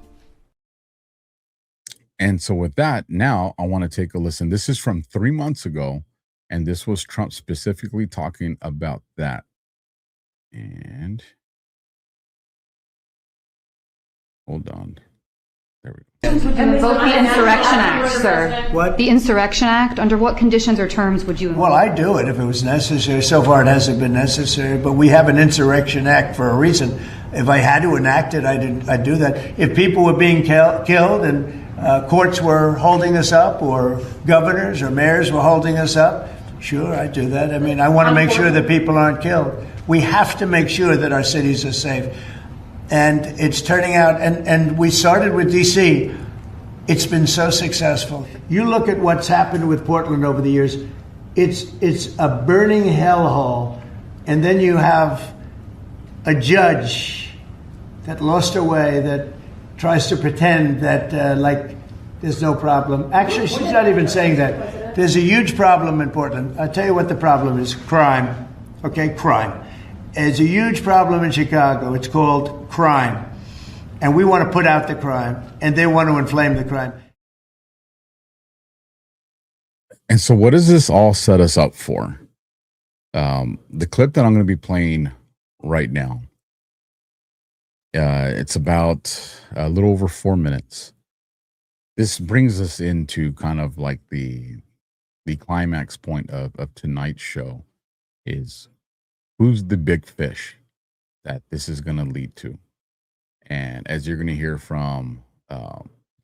Speaker 4: And so with that, now I want to take a listen. This is from 3 months ago, and this was Trump specifically talking about that. And hold on. There we go.
Speaker 7: Invoke the Insurrection Act, sir.
Speaker 11: What?
Speaker 7: The Insurrection Act, under what conditions or terms would you invoke?
Speaker 11: Well, I'd do it if it was necessary. So far, it hasn't been necessary, but we have an Insurrection Act for a reason. If I had to enact it, I'd do that. If people were being killed and courts were holding us up, or governors or mayors were holding us up, sure, I'd do that. I mean, I want to make sure that people aren't killed. We have to make sure that our cities are safe. And it's turning out, and we started with D.C. It's been so successful. You look at what's happened with Portland over the years, it's a burning hellhole. And then you have a judge that lost her way, that tries to pretend that like there's no problem. Actually, she's not even saying that. There's a huge problem in Portland. I'll tell you what the problem is. Crime. Okay, crime. There's a huge problem in Chicago. It's called crime. And we want to put out the crime, and they want to inflame the crime.
Speaker 4: And so what does this all set us up for? The clip that I'm going to be playing right now, it's about a little over 4 minutes. This brings us into kind of like the climax point of tonight's show is who's the big fish that this is going to lead to. And as you're going to hear from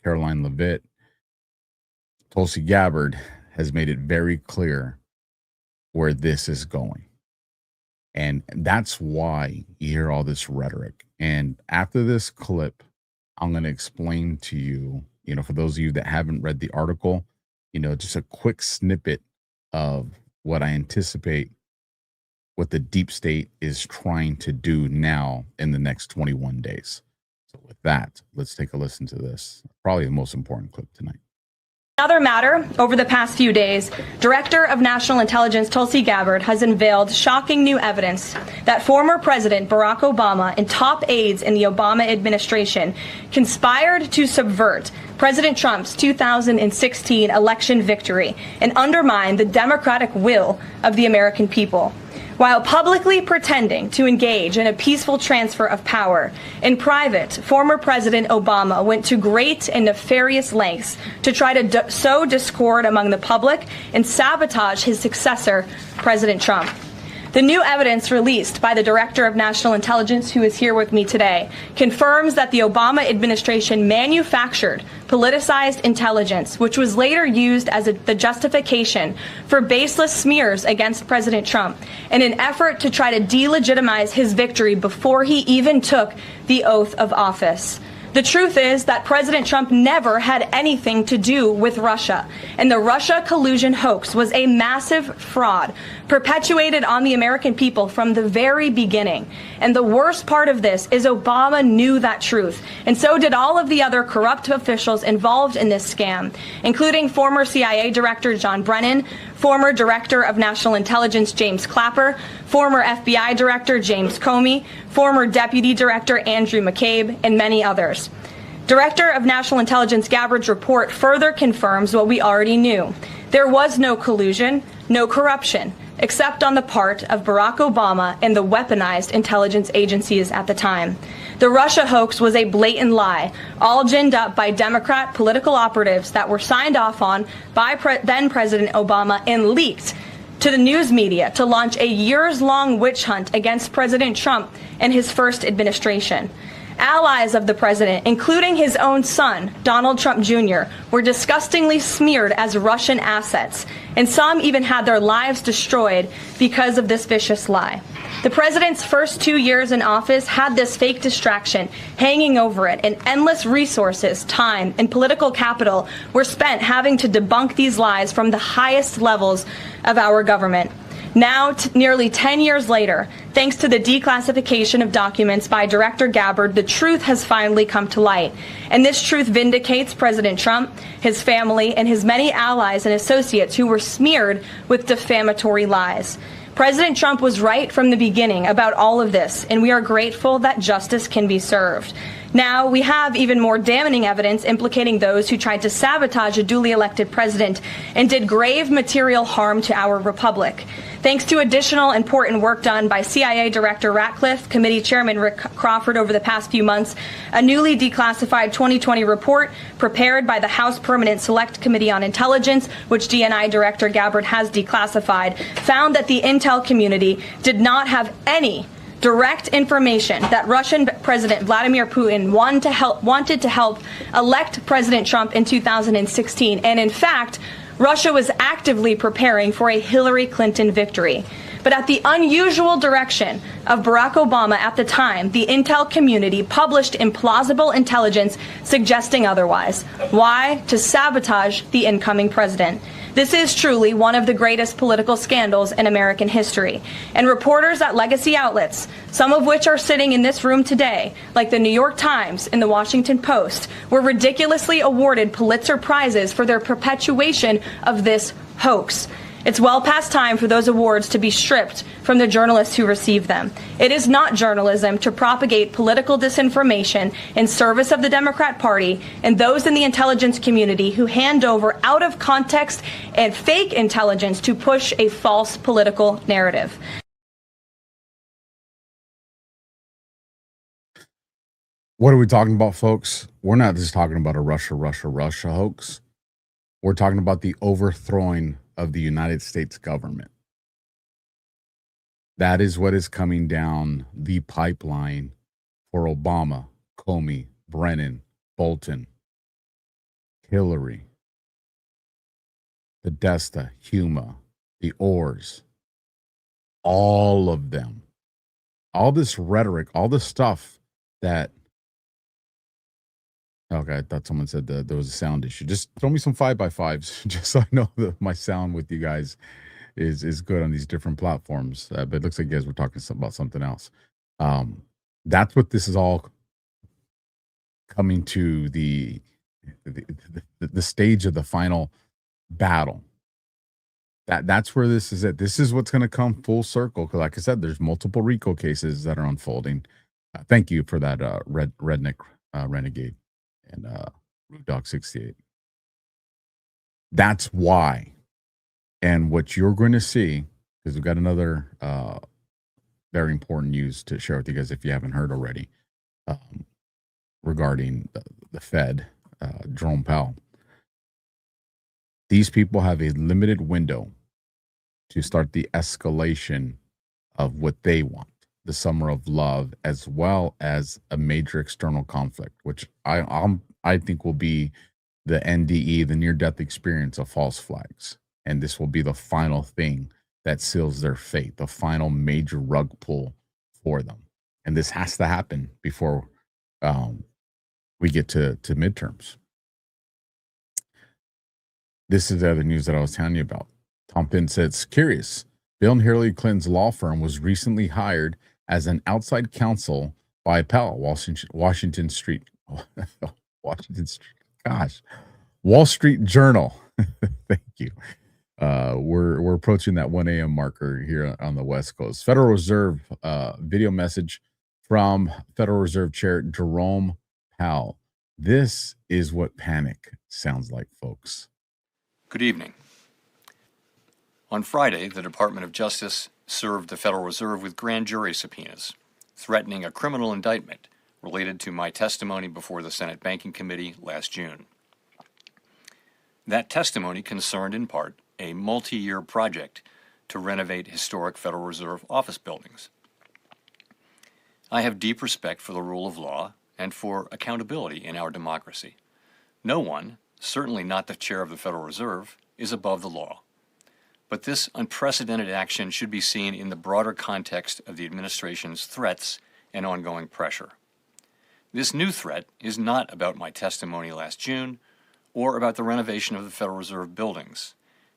Speaker 4: Caroline Leavitt, Tulsi Gabbard has made it very clear where this is going. And that's why you hear all this rhetoric. And after this clip, I'm going to explain to you, for those of you that haven't read the article, just a quick snippet of what I anticipate what the deep state is trying to do now in the next 21 days. So with that, let's take a listen to this. Probably the most important clip tonight.
Speaker 8: Another matter, over the past few days, Director of National Intelligence Tulsi Gabbard has unveiled shocking new evidence that former President Barack Obama and top aides in the Obama administration conspired to subvert President Trump's 2016 election victory and undermine the democratic will of the American people. While publicly pretending to engage in a peaceful transfer of power, in private, former President Obama went to great and nefarious lengths to try to sow discord among the public and sabotage his successor, President Trump. The new evidence released by the Director of National Intelligence, who is here with me today, confirms that the Obama administration manufactured politicized intelligence, which was later used as the justification for baseless smears against President Trump in an effort to try to delegitimize his victory before he even took the oath of office. The truth is that President Trump never had anything to do with Russia, and the Russia collusion hoax was a massive fraud perpetuated on the American people from the very beginning. And the worst part of this is Obama knew that truth, and so did all of the other corrupt officials involved in this scam, including former CIA Director John Brennan, former Director of National Intelligence James Clapper, former FBI Director James Comey, former Deputy Director Andrew McCabe, and many others. Director of National Intelligence Gabbard's report further confirms what we already knew. There was no collusion, no corruption, except on the part of Barack Obama and the weaponized intelligence agencies at the time. The Russia hoax was a blatant lie, all ginned up by Democrat political operatives that were signed off on by then President Obama and leaked to the news media to launch a years-long witch hunt against President Trump and his first administration. Allies of the president, including his own son, Donald Trump Jr., were disgustingly smeared as Russian assets, and some even had their lives destroyed because of this vicious lie. The president's first 2 years in office had this fake distraction hanging over it, and endless resources, time, and political capital were spent having to debunk these lies from the highest levels of our government. Now, nearly 10 years later, thanks to the declassification of documents by Director Gabbard, the truth has finally come to light. And this truth vindicates President Trump, his family, and his many allies and associates who were smeared with defamatory lies. President Trump was right from the beginning about all of this, and we are grateful that justice can be served. Now, we have even more damning evidence implicating those who tried to sabotage a duly elected president and did grave material harm to our republic. Thanks to additional important work done by CIA Director Ratcliffe, Committee Chairman Rick Crawford over the past few months, a newly declassified 2020 report prepared by the House Permanent Select Committee on Intelligence, which DNI Director Gabbard has declassified, found that the intel community did not have any direct information that Russian President Vladimir Putin wanted to help elect President Trump in 2016. And in fact, Russia was actively preparing for a Hillary Clinton victory. But at the unusual direction of Barack Obama at the time, the intel community published implausible intelligence suggesting otherwise. Why? To sabotage the incoming president. This is truly one of the greatest political scandals in American history. And reporters at legacy outlets, some of which are sitting in this room today, like the New York Times and the Washington Post, were ridiculously awarded Pulitzer Prizes for their perpetuation of this hoax. It's well past time for those awards to be stripped from the journalists who receive them. It is not journalism to propagate political disinformation in service of the Democrat Party and those in the intelligence community who hand over out of context and fake intelligence to push a false political narrative.
Speaker 4: What are we talking about, folks? We're not just talking about a Russia hoax. We're talking about the overthrowing of the United States government. That is what is coming down the pipeline for Obama, Comey, Brennan, Bolton, Hillary, Podesta, Huma, the Orrs, all of them. All this rhetoric, all this stuff that... Okay, I thought someone said that there was a sound issue. Just throw me some 5x5s, just so I know that my sound with you guys is good on these different platforms. But it looks like you guys were talking about something else. That's what this is all coming to the stage of the final battle. That's where this is at. This is what's going to come full circle. Because, like I said, there's multiple RICO cases that are unfolding. Thank you for that, Redneck Renegade. And Root Dog 68. That's why. And what you're going to see, because we've got another very important news to share with you guys if you haven't heard already, regarding the Fed, Jerome Powell. These people have a limited window to start the escalation of what they want. The summer of love, as well as a major external conflict, which I think will be the NDE, the near-death experience of false flags. And this will be the final thing that seals their fate, the final major rug pull for them. And this has to happen before we get to midterms. This is the other news that I was telling you about. Tom Penn says, curious, Bill and Hillary Clinton's law firm was recently hired as an outside counsel by Powell, Washington Street. Gosh, Wall Street Journal. Thank you. We're approaching that 1 a.m. marker here on the West Coast. Federal Reserve video message from Federal Reserve Chair Jerome Powell. This is what panic sounds like, folks.
Speaker 10: Good evening. On Friday, the Department of Justice served the Federal Reserve with grand jury subpoenas, threatening a criminal indictment related to my testimony before the Senate Banking Committee last June. That testimony concerned, in part, a multi-year project to renovate historic Federal Reserve office buildings. I have deep respect for the rule of law and for accountability in our democracy. No one, certainly not the chair of the Federal Reserve, is above the law. But this unprecedented action should be seen in the broader context of the administration's threats and ongoing pressure. This new threat is not about my testimony last June or about the renovation of the Federal Reserve buildings.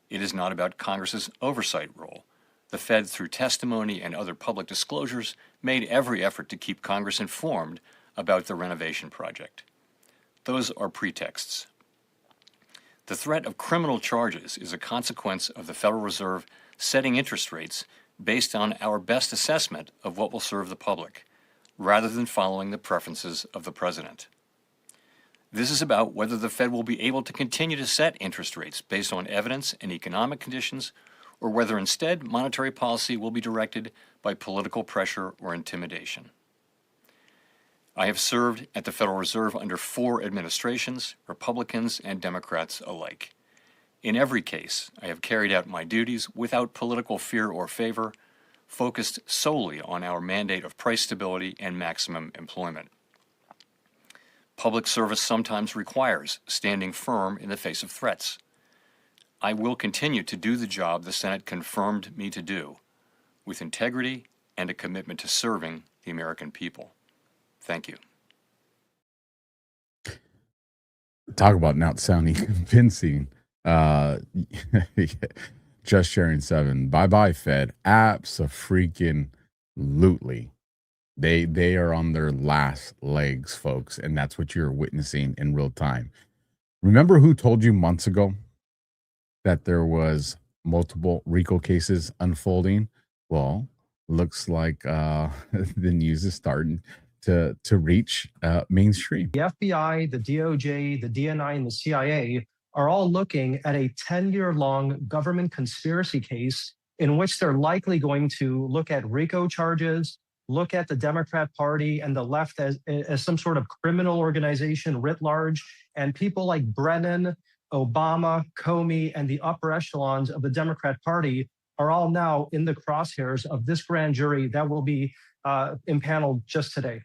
Speaker 10: It is not about Congress's oversight role. The Fed, through testimony and other public disclosures, made every effort to keep Congress informed about the renovation project. Those are pretexts. The threat of criminal charges is a consequence of the Federal Reserve setting interest rates based on our best assessment of what will serve the public, rather than following the preferences of the president. This is about whether the Fed will be able to continue to set interest rates based on evidence and economic conditions, or whether instead monetary policy will be directed by political pressure or intimidation. I have served at the Federal Reserve under 4 administrations, Republicans and Democrats alike. In every case, I have carried out my duties without political fear or favor, focused solely on our mandate of price stability and maximum employment. Public service sometimes requires standing firm in the face of threats. I will continue to do the job the Senate confirmed me to do, with integrity and a commitment to serving the American people. Thank you.
Speaker 4: Talk about not sounding convincing. Just sharing 7. Bye-bye, Fed. Abso-freaking-lutely. They are on their last legs, folks, and that's what you're witnessing in real time. Remember who told you months ago that there was multiple RICO cases unfolding? Well, looks like the news is starting to reach mainstream.
Speaker 12: The FBI, the DOJ, the DNI, and the CIA are all looking at a 10-year-long government conspiracy case in which they're likely going to look at RICO charges, look at the Democrat Party and the left as some sort of criminal organization writ large, and people like Brennan, Obama, Comey, and the upper echelons of the Democrat Party are all now in the crosshairs of this grand jury that will be impaneled just today.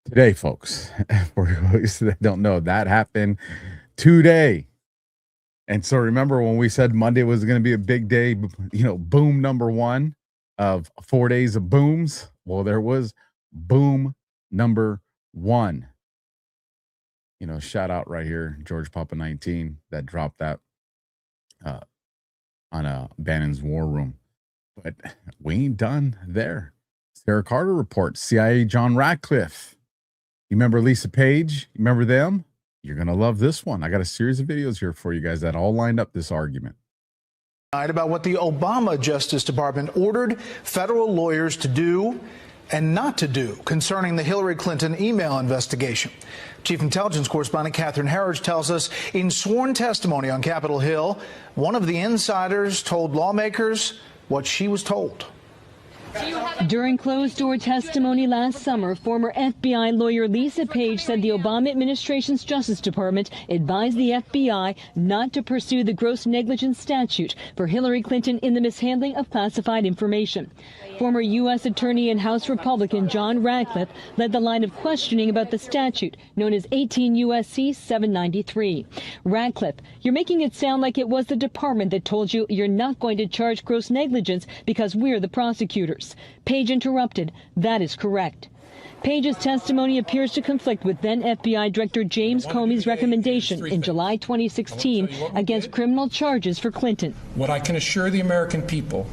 Speaker 4: Today, folks, for those that don't know, that happened today. And so remember when we said Monday was going to be a big day, boom number 1 of 4 days of booms? Well, there was boom number 1. Shout out right here, George Papa 19, that dropped that on Bannon's War Room. But we ain't done there. Sarah Carter reports CIA John Ratcliffe. You remember Lisa Page? You remember them? You're going to love this one. I got a series of videos here for you guys that all lined up this argument.
Speaker 13: About what the Obama Justice Department ordered federal lawyers to do and not to do concerning the Hillary Clinton email investigation. Chief Intelligence Correspondent Catherine Herridge tells us in sworn testimony on Capitol Hill, one of the insiders told lawmakers what she was told.
Speaker 14: During closed-door testimony last summer, former FBI lawyer Lisa Page said the Obama administration's Justice Department advised the FBI not to pursue the gross negligence statute for Hillary Clinton in the mishandling of classified information. Former U.S. Attorney and House Republican John Radcliffe led the line of questioning about the statute known as 18 U.S.C. 793. Radcliffe, you're making it sound like it was the department that told you you're not going to charge gross negligence because we're the prosecutors. Page interrupted. That is correct. Page's testimony appears to conflict with then FBI Director James Comey's recommendation in July 2016 against criminal charges for Clinton.
Speaker 15: What I can assure the American people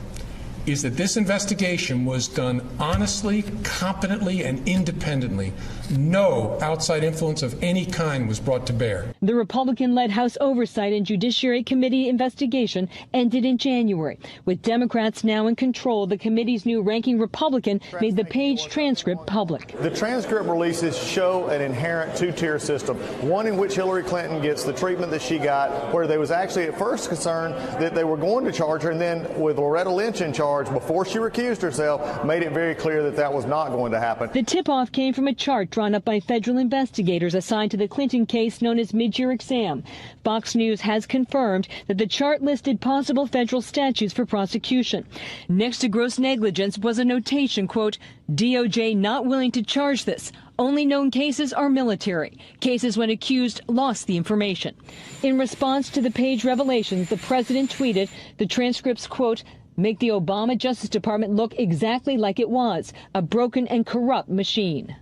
Speaker 15: is that this investigation was done honestly, competently, and independently. No outside influence of any kind was brought to bear.
Speaker 14: The Republican-led House Oversight and Judiciary Committee investigation ended in January. With Democrats now in control, the committee's new ranking Republican made the Page transcript public.
Speaker 16: The transcript releases show an inherent two-tier system, one in which Hillary Clinton gets the treatment that she got, where there was actually at first concern that they were going to charge her, and then with Loretta Lynch in charge, before she recused herself, made it very clear that that was not going to happen.
Speaker 14: The tip-off came from a chart drawn up by federal investigators assigned to the Clinton case known as mid-year exam. Fox News has confirmed that the chart listed possible federal statutes for prosecution. Next to gross negligence was a notation, quote, DOJ not willing to charge this. Only known cases are military, cases when accused lost the information. In response to the Page revelations, the president tweeted the transcripts, quote, make the Obama Justice Department look exactly like it was, a broken and corrupt machine.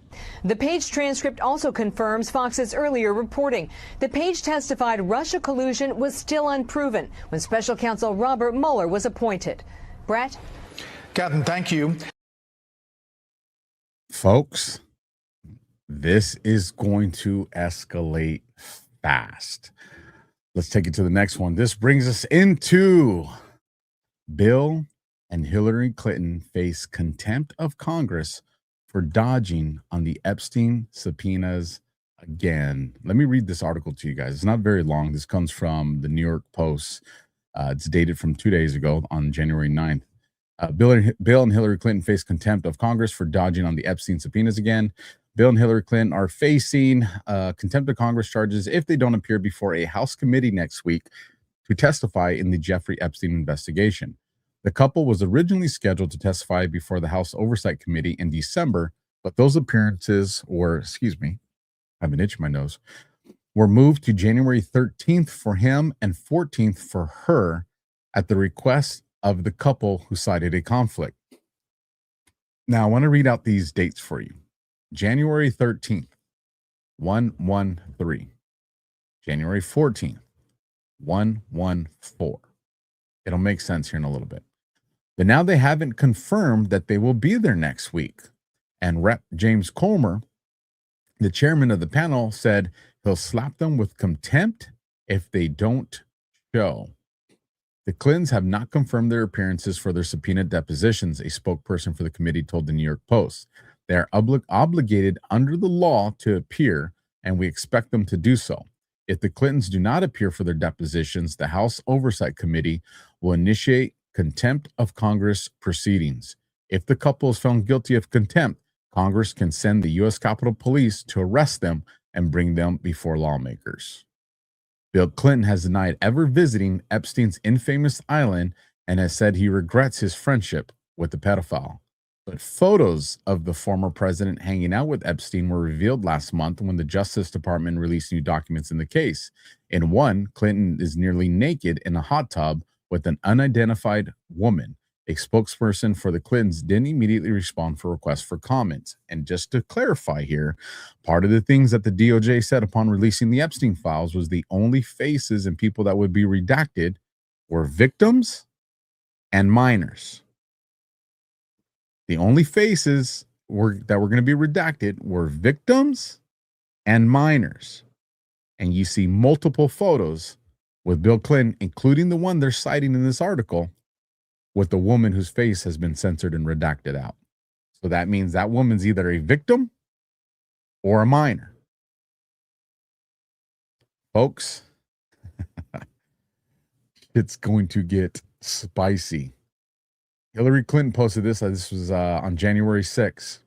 Speaker 17: The Page transcript also confirms Fox's earlier reporting. The Page testified Russia collusion was still unproven when Special Counsel Robert Mueller was appointed. Brett?
Speaker 13: Captain, thank you.
Speaker 4: Folks, this is going to escalate fast. Let's take it to the next one. This brings us into Bill and Hillary Clinton face contempt of Congress for dodging on the Epstein subpoenas again. Let me read this article to you guys. It's not very long. This comes from the New York Post. It's dated from 2 days ago on January 9th. Bill and Hillary Clinton face contempt of Congress for dodging on the Epstein subpoenas again. Bill and Hillary Clinton are facing contempt of Congress charges if they don't appear before a House committee next week to testify in the Jeffrey Epstein investigation. The couple was originally scheduled to testify before the House Oversight Committee in December, but those appearances were, I have an itch in my nose, were moved to January 13th for him and 14th for her at the request of the couple who cited a conflict. Now, I want to read out these dates for you. January 13th, 113. January 14th, 114. It'll make sense here in a little bit. But now they haven't confirmed that they will be there next week. And Rep. James Comer, the chairman of the panel, said he'll slap them with contempt if they don't show. The Clintons have not confirmed their appearances for their subpoenaed depositions, a spokesperson for the committee told the New York Post. They are obligated under the law to appear, and we expect them to do so. If the Clintons do not appear for their depositions, the House Oversight Committee will initiate contempt of Congress proceedings. If the couple is found guilty of contempt, Congress can send the U.S. Capitol Police to arrest them and bring them before lawmakers. Bill Clinton has denied ever visiting Epstein's infamous island and has said he regrets his friendship with the pedophile. But photos of the former president hanging out with Epstein were revealed last month when the Justice Department released new documents in the case. In one, Clinton is nearly naked in a hot tub with an unidentified woman. A spokesperson for the Clintons didn't immediately respond for requests for comments. And just to clarify here, part of the things that the DOJ said upon releasing the Epstein files was the only faces and people that would be redacted were victims and minors. The only faces that were going to be redacted were victims and minors. And you see multiple photos with Bill Clinton, including the one they're citing in this article, with the woman whose face has been censored and redacted out. So that means that woman's either a victim or a minor. Folks, it's going to get spicy. Hillary Clinton posted this. This was on January 6th.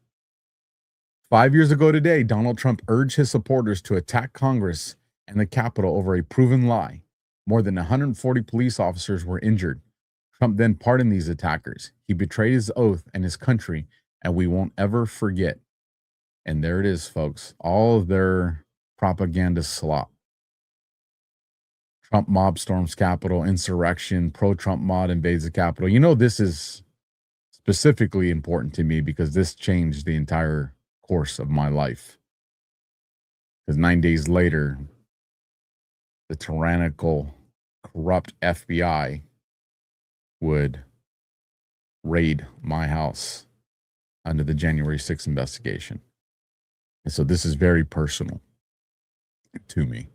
Speaker 4: 5 years ago today, Donald Trump urged his supporters to attack Congress and the Capitol over a proven lie. More than 140 police officers were injured. Trump then pardoned these attackers. He betrayed his oath and his country, and we won't ever forget. And there it is, folks. All of their propaganda slop. Trump mob storms Capitol, insurrection, pro-Trump mob invades the Capitol. You know, this is specifically important to me because this changed the entire course of my life. Because 9 days later, the tyrannical, corrupt FBI would raid my house under the January 6th investigation. And so this is very personal to me.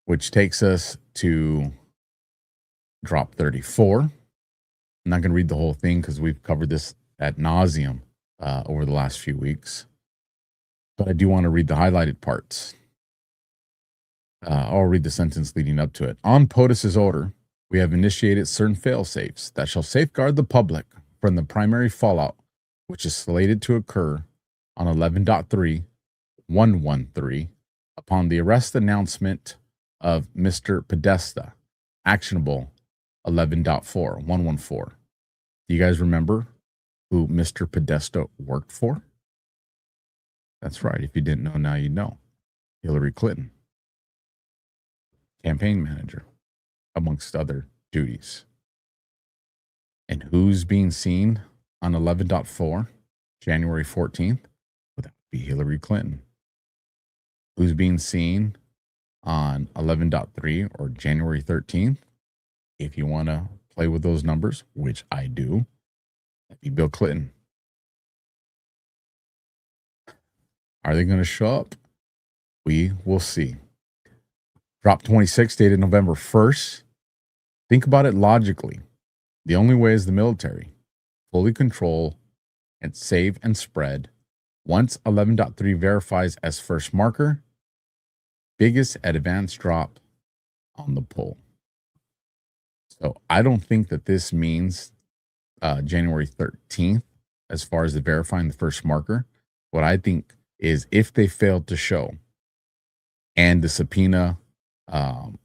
Speaker 4: Which takes us to drop 34. I'm not going to read the whole thing because we've covered this ad nauseum over the last few weeks. But I do want to read the highlighted parts. I'll read the sentence leading up to it. On POTUS's order, we have initiated certain fail-safes that shall safeguard the public from the primary fallout, which is slated to occur on 11.3.113 upon the arrest announcement of Mr. Podesta, actionable 11.4.114. Do you guys remember who Mr. Podesta worked for? That's right. If you didn't know, now you know. Hillary Clinton, campaign manager, amongst other duties. And who's being seen on 11.4, January 14th? Well, that would be Hillary Clinton. Who's being seen on 11.3 or January 13th? If you want to play with those numbers, which I do, that'd be Bill Clinton. Are they going to show up? We will see. Drop 26, dated November 1st. Think about it logically. The only way is the military. Fully control and save and spread. Once 11.3 verifies as first marker, biggest advanced drop on the poll. So I don't think that this means January 13th as far as the verifying the first marker. What I think is if they failed to show and the subpoena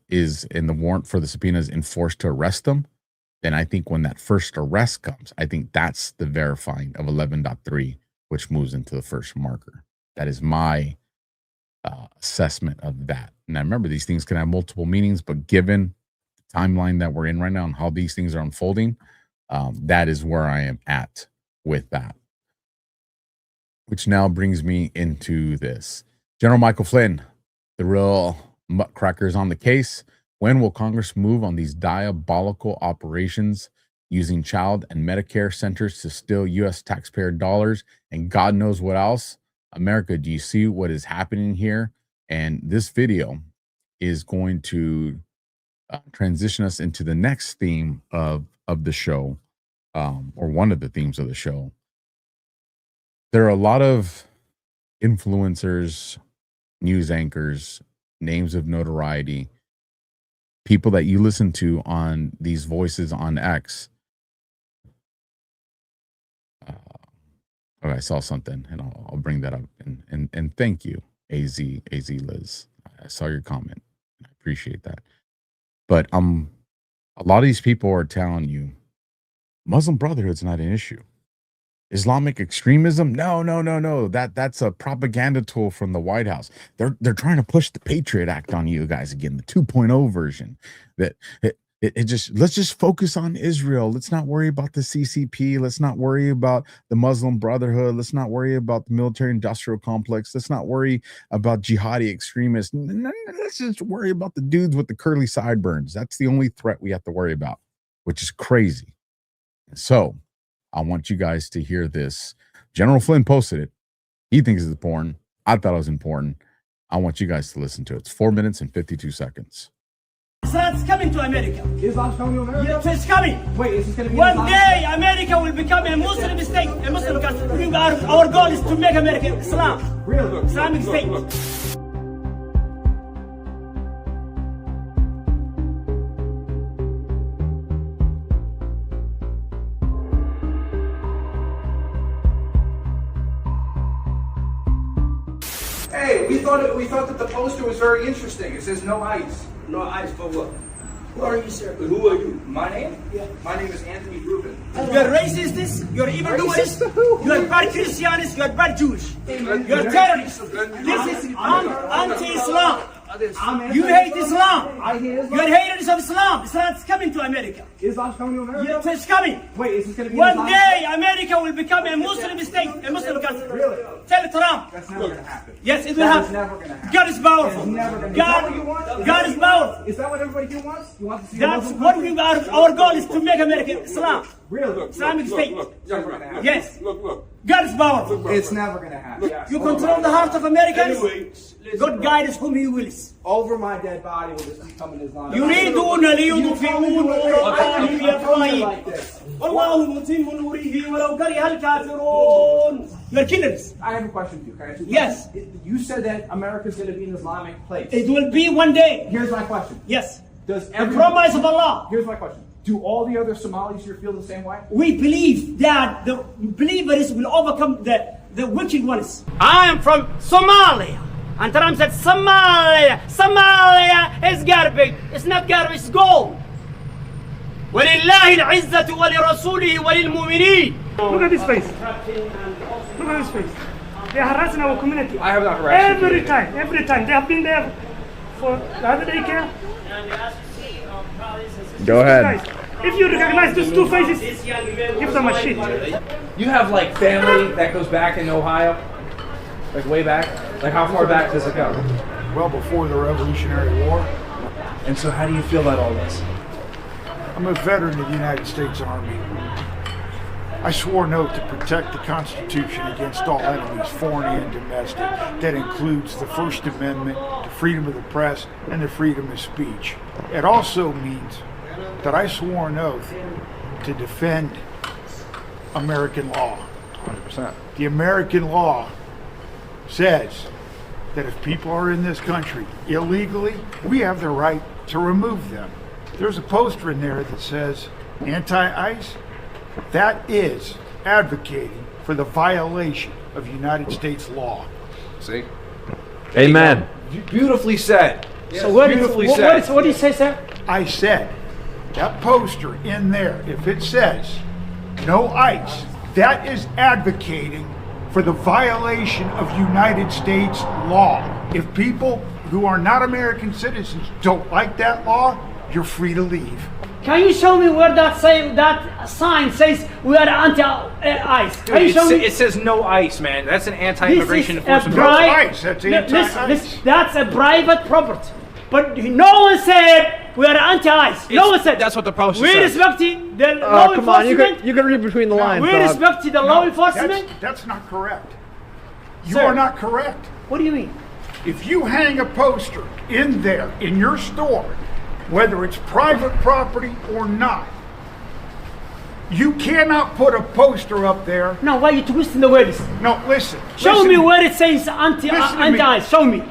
Speaker 4: is in the warrant for the subpoena is enforced to arrest them, then I think when that first arrest comes, I think that's the verifying of 11.3, which moves into the first marker. That is my assessment of that. And I remember these things can have multiple meanings, but given the timeline that we're in right now and how these things are unfolding, that is where I am at with that. Which now brings me into this. General Michael Flynn, the real muckrackers on the case. When will Congress move on these diabolical operations using child and Medicare centers to steal U.S. taxpayer dollars and God knows what else? America, do you see what is happening here? And this video is going to transition us into the next theme of the show, or one of the themes of the show. There are a lot of influencers, news anchors, names of notoriety, people that you listen to on these voices on X. I saw something, and I'll bring that up. And thank you, AZ Liz. I saw your comment. I appreciate that. But a lot of these people are telling you Muslim Brotherhood's not an issue. Islamic extremism? No. That's a propaganda tool from the White House. They're trying to push the Patriot Act on you guys again, the 2.0 version. That let's just focus on Israel. Let's not worry about the CCP. Let's not worry about the Muslim Brotherhood. Let's not worry about the military-industrial complex. Let's not worry about jihadi extremists. Let's just worry about the dudes with the curly sideburns. That's the only threat we have to worry about, which is crazy. So I want you guys to hear this. General Flynn posted it. He thinks it's important. I thought it was important. I want you guys to listen to it. It's 4 minutes and 52 seconds.
Speaker 2: Islam's coming to America. Islam's coming to America? Yes, it's coming. Wait, is this going to be one day America will become a Muslim state, a Muslim country. Our goal is to make America Islam. Really? Islamic state. Look.
Speaker 18: Hey, we thought that the poster was very interesting. It says no ice. No ice for what?
Speaker 2: Who are you, sir?
Speaker 18: Who are you? My name? Yeah. My name is Anthony Rubin.
Speaker 2: You're racist, you're evildoers, you're bad Christians, you're bad Jewish. You're terrorists. This is anti-Islam. You hate Islam. You're haters of Islam. Islam's coming to America.
Speaker 18: Islam's coming to America?
Speaker 2: Yes, it's coming.
Speaker 18: Wait, is this going to be
Speaker 2: one day America will become a Muslim state, a Muslim country.
Speaker 18: Really?
Speaker 2: Tell Trump.
Speaker 18: That's never going to happen.
Speaker 2: Yes, it will happen.
Speaker 18: Never going to happen.
Speaker 2: God is powerful. God is powerful.
Speaker 18: Is that what everybody here wants? You want to see
Speaker 2: That's what we are. Our goal is to make America Islam.
Speaker 18: Really?
Speaker 2: Islamic state. Yes.
Speaker 18: Look.
Speaker 2: God is powerful.
Speaker 18: It's never going to happen.
Speaker 2: You control the heart of Americans. God guides whom He wills.
Speaker 18: Over my dead body will this become an Islamic.
Speaker 2: يريدون ليطفئوا نور الله بأفواههم والله متم نوره ولو كره الكافرون. You're killers.
Speaker 18: I have a question for you. Can I ask you a question?
Speaker 2: Yes.
Speaker 18: You said that America's going to be an Islamic place.
Speaker 2: It will be one day.
Speaker 18: Here's my question.
Speaker 2: Yes.
Speaker 18: Does
Speaker 2: the promise of Allah.
Speaker 18: Here's my question. Do all the other Somalis here feel the same way?
Speaker 2: We believe that the believers will overcome the wicked ones. I am from Somalia. And Trump said, Somalia is garbage. It's not garbage, it's gold. وَلِلَّهِ الْعِزَّةُ وَلِرَسُولِهِ وَلِلْمُؤْمِنِينَ.
Speaker 19: Look at this face. Look at this face. They are harassing our community.
Speaker 18: I have not harassed you.
Speaker 19: Every time. They have been there for the other daycare.
Speaker 24: Go ahead.
Speaker 19: If you recognize these two faces, give them a shit.
Speaker 18: You have like family that goes back in Ohio? Like way back? Like how far back does it go?
Speaker 20: Well before the Revolutionary War.
Speaker 18: And so how do you feel about all this?
Speaker 20: I'm a veteran of the United States Army. I swore an oath to protect the Constitution against all enemies, foreign and domestic. That includes the First Amendment, the freedom of the press, and the freedom of speech. It also means that I swore an oath to defend American law.
Speaker 18: 100%.
Speaker 20: The American law says that if people are in this country illegally, we have the right to remove them. There's a poster in there that says anti-ICE. That is advocating for the violation of United States law.
Speaker 18: See?
Speaker 24: Amen.
Speaker 18: Beautifully said.
Speaker 2: So what do you say, sir?
Speaker 20: I said, that poster in there, if it says no ICE, that is advocating for the violation of United States law. If people who are not American citizens don't like that law, you're free to leave.
Speaker 2: Can you show me where that sign says we are anti-ICE? Can you show me?
Speaker 18: It says no ICE, man. That's an anti-immigration enforcement.
Speaker 20: No ICE. That's anti-ICE.
Speaker 2: That's a private property. But no one said we are anti-ICE. No one said.
Speaker 18: That's what the poster
Speaker 2: says. We respect the law
Speaker 24: come on,
Speaker 2: enforcement.
Speaker 24: you can read between the lines.
Speaker 2: We respect the law enforcement.
Speaker 20: That's not correct. You
Speaker 2: Sir,
Speaker 20: are not correct.
Speaker 2: What do you mean?
Speaker 20: If you hang a poster in there, in your store, whether it's private property or not, you cannot put a poster up there.
Speaker 2: No, why are you twisting the words?
Speaker 20: No, listen.
Speaker 2: Show me where it says anti-ICE. Show me.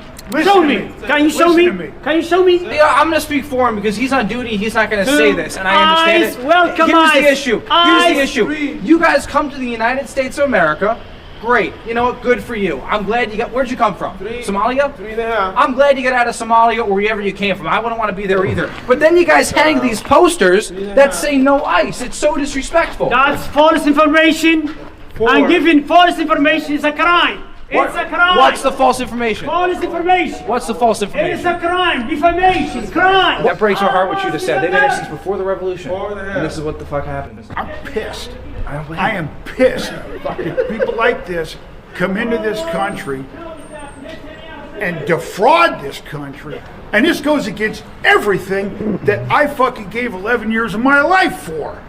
Speaker 2: Show me. Can you show me? Can you show me?
Speaker 18: Yeah, I'm going to speak for him because he's on duty. He's not going to say this, and I understand it.
Speaker 2: Welcome,
Speaker 18: Here's the issue. Here's the issue. You guys come to the United States of America. Great. You know what? Good for you. I'm glad you got. Where'd you come from? Somalia? 3.5. I'm glad you got out of Somalia or wherever you came from. I wouldn't want to be there either. But then you guys hang these posters that say no ICE. It's so disrespectful.
Speaker 2: That's false information. And giving false information is a crime. It's a crime.
Speaker 18: What's the false information?
Speaker 2: False information.
Speaker 18: What's the false information?
Speaker 2: It's a crime. Defamation. Crime.
Speaker 18: That breaks my heart what you just said. They've been here since before the revolution. And this is what the fuck happened.
Speaker 20: I'm pissed. I am pissed. If people like this come into this country and defraud this country, and this goes against everything that I fucking gave 11 years of my life for.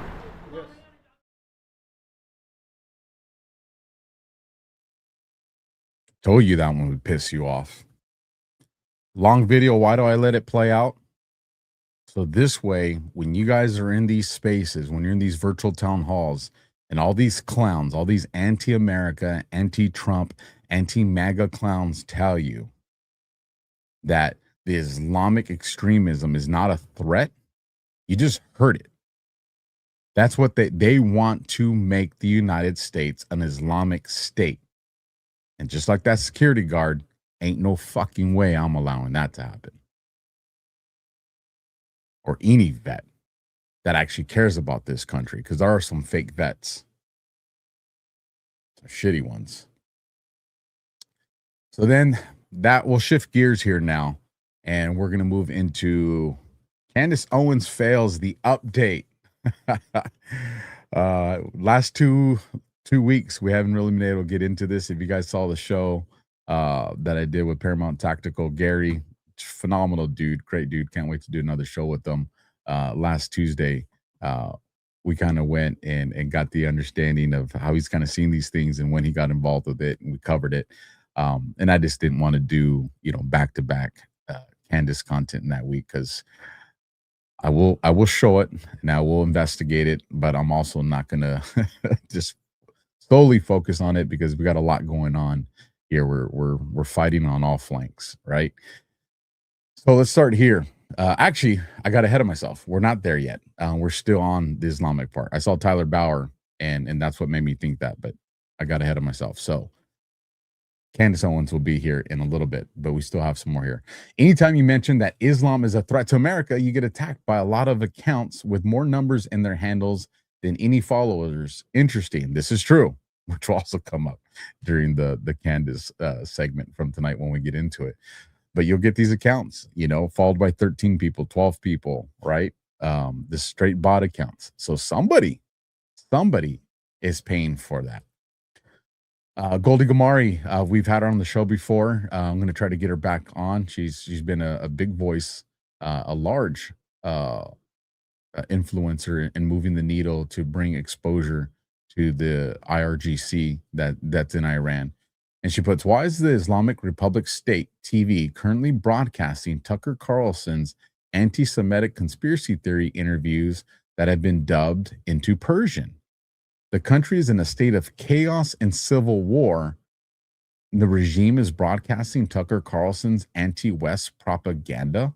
Speaker 4: Told you that one would piss you off. Long video, why do I let it play out? So this way, when you guys are in these spaces, when you're in these virtual town halls, and all these clowns, all these anti-America, anti-Trump, anti-MAGA clowns tell you that the Islamic extremism is not a threat, you just heard it. That's what they want to make the United States an Islamic state. And just like that security guard, ain't no fucking way I'm allowing that to happen. or any vet that actually cares about this country, because there are some fake vets, some shitty ones. So then that will shift gears here now, and we're going to move into Candace Owens fails the update. Last two weeks, we haven't really been able to get into this. If you guys saw the show that I did with Paramount Tactical, Gary, phenomenal dude, great dude. Can't wait to do another show with them. Last Tuesday, we kind of went and got the understanding of how he's kind of seen these things and when he got involved with it, and we covered it. And I just didn't want to do, back-to-back Candace content in that week, because I will show it and I will investigate it, but I'm also not gonna just solely focus on it, because we got a lot going on here. We're fighting on all flanks, right? So let's start here. Actually, I got ahead of myself. We're not there yet. We're still on the Islamic part. I saw Tyler Bauer, and that's what made me think that, but I got ahead of myself. So Candace Owens will be here in a little bit, but we still have some more here. Anytime you mention that Islam is a threat to America, you get attacked by a lot of accounts with more numbers in their handles than any followers. Interesting. This is true, which will also come up during the Candace segment from tonight when we get into it. But you'll get these accounts, followed by 13 people, 12 people, right? The straight bot accounts. So somebody is paying for that. Goldie Gamari, we've had her on the show before. I'm going to try to get her back on. She's been a big voice, a large influencer in moving the needle to bring exposure to the IRGC that's in Iran. And she puts, why is the Islamic Republic State TV currently broadcasting Tucker Carlson's anti-Semitic conspiracy theory interviews that have been dubbed into Persian? The country is in a state of chaos and civil war. The regime is broadcasting Tucker Carlson's anti-West propaganda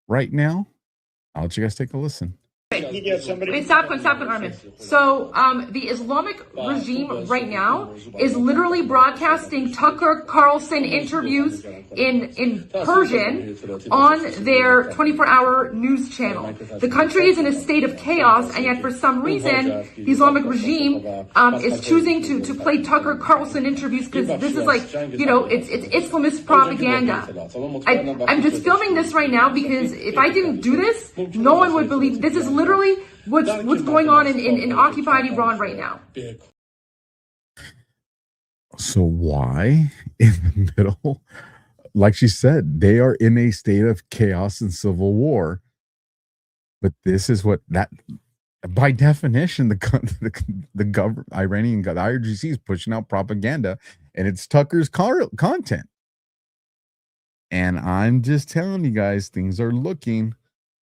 Speaker 4: right now. I'll let you guys take a listen.
Speaker 1: Wait, stop, Armin. So the Islamic regime right now is literally broadcasting Tucker Carlson interviews in Persian on their 24-hour news channel. The country is in a state of chaos, and yet for some reason, the Islamic regime is choosing to play Tucker Carlson interviews, because this is like, it's Islamist propaganda. I'm just filming this right now because if I didn't do this, no one would believe. This is literally what's going on in occupied Iran right now.
Speaker 4: So why in the middle, like she said, they are in a state of chaos and civil war, but this is what that, by definition, the government, Iranian, the IRGC is pushing out propaganda, and it's Tucker's content. And I'm just telling you guys, things are looking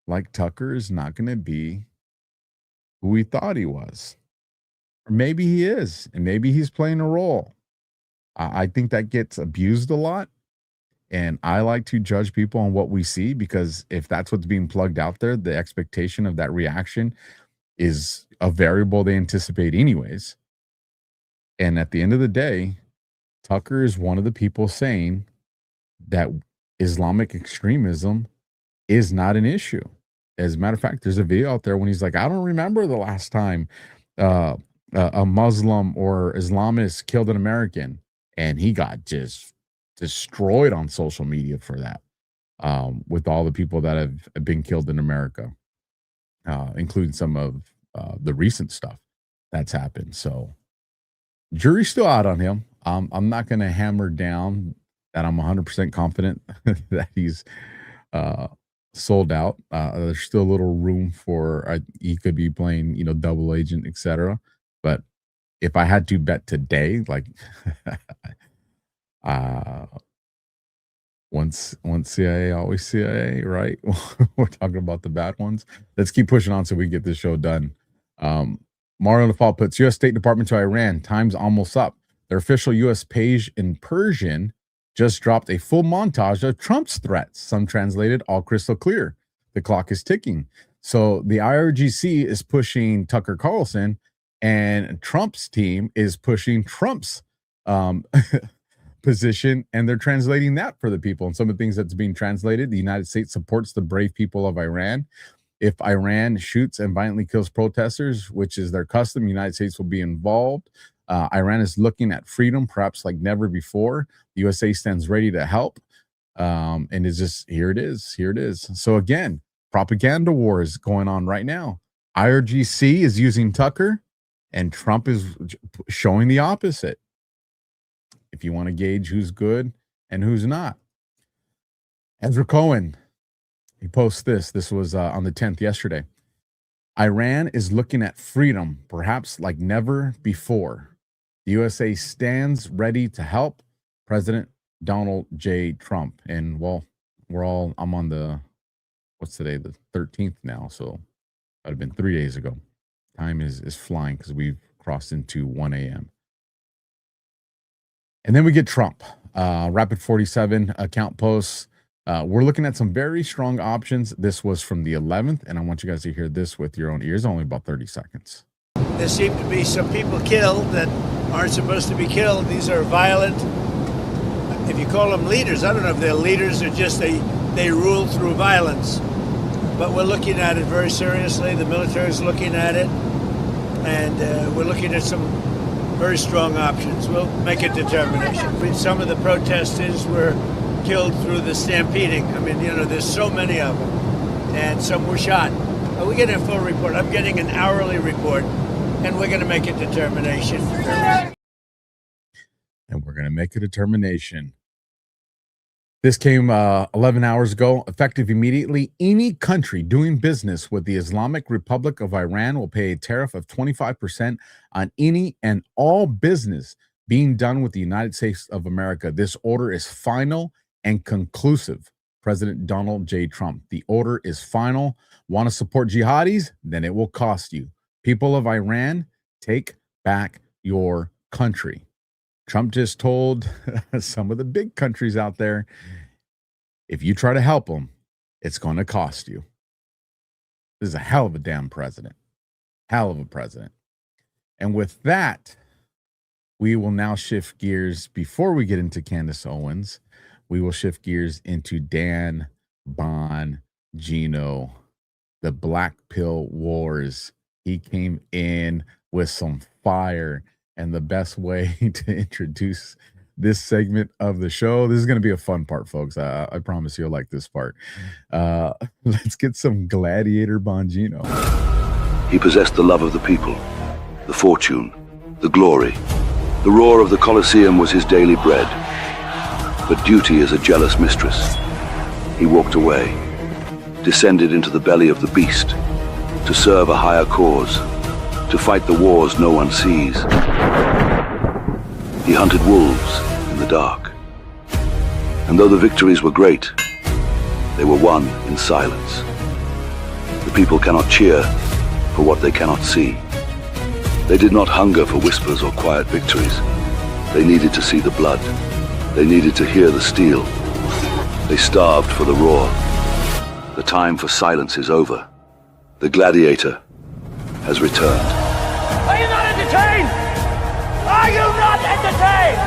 Speaker 4: like Tucker is not going to be who we thought he was. Or maybe he is, and maybe he's playing a role. I think that gets abused a lot, and I like to judge people on what we see, because if that's what's being plugged out there, the expectation of that reaction is a variable they anticipate anyways. And at the end of the day, Tucker is one of the people saying that Islamic extremism is not an issue. As a matter of fact, there's a video out there when he's like, I don't remember the last time a Muslim or Islamist killed an American. And he got just destroyed on social media for that, with all the people that have been killed in America, including some of the recent stuff that's happened. So jury's still out on him. I'm not going to hammer down that I'm 100% confident that he's sold out. There's still a little room for he could be playing, double agent, etc. But if I had to bet today, like once CIA, always CIA, right? We're talking about the bad ones. Let's keep pushing on so we get this show done. Mario Default puts U.S. State Department to Iran. Time's almost up. Their official U.S. page in Persian just dropped a full montage of Trump's threats. Some translated, all crystal clear. The clock is ticking. So the IRGC is pushing Tucker Carlson, and Trump's team is pushing Trump's position, and they're translating that for the people. And some of the things that's being translated, the United States supports the brave people of Iran. If Iran shoots and violently kills protesters, which is their custom, the United States will be involved. Iran is looking at freedom, perhaps like never before. The USA stands ready to help. And it's just, here it is. Here it is. So again, propaganda war is going on right now. IRGC is using Tucker, and Trump is showing the opposite. If you want to gauge who's good and who's not. Ezra Cohen, he posts this. This was on the 10th yesterday. Iran is looking at freedom, perhaps like never before. The USA stands ready to help President Donald J. Trump. And well, I'm on the, what's today? The 13th now. So that would have been 3 days ago. Time is flying because we've crossed into 1 a.m. And then we get Trump. Rapid 47 account posts. We're looking at some very strong options. This was from the 11th, and I want you guys to hear this with your own ears. Only about 30 seconds.
Speaker 3: There seem to be some people killed that aren't supposed to be killed. These are violent, if you call them leaders, I don't know if they're leaders or just they rule through violence. But we're looking at it very seriously. The military is looking at it, and we're looking at some very strong options. We'll make a determination. Some of the protesters were killed through the stampeding. I mean, there's so many of them, and some were shot. We're getting a full report. I'm getting an hourly report, and we're going to make a determination.
Speaker 4: And we're going to make a determination. This came 11 hours ago. Effective immediately, any country doing business with the Islamic Republic of Iran will pay a tariff of 25% on any and all business being done with the United States of America. This order is final and conclusive. President Donald J. Trump. The order is final. Want to support jihadis? Then it will cost you. People of Iran, take back your country. Trump just told some of the big countries out there, if you try to help them, it's going to cost you. This is a hell of a damn president. Hell of a president. And with that, we will now shift gears. Before we get into Candace Owens, we will shift gears into Dan Bongino, the Black Pill Wars. He came in with some fire. And the best way to introduce this segment of the show, this is going to be a fun part, folks. I promise you'll like this part. Let's get some Gladiator Bongino.
Speaker 21: He possessed the love of the people, the fortune, the glory. The roar of the Colosseum was his daily bread. But duty is a jealous mistress. He walked away, descended into the belly of the beast, to serve a higher cause, to fight the wars no one sees. He hunted wolves in the dark. And though the victories were great, they were won in silence. The people cannot cheer for what they cannot see. They did not hunger for whispers or quiet victories. They needed to see the blood. They needed to hear the steel. They starved for the roar. The time for silence is over. The gladiator has returned.
Speaker 2: Are you not entertained? Are you not entertained?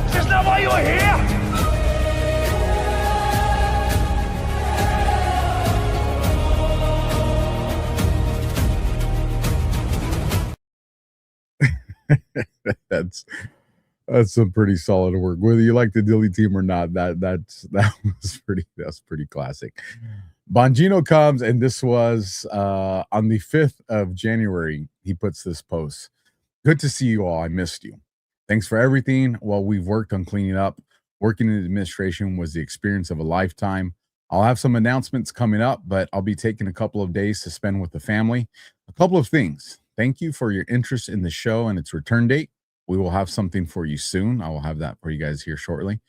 Speaker 2: Is this not why you are here?
Speaker 4: That's some pretty solid work. Whether you like the Dilly team or not, that's pretty classic. Bongino comes, and this was on the 5th of January. He puts this post. Good to see you all. I missed you. Thanks for everything while we've worked on cleaning up. Working in administration was the experience of a lifetime. I'll have some announcements coming up, but I'll be taking a couple of days to spend with the family. A couple of things. Thank you for your interest in the show and its return date. We will have something for you soon. I will have that for you guys here shortly.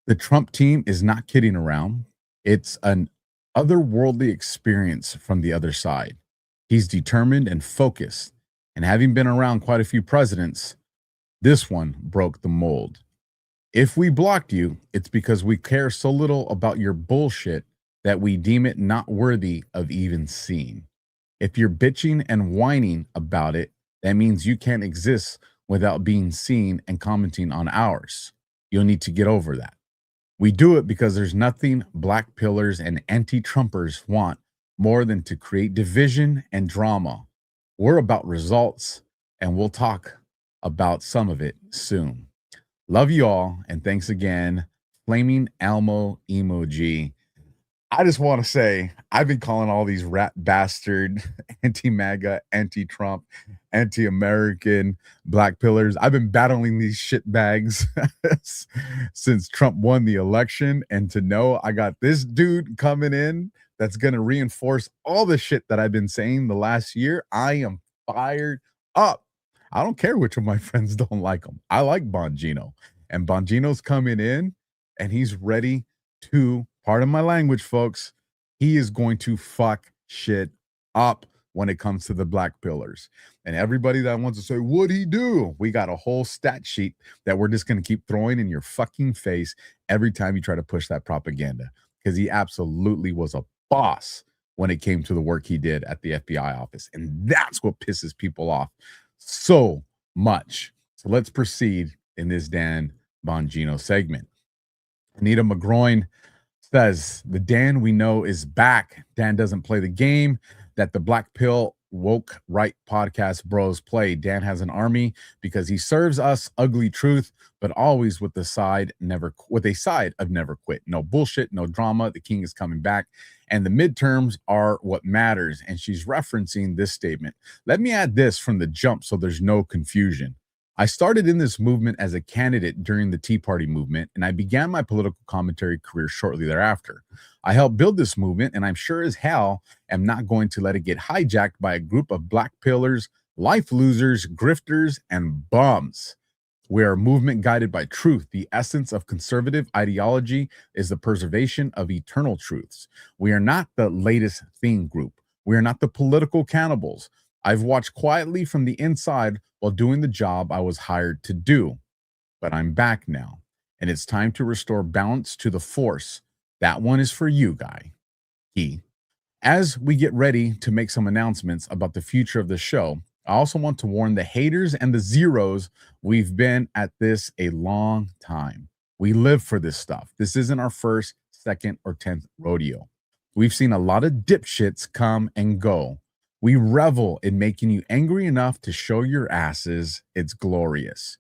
Speaker 4: The Trump team is not kidding around. It's an otherworldly experience from the other side. He's determined and focused, and having been around quite a few presidents, this one broke the mold. If we blocked you, it's because we care so little about your bullshit that we deem it not worthy of even seeing. If you're bitching and whining about it, that means you can't exist without being seen and commenting on ours. You'll need to get over that. We do it because there's nothing black pillars and anti-Trumpers want more than to create division and drama. We're about results, and we'll talk about some of it soon. Love you all, and thanks again. Flaming Elmo emoji. I just want to say, I've been calling all these rat bastard, anti-MAGA, anti-Trump, anti-American black pillars. I've been battling these shit bags since Trump won the election. And to know I got this dude coming in that's going to reinforce all the shit that I've been saying the last year, I am fired up. I don't care which of my friends don't like him. I like Bongino. And Bongino's coming in, and he's ready to, pardon my language, folks, he is going to fuck shit up when it comes to the black pillars. And everybody that wants to say, what'd he do? We got a whole stat sheet that we're just going to keep throwing in your fucking face every time you try to push that propaganda, because he absolutely was a boss when it came to the work he did at the FBI office. And that's what pisses people off so much. So let's proceed in this Dan Bongino segment. Anita McGroin says, the Dan we know is back. Dan doesn't play the game that the black pill woke right podcast bros play. Dan has an army because he serves us ugly truth, but always with a side of never quit. No bullshit, no drama. The king is coming back, and the midterms are what matters. And she's referencing this statement. Let me add this from the jump so there's no confusion. I started in this movement as a candidate during the Tea Party movement, and I began my political commentary career shortly thereafter. I helped build this movement, and I'm sure as hell am not going to let it get hijacked by a group of black pillars, life losers, grifters, and bums. We are a movement guided by truth. The essence of conservative ideology is the preservation of eternal truths. We are not the latest thing group. We are not the political cannibals. I've watched quietly from the inside while doing the job I was hired to do. But I'm back now, and it's time to restore balance to the force. That one is for you, Guy. As we get ready to make some announcements about the future of the show, I also want to warn the haters and the zeros, we've been at this a long time. We live for this stuff. This isn't our first, second, or 10th rodeo. We've seen a lot of dipshits come and go. We revel in making you angry enough to show your asses. It's glorious.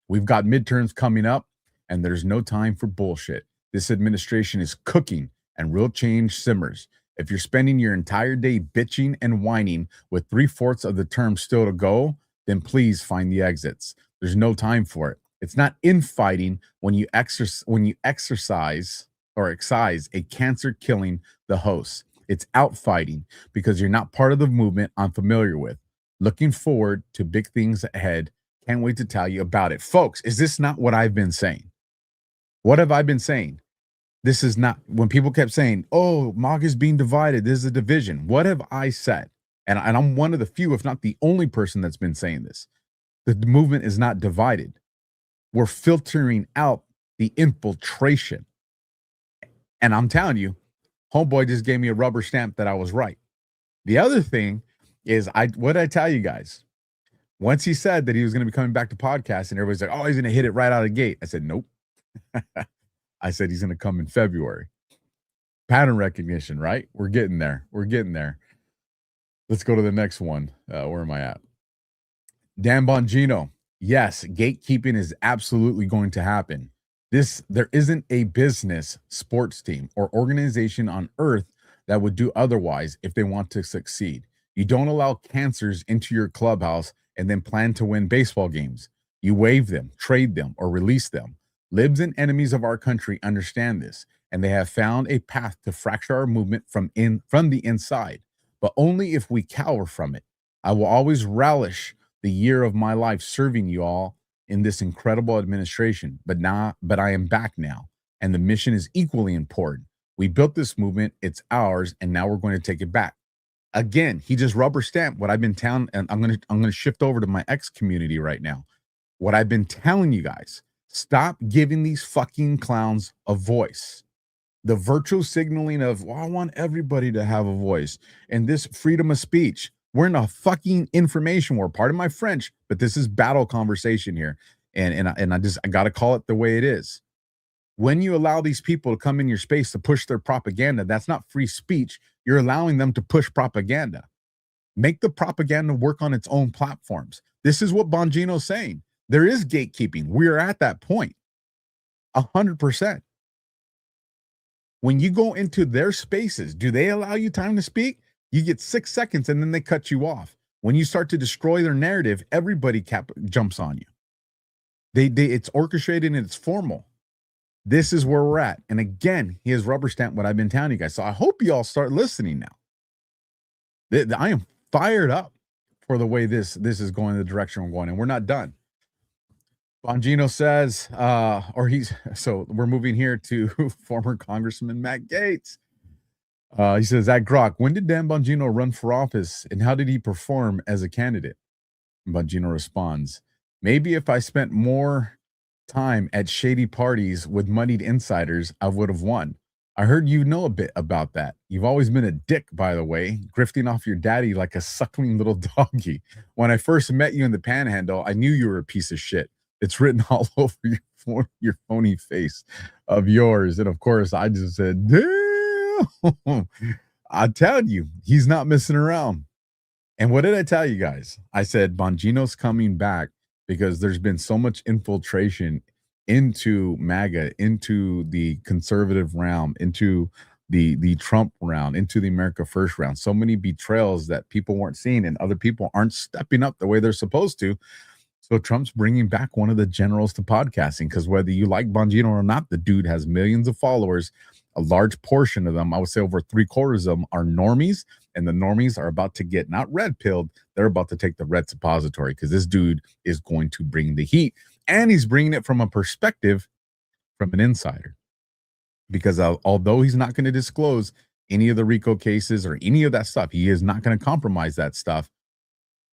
Speaker 4: We've got midterms coming up, and there's no time for bullshit. This administration is cooking, and real change simmers. If you're spending your entire day bitching and whining with 3/4 of the term still to go, then please find the exits. There's no time for it. It's not infighting when you excise a cancer killing the host. It's outfighting because you're not part of the movement I'm familiar with. Looking forward to big things ahead. Can't wait to tell you about it. Folks, is this not what I've been saying? What have I been saying? This is not, when people kept saying, oh, MAGA is being divided, this is a division. What have I said? And I'm one of the few, if not the only person that's been saying this. The movement is not divided. We're filtering out the infiltration. And I'm telling you, homeboy just gave me a rubber stamp that I was right. The other thing is, what did I tell you guys? Once he said that he was going to be coming back to podcast, and everybody's like, oh, he's going to hit it right out of the gate. I said, nope. I said he's going to come in February. Pattern recognition, right? We're getting there. We're getting there. Let's go to the next one. Where am I at? Dan Bongino. Yes, gatekeeping is absolutely going to happen. There isn't a business, sports team, or organization on earth that would do otherwise if they want to succeed. You don't allow cancers into your clubhouse and then plan to win baseball games. You waive them, trade them, or release them. Libs and enemies of our country understand this, and they have found a path to fracture our movement from the inside, but only if we cower from it. I will always relish the year of my life serving you all in this incredible administration, but I am back now, and the mission is equally important. We built this movement, it's ours, and now we're going to take it back. Again, he just rubber stamped what I've been telling, and I'm going to shift over to my X community right now. What I've been telling you guys. Stop giving these fucking clowns a voice. The virtual signaling of, well, I want everybody to have a voice. And this freedom of speech. We're in a fucking information war. Pardon my French, but this is battle conversation here. And I got to call it the way it is. When you allow these people to come in your space to push their propaganda, that's not free speech. You're allowing them to push propaganda. Make the propaganda work on its own platforms. This is what Bongino's saying. There is gatekeeping. We're at that point. 100%. When you go into their spaces, do they allow you time to speak? You get 6 seconds and then they cut you off. When you start to destroy their narrative, everybody jumps on you. It's orchestrated and it's formal. This is where we're at. And again, he has rubber stamped what I've been telling you guys. So I hope you all start listening now. I am fired up for the way this is going, the direction we're going, and we're not done. Bongino says, so we're moving here to former Congressman Matt Gaetz. He says, at Grok, when did Dan Bongino run for office and how did he perform as a candidate? Bongino responds, maybe if I spent more time at shady parties with moneyed insiders, I would have won. I heard you know a bit about that. You've always been a dick, by the way, grifting off your daddy like a suckling little doggy. When I first met you in the Panhandle, I knew you were a piece of shit. It's written all over your phony face of yours. And of course, I just said, damn. I'm telling you, he's not messing around. And what did I tell you guys? I said, Bongino's coming back because there's been so much infiltration into MAGA, into the conservative realm, into the Trump round, into the America First round. So many betrayals that people weren't seeing and other people aren't stepping up the way they're supposed to. So Trump's bringing back one of the generals to podcasting because whether you like Bongino or not, the dude has millions of followers. A large portion of them, I would say over 3/4 of them, are normies, and the normies are about to get not red pilled, they're about to take the red suppository because this dude is going to bring the heat, and he's bringing it from a perspective from an insider. Because although he's not going to disclose any of the RICO cases or any of that stuff, he is not going to compromise that stuff.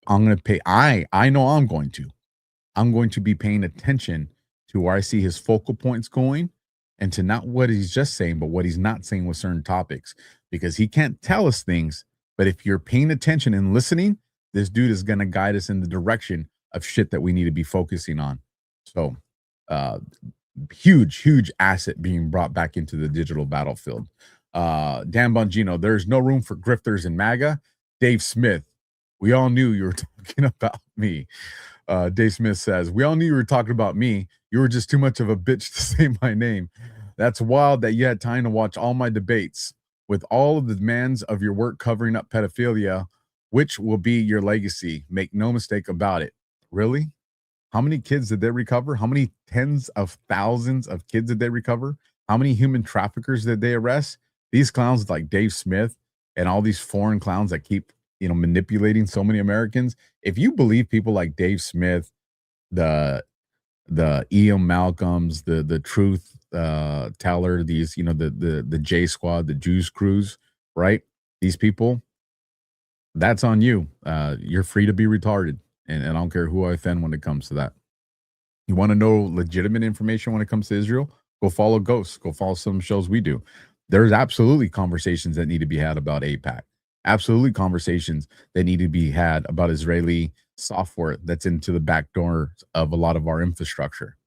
Speaker 4: I'm going to pay. I know I'm going to. I'm going to be paying attention to where I see his focal points going. And to not what he's just saying, but what he's not saying with certain topics, because he can't tell us things. But if you're paying attention and listening, this dude is going to guide us in the direction of shit that we need to be focusing on. So, huge asset being brought back into the digital battlefield. Dan Bongino, there's no room for grifters in MAGA. Dave Smith, we all knew you were talking about me. Dave Smith says, we all knew you were talking about me. You were just too much of a bitch to say my name. That's wild that you had time to watch all my debates with all of the demands of your work covering up pedophilia, which will be your legacy. Make no mistake about it. Really? How many kids did they recover? How many tens of thousands of kids did they recover? How many human traffickers did they arrest? These clowns like Dave Smith and all these foreign clowns that keep, manipulating so many Americans. If you believe people like Dave Smith, the E.M. Malcolms, the truth teller, these, the J Squad, the Juice Crews, right? These people, that's on you. You're free to be retarded. And I don't care who I offend when it comes to that. You want to know legitimate information when it comes to Israel? Go follow Ghosts. Go follow some shows we do. There's absolutely conversations that need to be had about AIPAC. Absolutely conversations that need to be had about Israeli software that's into the back door of a lot of our infrastructure.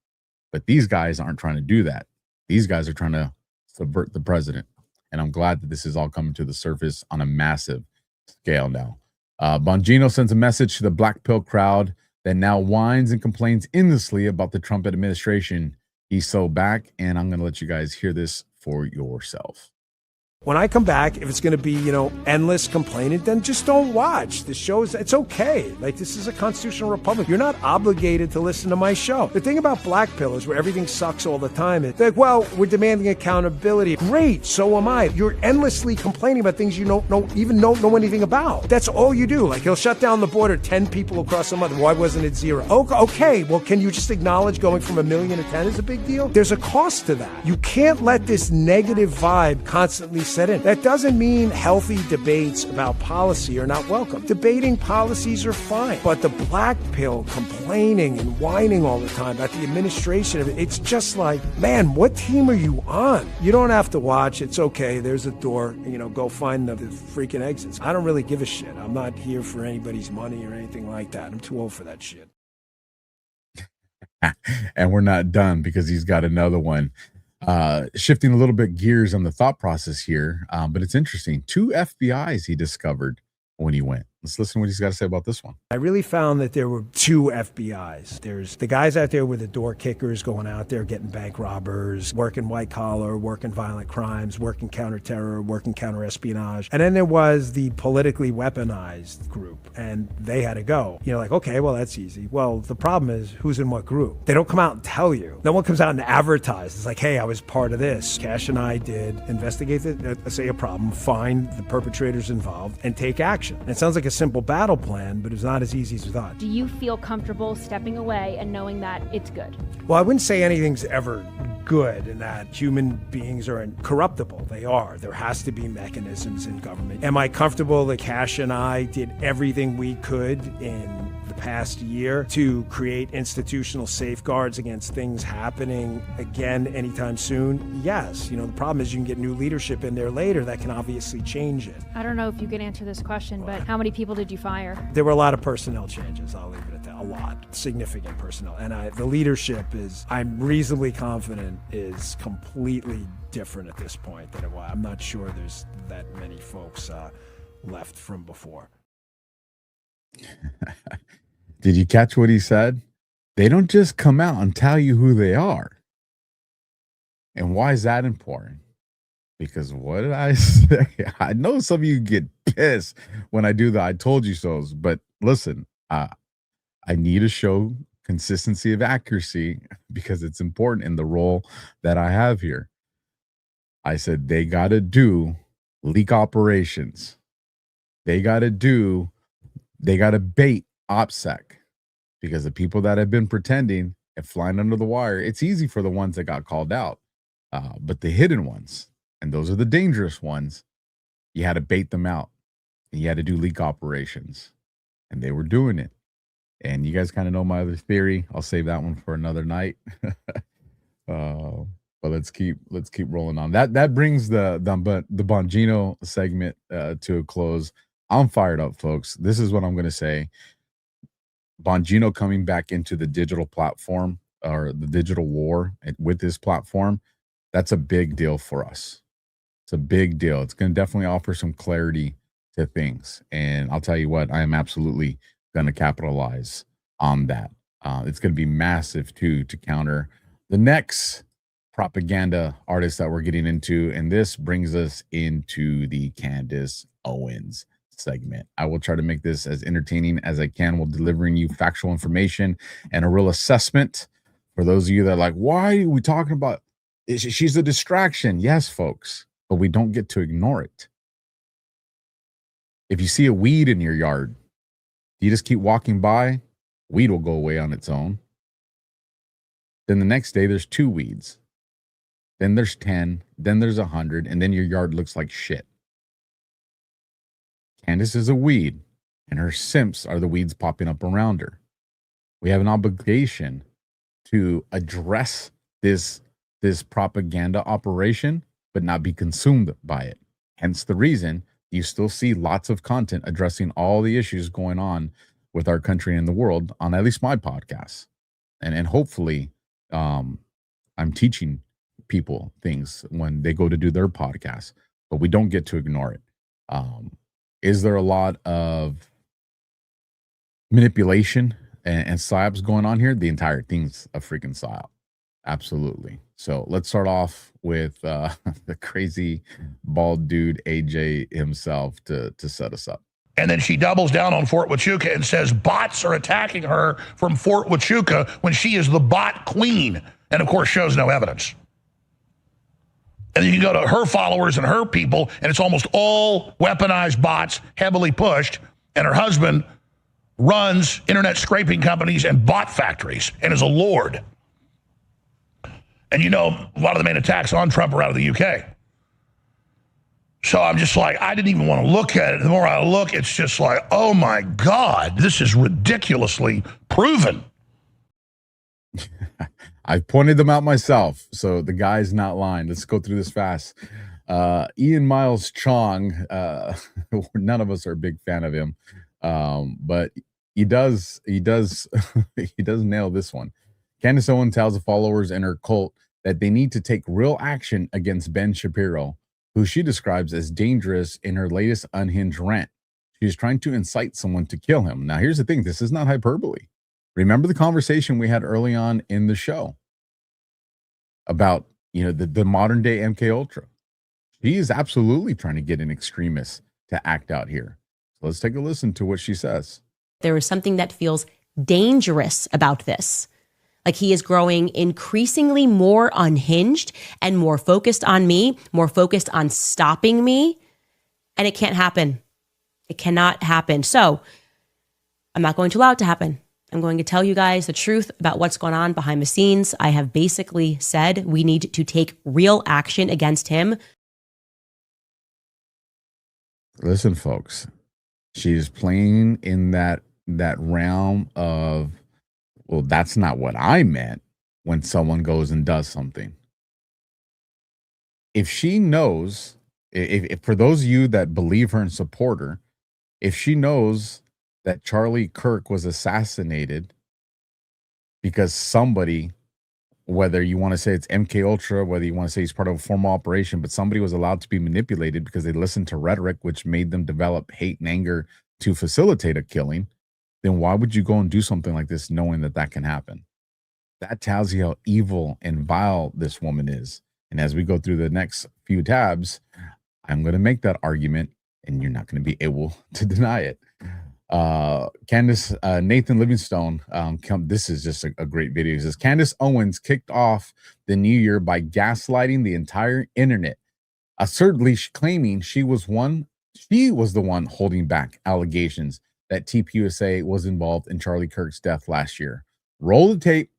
Speaker 4: But these guys aren't trying to do that. These guys are trying to subvert the president. And I'm glad that this is all coming to the surface on a massive scale now. Bongino sends a message to the black pill crowd that now whines and complains endlessly about the Trump administration. He's so back, and I'm going to let you guys hear this for yourself.
Speaker 5: When I come back, if it's going to be, endless complaining, then just don't watch. The show it's okay. Like, this is a constitutional republic. You're not obligated to listen to my show. The thing about black pill is where everything sucks all the time. It's like, well, we're demanding accountability. Great, so am I. You're endlessly complaining about things you don't know anything about. That's all you do. Like, he'll shut down the border, 10 people across the month. Why wasn't it 0? Okay, well, can you just acknowledge going from 1 million to 10 is a big deal? There's a cost to that. You can't let this negative vibe constantly set in. That doesn't mean healthy debates about policy are not welcome. Debating policies are fine. But the black pill complaining and whining all the time about the administration of it, it's just like, man, what team are you on? You don't have to watch. It's okay. There's a door. Go find the freaking exits. I don't really give a shit. I'm not here for anybody's money or anything like that. I'm too old for that shit.
Speaker 4: And we're not done because he's got another one. Shifting a little bit gears on the thought process here, but it's interesting. 2 FBIs he discovered when he went. Let's listen to what he's got to say about this one.
Speaker 5: I really found that there were 2 FBIs. There's the guys out there with the door kickers going out there getting bank robbers, working white collar, working violent crimes, working counterterror, working counter-espionage. And then there was the politically weaponized group, and they had to go. You know, like, okay, well, that's easy. Well, the problem is who's in what group? They don't come out and tell you. No one comes out and advertises. It's like, hey, I was part of this. Cash and I did investigate, say a problem, find the perpetrators involved, and take action. And it sounds like a simple battle plan, but it's not as easy as we thought.
Speaker 6: Do you feel comfortable stepping away and knowing that it's good?
Speaker 5: Well, I wouldn't say anything's ever good in that human beings are incorruptible. They are. There has to be mechanisms in government. Am I comfortable that Cash and I did everything we could in the past year to create institutional safeguards against things happening again anytime soon? Yes. You know, the problem is you can get new leadership in there later that can obviously change it.
Speaker 6: I don't know if you can answer this question, but how many people did you fire?
Speaker 5: There were a lot of personnel changes. I'll leave it at that. A lot. Significant personnel. And the leadership is, I'm reasonably confident, is completely different at this point than it was. I'm not sure there's that many folks left from before.
Speaker 4: Did you catch what he said? They don't just come out and tell you who they are. And why is that important? Because what did I say? I know some of you get pissed when I do the I told you so's, but listen, I need to show consistency of accuracy because it's important in the role that I have here. I said they got to do leak operations. They got to bait OPSEC because the people that have been pretending and flying under the wire, it's easy for the ones that got called out. But the hidden ones, and those are the dangerous ones, you had to bait them out. And you had to do leak operations. And they were doing it. And you guys kind of know my other theory. I'll save that one for another night. But let's keep rolling on. That brings the Bongino segment to a close. I'm fired up, folks. This is what I'm going to say. Bongino coming back into the digital platform or the digital war with this platform, that's a big deal for us. It's a big deal. It's going to definitely offer some clarity to things. And I'll tell you what, I am absolutely going to capitalize on that. It's going to be massive, too, to counter the next propaganda artist that we're getting into. And this brings us into the Candace Owens segment. I will try to make this as entertaining as I can while delivering you factual information and a real assessment. For those of you that are like, why are we talking about she's a distraction? Yes, folks, but we don't get to ignore it. If you see a weed in your yard, you just keep walking by, weed will go away on its own. Then the next day there's 2 weeds. Then there's 10, then there's 100, and then your yard looks like shit. Candace is a weed, and her simps are the weeds popping up around her. We have an obligation to address this propaganda operation, but not be consumed by it. Hence the reason you still see lots of content addressing all the issues going on with our country and the world on at least my podcast. And hopefully I'm teaching people things when they go to do their podcasts, but we don't get to ignore it. Is there a lot of manipulation and psyops going on here? The entire thing's a freaking psyop. Absolutely. So let's start off with the crazy bald dude, AJ himself, to set us up.
Speaker 9: And then she doubles down on Fort Huachuca and says bots are attacking her from Fort Huachuca when she is the bot queen. And of course shows no evidence. And then you go to her followers and her people, and it's almost all weaponized bots, heavily pushed. And her husband runs internet scraping companies and bot factories and is a lord. And you know, a lot of the main attacks on Trump are out of the UK. So I'm just like, I didn't even want to look at it. The more I look, it's just like, oh my God, this is ridiculously proven.
Speaker 4: I pointed them out myself, so the guy's not lying. Let's go through this fast. Ian Miles Chong, none of us are a big fan of him, but he does nail this one. Candace Owens tells the followers in her cult that they need to take real action against Ben Shapiro, who she describes as dangerous in her latest unhinged rant. She's trying to incite someone to kill him. Now, here's the thing. This is not hyperbole. Remember the conversation we had early on in the show about, the modern day MK Ultra. She is absolutely trying to get an extremist to act out here. So let's take a listen to what she says.
Speaker 7: There is something that feels dangerous about this. Like he is growing increasingly more unhinged and more focused on me, more focused on stopping me. And it can't happen. It cannot happen. So I'm not going to allow it to happen. I'm going to tell you guys the truth about what's going on behind the scenes. I have basically said we need to take real action against him.
Speaker 4: Listen, folks, she's playing in that realm of, well, that's not what I meant when someone goes and does something. If she knows, if for those of you that believe her and support her, if she knows that Charlie Kirk was assassinated because somebody, whether you want to say it's MK Ultra, whether you want to say he's part of a formal operation, but somebody was allowed to be manipulated because they listened to rhetoric, which made them develop hate and anger to facilitate a killing, then why would you go and do something like this knowing that that can happen? That tells you how evil and vile this woman is. And as we go through the next few tabs, I'm going to make that argument and you're not going to be able to deny it. Candace, Nathan Livingstone, this is just a great video. He says, Candace Owens kicked off the new year by gaslighting the entire internet, assertedly claiming she was the one holding back allegations that TPUSA was involved in Charlie Kirk's death last year. Roll the tape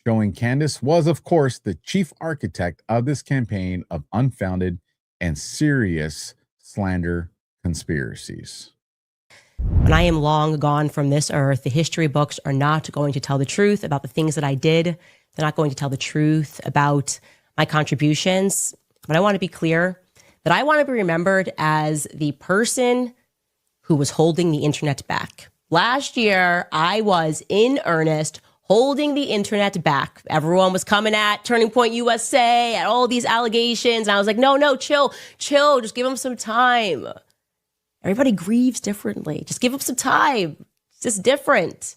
Speaker 4: showing Candace was, of course, the chief architect of this campaign of unfounded and serious slander conspiracies.
Speaker 7: When I am long gone from this earth, the history books are not going to tell the truth about the things that I did. They're not going to tell the truth about my contributions. But I want to be clear that I want to be remembered as the person who was holding the internet back. Last year, I was in earnest holding the internet back. Everyone was coming at Turning Point USA, at all these allegations. And I was like, no, chill, just give them some time. Everybody grieves differently. Just give them some time. It's just different.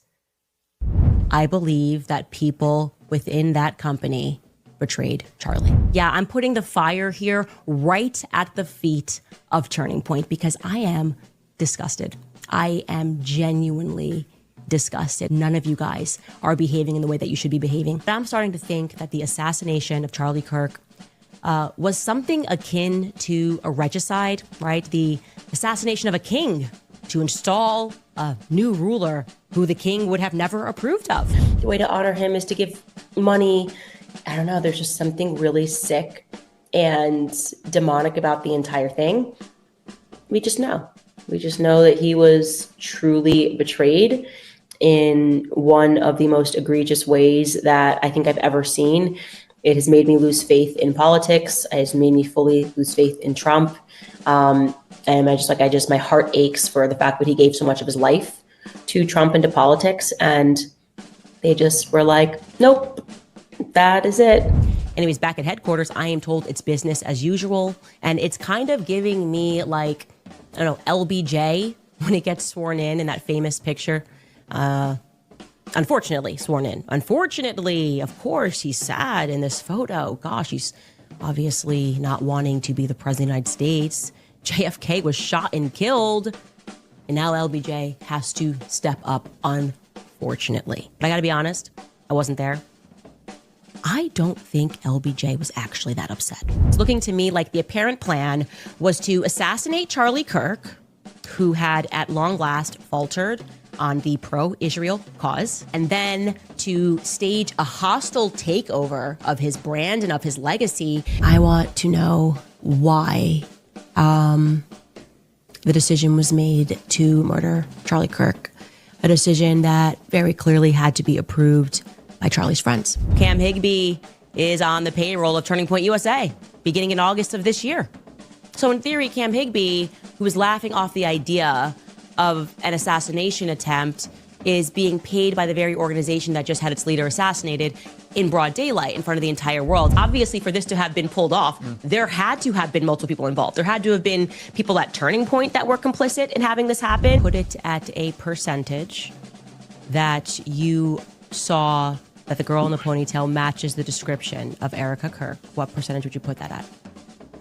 Speaker 7: I believe that people within that company betrayed Charlie. Yeah, I'm putting the fire here right at the feet of Turning Point because I am disgusted. I am genuinely disgusted. None of you guys are behaving in the way that you should be behaving. But I'm starting to think that the assassination of Charlie Kirk was something akin to a regicide, right? The assassination of a king to install a new ruler who the king would have never approved of. The way to honor him is to give money. I don't know, there's just something really sick and demonic about the entire thing. We just know. We just know that he was truly betrayed in one of the most egregious ways that I think I've ever seen. It has made me lose faith in politics. It has made me fully lose faith in Trump. And my heart aches for the fact that he gave so much of his life to Trump and to politics. And they just were like, nope, that is it. Anyways, back at headquarters, I am told it's business as usual. And it's kind of giving me like, I don't know, LBJ when he gets sworn in that famous picture. Unfortunately sworn in. Unfortunately, of course, he's sad in this photo. Gosh, he's obviously not wanting to be the president of the United States. JFK was shot and killed. And now LBJ has to step up, unfortunately. But I gotta be honest, I wasn't there. I don't think LBJ was actually that upset. It's looking to me like the apparent plan was to assassinate Charlie Kirk, who had at long last faltered on the pro-Israel cause, and then to stage a hostile takeover of his brand and of his legacy. I want to know why the decision was made to murder Charlie Kirk, a decision that very clearly had to be approved by Charlie's friends. Cam Higbee is on the payroll of Turning Point USA beginning in August of this year. So in theory, Cam Higbee, who was laughing off the idea of an assassination attempt, is being paid by the very organization that just had its leader assassinated in broad daylight in front of the entire world. Obviously, for this to have been pulled off, there had to have been multiple people involved. There had to have been people at Turning Point that were complicit in having this happen. Put it at a percentage that you saw that the girl in the ponytail matches the description of Erica Kirk. What percentage would you put that at?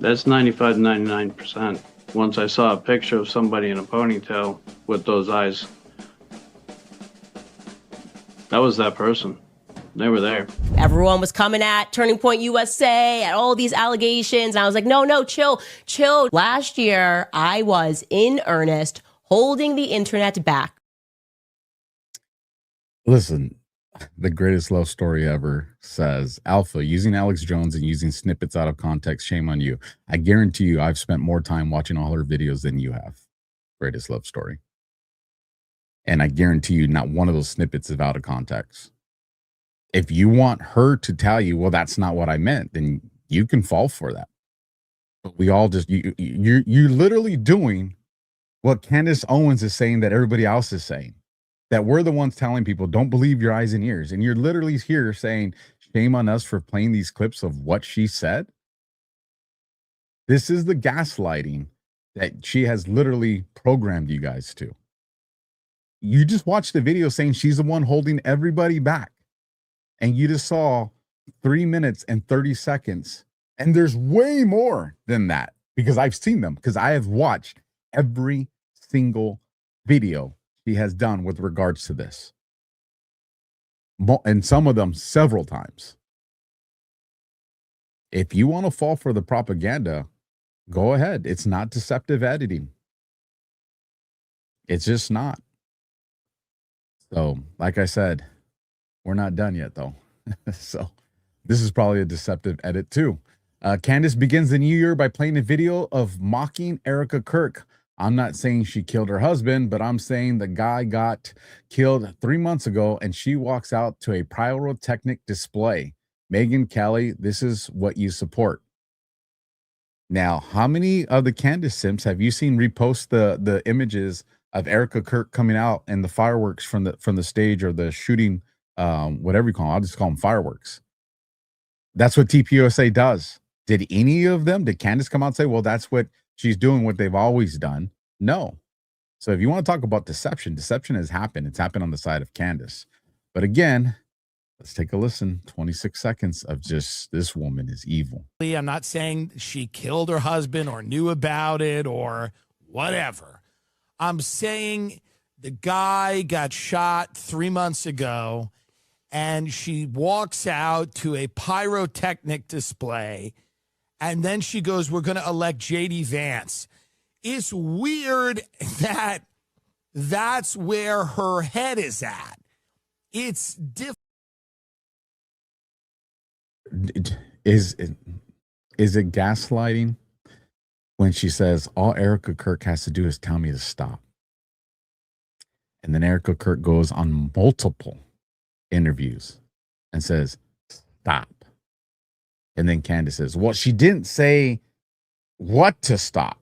Speaker 8: That's 95 to 99%. Once I saw a picture of somebody in a ponytail with those eyes, that was that person. They were there.
Speaker 7: Everyone was coming at Turning Point USA, at all these allegations. And I was like, no, chill. Last year, I was in earnest holding the internet back.
Speaker 4: Listen, the greatest love story ever says, Alpha, using Alex Jones and using snippets out of context, shame on you. I guarantee you I've spent more time watching all her videos than you have. Greatest love story. And I guarantee you not one of those snippets is out of context. If you want her to tell you, well, that's not what I meant, then you can fall for that. But we all just, you're literally doing what Candace Owens is saying that everybody else is saying. That we're the ones telling people, don't believe your eyes and ears. And you're literally here saying, shame on us for playing these clips of what she said. This is the gaslighting that she has literally programmed you guys to. You just watched the video saying she's the one holding everybody back. And you just saw 3 minutes and 30 seconds. And there's way more than that because I've seen them, because I have watched every single video he has done with regards to this. And some of them several times. If you want to fall for the propaganda, go ahead. It's not deceptive editing. It's just not. So, like I said, we're not done yet, though. So, this is probably a deceptive edit, too. Candace begins the new year by playing a video of mocking Erica Kirk. I'm not saying she killed her husband, but I'm saying the guy got killed 3 months ago, and she walks out to a pyrotechnic display. Megyn Kelly, this is what you support. Now, how many of the Candace Simps have you seen repost the images of Erica Kirk coming out and the fireworks from the stage or the shooting, whatever you call them? I'll just call them fireworks. That's what TPUSA does. Did any of them, did Candace come out and say, well, that's what she's doing, what they've always done? No. So if you want to talk about deception, deception has happened. It's happened on the side of Candace. But again, let's take a listen. 26 seconds of just, this woman is evil.
Speaker 11: I'm not saying she killed her husband or knew about it or whatever. I'm saying the guy got shot 3 months ago, and she walks out to a pyrotechnic display, and then she goes, we're going to elect J.D. Vance. It's weird that that's where her head is at. It's different.
Speaker 4: Is it gaslighting when she says, all Erica Kirk has to do is tell me to stop? And then Erica Kirk goes on multiple interviews and says, stop. And then Candace says, well, she didn't say what to stop.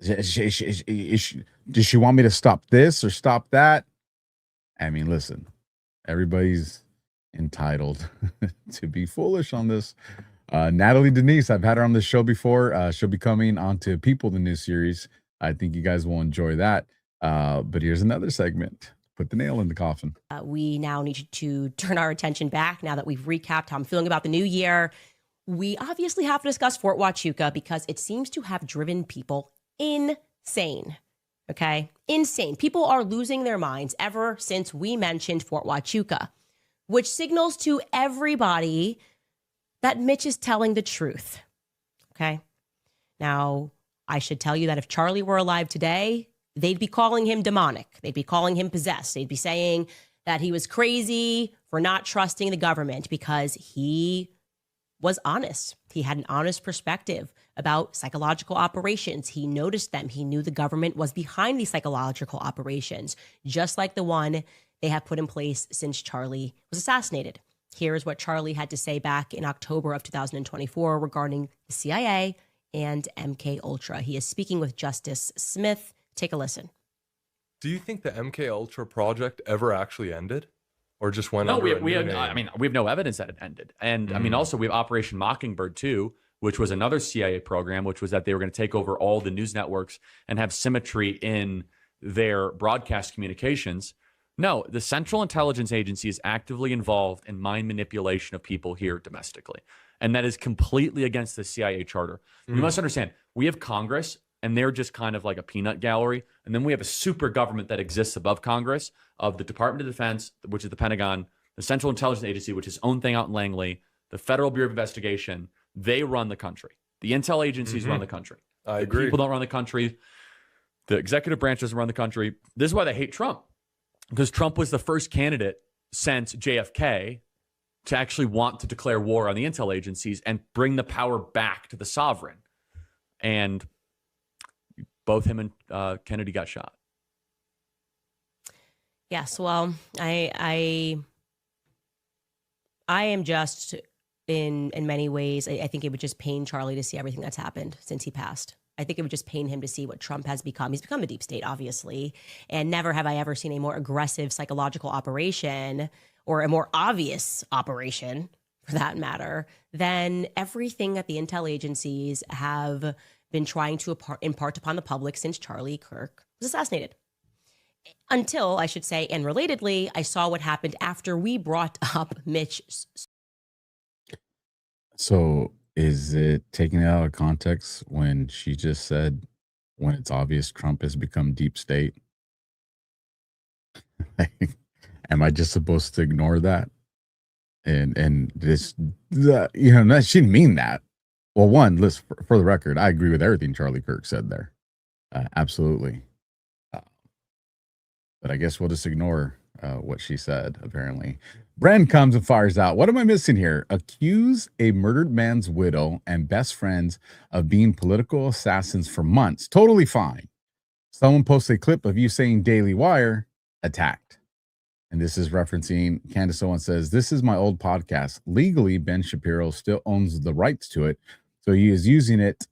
Speaker 4: Does she want me to stop this or stop that? I mean, listen, everybody's entitled to be foolish on this. Natalie Denise, I've had her on the show before. She'll be coming onto People, the new series. I think you guys will enjoy that. But here's another segment. Put the nail in the coffin.
Speaker 7: We now need to turn our attention back now that we've recapped how I'm feeling about the new year. We obviously have to discuss Fort Huachuca because it seems to have driven people insane. Okay? Insane. People are losing their minds ever since we mentioned Fort Huachuca, which signals to everybody that Mitch is telling the truth. Okay? Now, I should tell you that if Charlie were alive today, they'd be calling him demonic. They'd be calling him possessed. They'd be saying that he was crazy for not trusting the government because he was honest. He had an honest perspective about psychological operations. He noticed them. He knew the government was behind these psychological operations, just like the one they have put in place since Charlie was assassinated. Here's what Charlie had to say back in October of 2024 regarding the CIA and MK Ultra. He is speaking with Justice Smith. Take a listen.
Speaker 10: Do you think the MK Ultra project ever actually ended, or just went?
Speaker 12: No,
Speaker 10: under a
Speaker 12: we
Speaker 10: new
Speaker 12: have.
Speaker 10: name?
Speaker 12: I mean, we have no evidence that it ended. And I mean, also we have Operation Mockingbird too, which was another CIA program, which was that they were going to take over all the news networks and have symmetry in their broadcast communications. No, the Central Intelligence Agency is actively involved in mind manipulation of people here domestically. And that is completely against the CIA charter. You must understand, we have Congress, and they're just kind of like a peanut gallery. And then we have a super government that exists above Congress of the Department of Defense, which is the Pentagon, the Central Intelligence Agency, which is its own thing out in Langley, the Federal Bureau of Investigation. They run the country. The intel agencies run the country.
Speaker 10: I agree.
Speaker 12: People don't run the country. The executive branch doesn't run the country. This is why they hate Trump, because Trump was the first candidate since JFK to actually want to declare war on the intel agencies and bring the power back to the sovereign. And both him and Kennedy got shot.
Speaker 7: Yes, well, I am just in many ways, I think it would just pain Charlie to see everything that's happened since he passed. I think it would just pain him to see what Trump has become. He's become a deep state, obviously, and never have I ever seen a more aggressive psychological operation, or a more obvious operation, for that matter, than everything that the intel agencies have been trying to impart upon the public since Charlie Kirk was assassinated. Until, I should say, and relatedly, I saw what happened after we brought up Mitch.
Speaker 4: So is it taken out of context when she just said, when it's obvious Trump has become deep state? Am I just supposed to ignore that? And this, she didn't mean that. Well, one, listen, for the record, I agree with everything Charlie Kirk said there. Absolutely. But I guess we'll just ignore what she said, apparently. Bren comes and fires out. What am I missing here? Accuse a murdered man's widow and best friends of being political assassins for months. Totally fine. Someone posts a clip of you saying Daily Wire, attacked. And this is referencing Candace. Owens says, this is my old podcast. Legally, Ben Shapiro still owns the rights to it. So he is using it,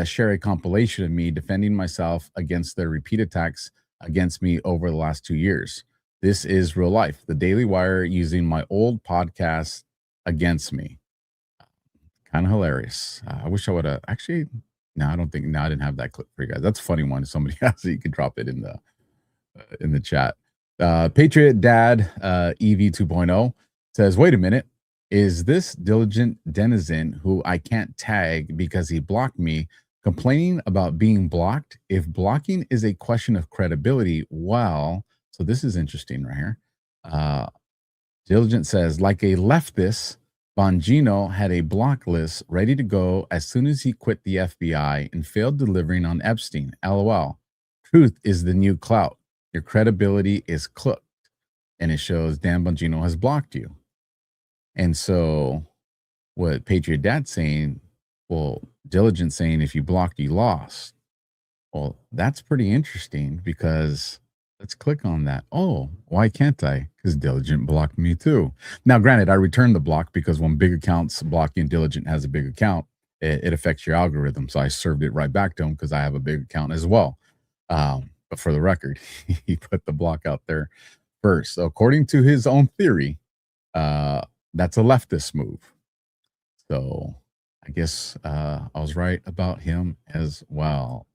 Speaker 4: share a compilation of me defending myself against their repeat attacks against me over the last 2 years. This is real life. The Daily Wire using my old podcast against me. Kind of hilarious. I wish I would have actually. No, I don't think. No, I didn't have that clip for you guys. That's a funny one. If somebody has it, you can drop it in the chat. Patriot Dad EV 2.0 says, wait a minute. Is this diligent denizen who I can't tag because he blocked me complaining about being blocked? If blocking is a question of credibility, well, so this is interesting right here. Diligent says, like a leftist, Bongino had a block list ready to go as soon as he quit the FBI and failed delivering on Epstein. LOL. Truth is the new clout. Your credibility is cooked. And it shows Dan Bongino has blocked you. And so what Patriot Dad's saying, well, Diligent saying if you blocked, you lost. Well, that's pretty interesting because let's click on that. Oh, why can't I? Because Diligent blocked me too. Now, granted, I returned the block because when big accounts blocking, Diligent has a big account, it affects your algorithm. So I served it right back to him because I have a big account as well. But for the record, he put the block out there first. So according to his own theory, that's a leftist move. So I guess I was right about him as well.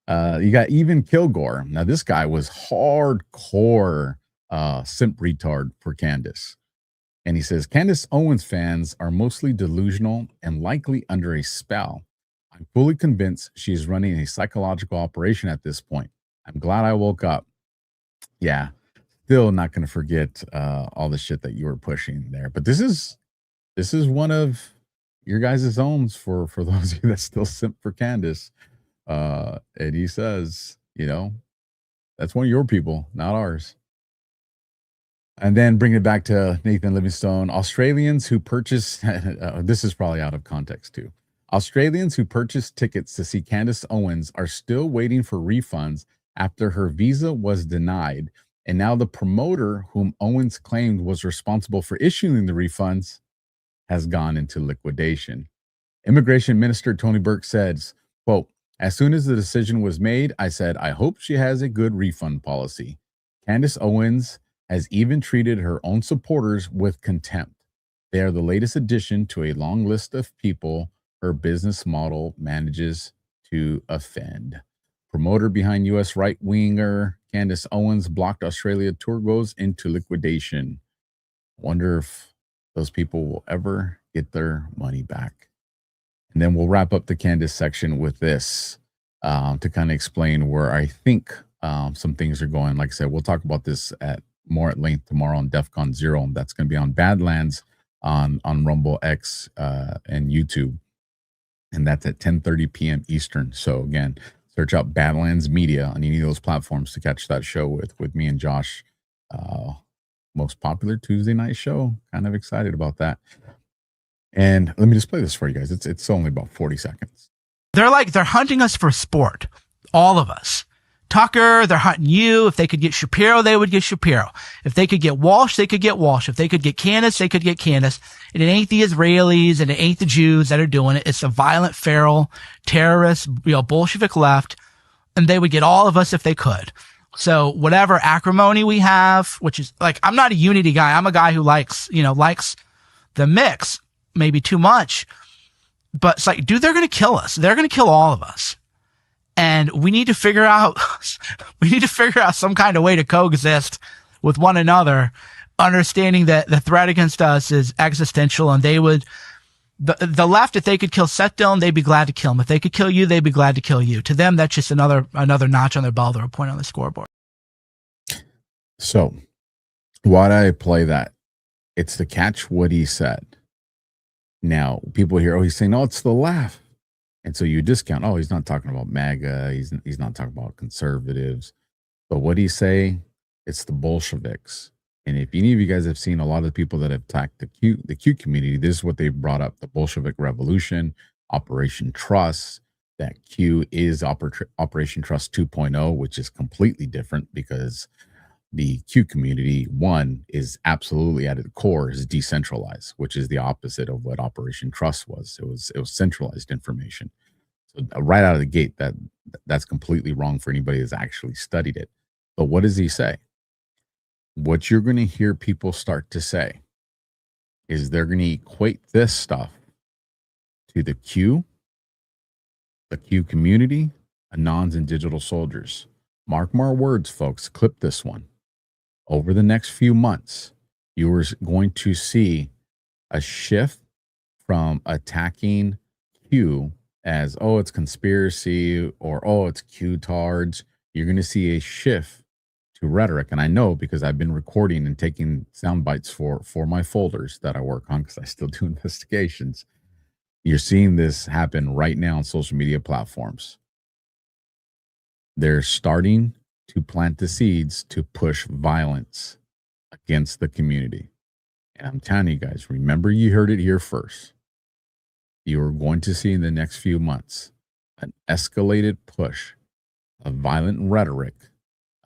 Speaker 4: You got Even Kilgore. Now, this guy was hardcore simp retard for Candace. And he says, Candace Owens fans are mostly delusional and likely under a spell. I'm fully convinced she is running a psychological operation at this point. I'm glad I woke up. Yeah, still not going to forget all the shit that you were pushing there. But this is one of your guys' owns for those of you that still simp for Candace. And he says, that's one of your people, not ours. And then bring it back to Nathan Livingstone. Australians who purchase, this is probably out of context too. Australians who purchased tickets to see Candace Owens are still waiting for refunds after her visa was denied. And now the promoter whom Owens claimed was responsible for issuing the refunds has gone into liquidation. Immigration Minister Tony Burke says, quote, As soon as the decision was made, I said, I hope she has a good refund policy. Candace Owens has even treated her own supporters with contempt. They are the latest addition to a long list of people her business model manages to offend. Promoter behind U.S. right-winger Candace Owens blocked Australia tour goes into liquidation. Wonder if those people will ever get their money back. And then we'll wrap up the Candace section with this to kind of explain where I think some things are going. Like I said, we'll talk about this more at length tomorrow on DEFCON 0. And that's going to be on Badlands on Rumble X and YouTube. And that's at 10:30 p.m. Eastern. So again, search out Badlands Media on any of those platforms to catch that show with me and Josh. Most popular Tuesday night show. Kind of excited about that. And let me just play this for you guys. It's only about 40 seconds.
Speaker 15: They're hunting us for sport. All of us. Tucker, they're hunting you. If they could get Shapiro, they would get Shapiro. If they could get Walsh, they could get Walsh. If they could get Candace, they could get Candace. And it ain't the Israelis and it ain't the Jews that are doing it. It's the violent, feral, terrorist, Bolshevik left. And they would get all of us if they could. So whatever acrimony we have, which is I'm not a unity guy. I'm a guy who likes the mix, maybe too much. But it's dude, they're going to kill us. They're going to kill all of us. And we need to figure out some kind of way to coexist with one another, understanding that the threat against us is existential. And they would, the left, if they could kill Seth Dillon, they'd be glad to kill him. If they could kill you, they'd be glad to kill you. To them, that's just another notch on their belt or a point on the scoreboard.
Speaker 4: So why'd I play that? It's to catch what he said. Now, people hear, oh, he's saying, oh, it's the left. And so you discount, oh, he's not talking about MAGA. He's not talking about conservatives. But what he say? It's the Bolsheviks. And if any of you guys have seen a lot of the people that have attacked the Q community, this is what they brought up: the Bolshevik Revolution, Operation Trust. That Q is Operation Trust 2.0, which is completely different because the Q community, one, is absolutely at its core is decentralized, which is the opposite of what Operation Trust was. It was centralized information. So right out of the gate, that's completely wrong for anybody that's actually studied it. But what does he say? What you're going to hear people start to say is they're going to equate this stuff to the Q community, Anons, and digital soldiers. Mark my words, folks. Clip this one. Over the next few months, you are going to see a shift from attacking Q as, oh, it's conspiracy, or, oh, it's Q-tards. You're going to see a shift to rhetoric. And I know because I've been recording and taking sound bites for my folders that I work on because I still do investigations. You're seeing this happen right now on social media platforms. They're starting to plant the seeds to push violence against the community. And I'm telling you guys, remember, you heard it here first. You are going to see in the next few months an escalated push of violent rhetoric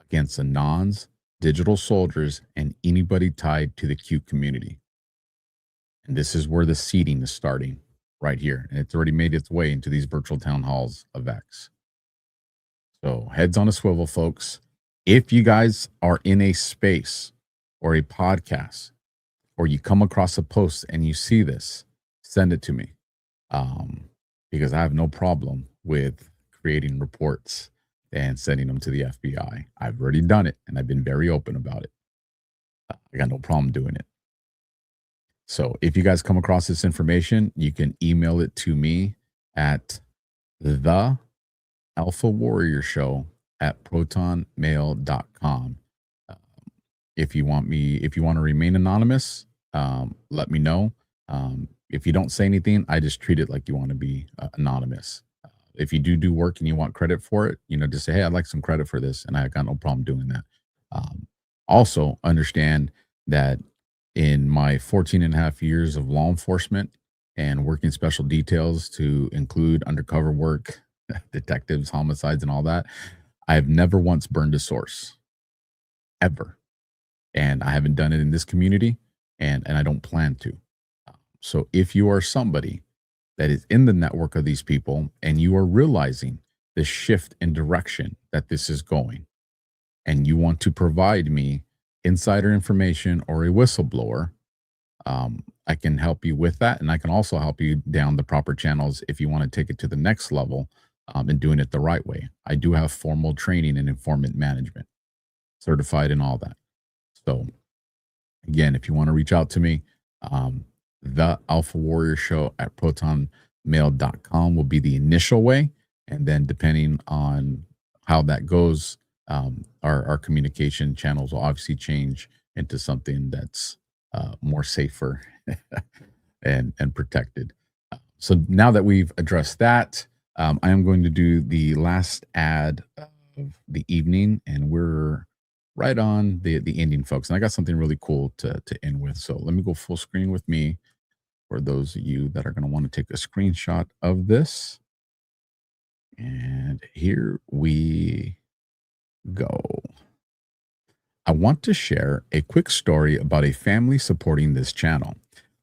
Speaker 4: against Anons, digital soldiers, and anybody tied to the Q community. And this is where the seeding is starting right here. And it's already made its way into these virtual town halls of X. So heads on a swivel, folks. If you guys are in a space or a podcast, or you come across a post and you see this, send it to me. Because I have no problem with creating reports and sending them to the FBI. I've already done it, and I've been very open about it. I got no problem doing it. So if you guys come across this information, you can email it to me at the AlphaWarrior Show at protonmail.com. If you want to remain anonymous, let me know. If you don't say anything, I just treat it like you want to be anonymous. If you do work and you want credit for it, just say, hey, I'd like some credit for this. And I got no problem doing that. Also understand that in my 14 and a half years of law enforcement and working special details to include undercover work, detectives, homicides, and all that, I have never once burned a source, ever. And I haven't done it in this community, and I don't plan to. So if you are somebody that is in the network of these people and you are realizing the shift in direction that this is going, and you want to provide me insider information or a whistleblower, I can help you with that. And I can also help you down the proper channels if you want to take it to the next level and doing it the right way. I do have formal training in informant management, certified in all that. So again, if you want to reach out to me, the AlphaWarrior Show at protonmail.com will be the initial way. And then depending on how that goes, our communication channels will obviously change into something that's more safer and protected. So now that we've addressed that, I am going to do the last ad of the evening, and we're right on the ending, folks. And I got something really cool to end with. So let me go full screen with me for those of you that are going to want to take a screenshot of this. And here we go. I want to share a quick story about a family supporting this channel.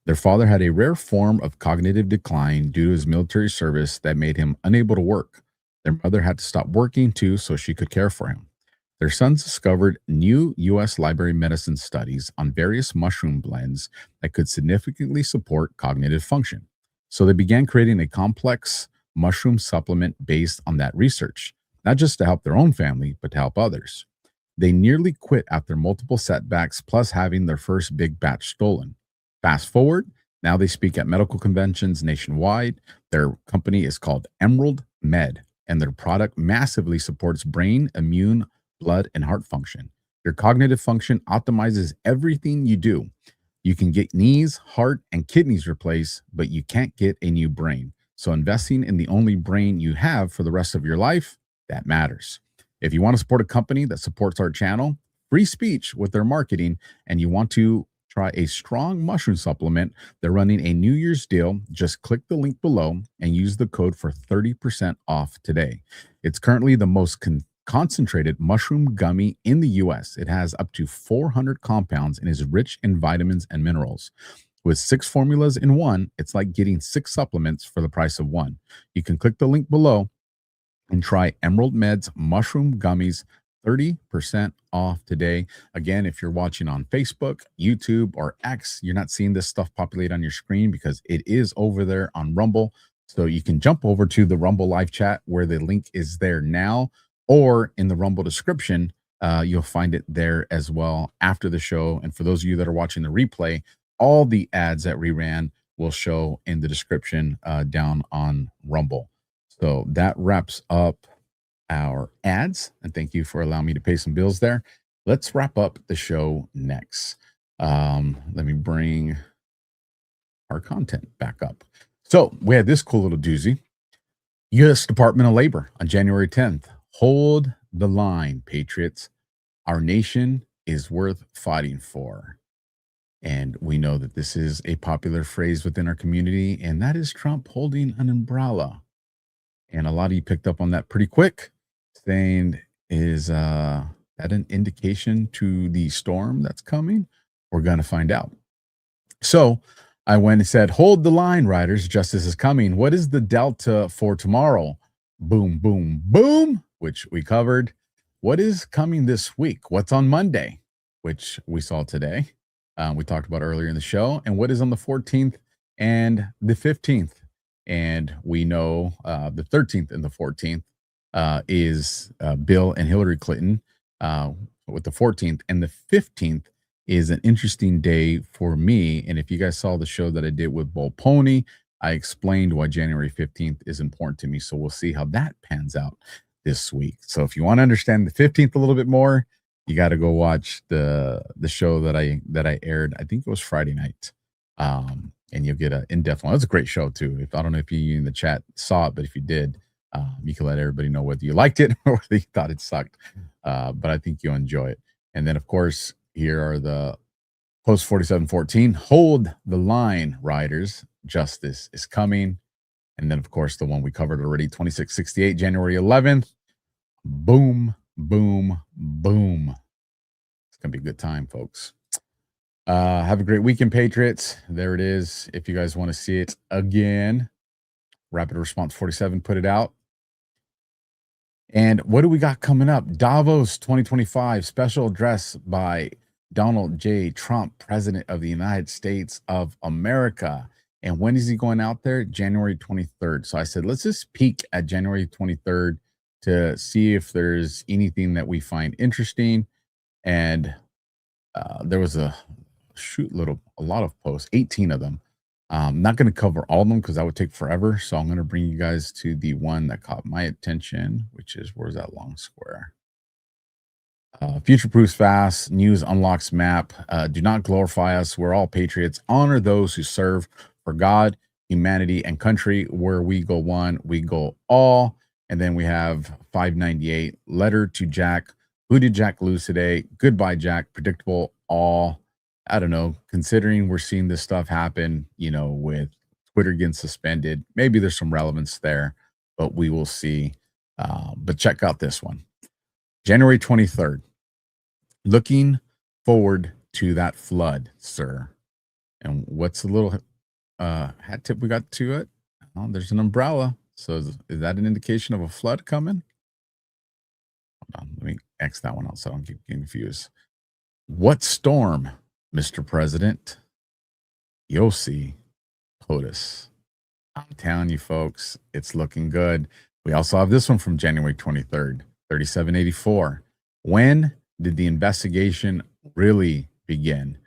Speaker 4: Their father had a rare form of cognitive decline due to his military service that made him unable to work. Their mother had to stop working too so she could care for him. Their sons discovered new U.S. library medicine studies on various mushroom blends that could significantly support cognitive function. So they began creating a complex mushroom supplement based on that research, not just to help their own family, but to help others. They nearly quit after multiple setbacks, plus having their first big batch stolen. Fast forward, now they speak at medical conventions nationwide. Their company is called Emerald Med, and their product massively supports brain, immune, blood, and heart function. Your cognitive function optimizes everything you do. You can get knees, heart, and kidneys replaced, but you can't get a new brain. So investing in the only brain you have for the rest of your life, that matters. If you want to support a company that supports our channel, free speech with their marketing, and you want to try a strong mushroom supplement, they're running a New Year's deal. Just click the link below and use the code for 30% off today. It's currently the most concentrated mushroom gummy in the US. It has up to 400 compounds and is rich in vitamins and minerals. With 6 formulas in one, it's like getting 6 supplements for the price of one. You can click the link below and try Emerald Med's mushroom gummies, 30% off today. Again, if you're watching on Facebook, YouTube, or X, you're not seeing this stuff populate on your screen because it is over there on Rumble. So you can jump over to the Rumble live chat where the link is there now, or in the Rumble description, you'll find it there as well after the show. And for those of you that are watching the replay, all the ads that we ran will show in the description down on Rumble. So that wraps up our ads, and thank you for allowing me to pay some bills there. Let's wrap up the show next. Let me bring our content back up. So we had this cool little doozy. U.S. Department of Labor on January 10th. Hold the line, patriots. Our nation is worth fighting for. And we know that this is a popular phrase within our community, and that is Trump holding an umbrella. And a lot of you picked up on that pretty quick, saying, is that an indication to the storm that's coming? We're going to find out. So I went and said, hold the line, riders. Justice is coming. What is the delta for tomorrow? Boom, boom, boom, which we covered. What is coming this week? What's on Monday, which we saw today? We talked about earlier in the show. And what is on the 14th and the 15th? And we know the 13th and the 14th is Bill and Hillary Clinton with the 14th. And the 15th is an interesting day for me. And if you guys saw the show that I did with Bull Pony, I explained why January 15th is important to me. So we'll see how that pans out this week. So if you want to understand the 15th a little bit more, you got to go watch the show that I aired. I think it was Friday night. And you'll get an in-depth one. That's a great show too. I don't know if you in the chat saw it, but if you did, you can let everybody know whether you liked it or whether you thought it sucked. But I think you'll enjoy it. And then of course, here are the post 4714. Hold the line, riders. Justice is coming. And then of course, the one we covered already, 2668, January 11th. Boom, boom, boom. It's gonna be a good time, folks. Have a great weekend, Patriots. There it is. If you guys want to see it again, Rapid Response 47 put it out. And what do we got coming up? Davos 2025 special address by Donald J. Trump, President of the United States of America. And when is he going out there? January 23rd. So I said, let's just peek at January 23rd to see if there's anything that we find interesting. And there was a lot of posts, 18 of them. I'm not going to cover all of them because that would take forever. So I'm going to bring you guys to the one that caught my attention, which is, where's that long square? Future proofs fast, news unlocks map. Do not glorify us. We're all patriots. Honor those who serve for God, humanity, and country. Where we go one, we go all. And then we have 598, letter to Jack. Who did Jack lose today? Goodbye, Jack. Predictable, all. I don't know, considering we're seeing this stuff happen, with Twitter getting suspended, maybe there's some relevance there, but we will see. But check out this one. January 23rd. Looking forward to that flood, sir. And what's the little hat tip we got to it? Oh, there's an umbrella. So is that an indication of a flood coming? Hold on, let me X that one out so I don't get confused. What storm, Mr. President? You'll see. POTUS. I'm telling you, folks, it's looking good. We also have this one from January 23rd, 3784. When did the investigation really begin?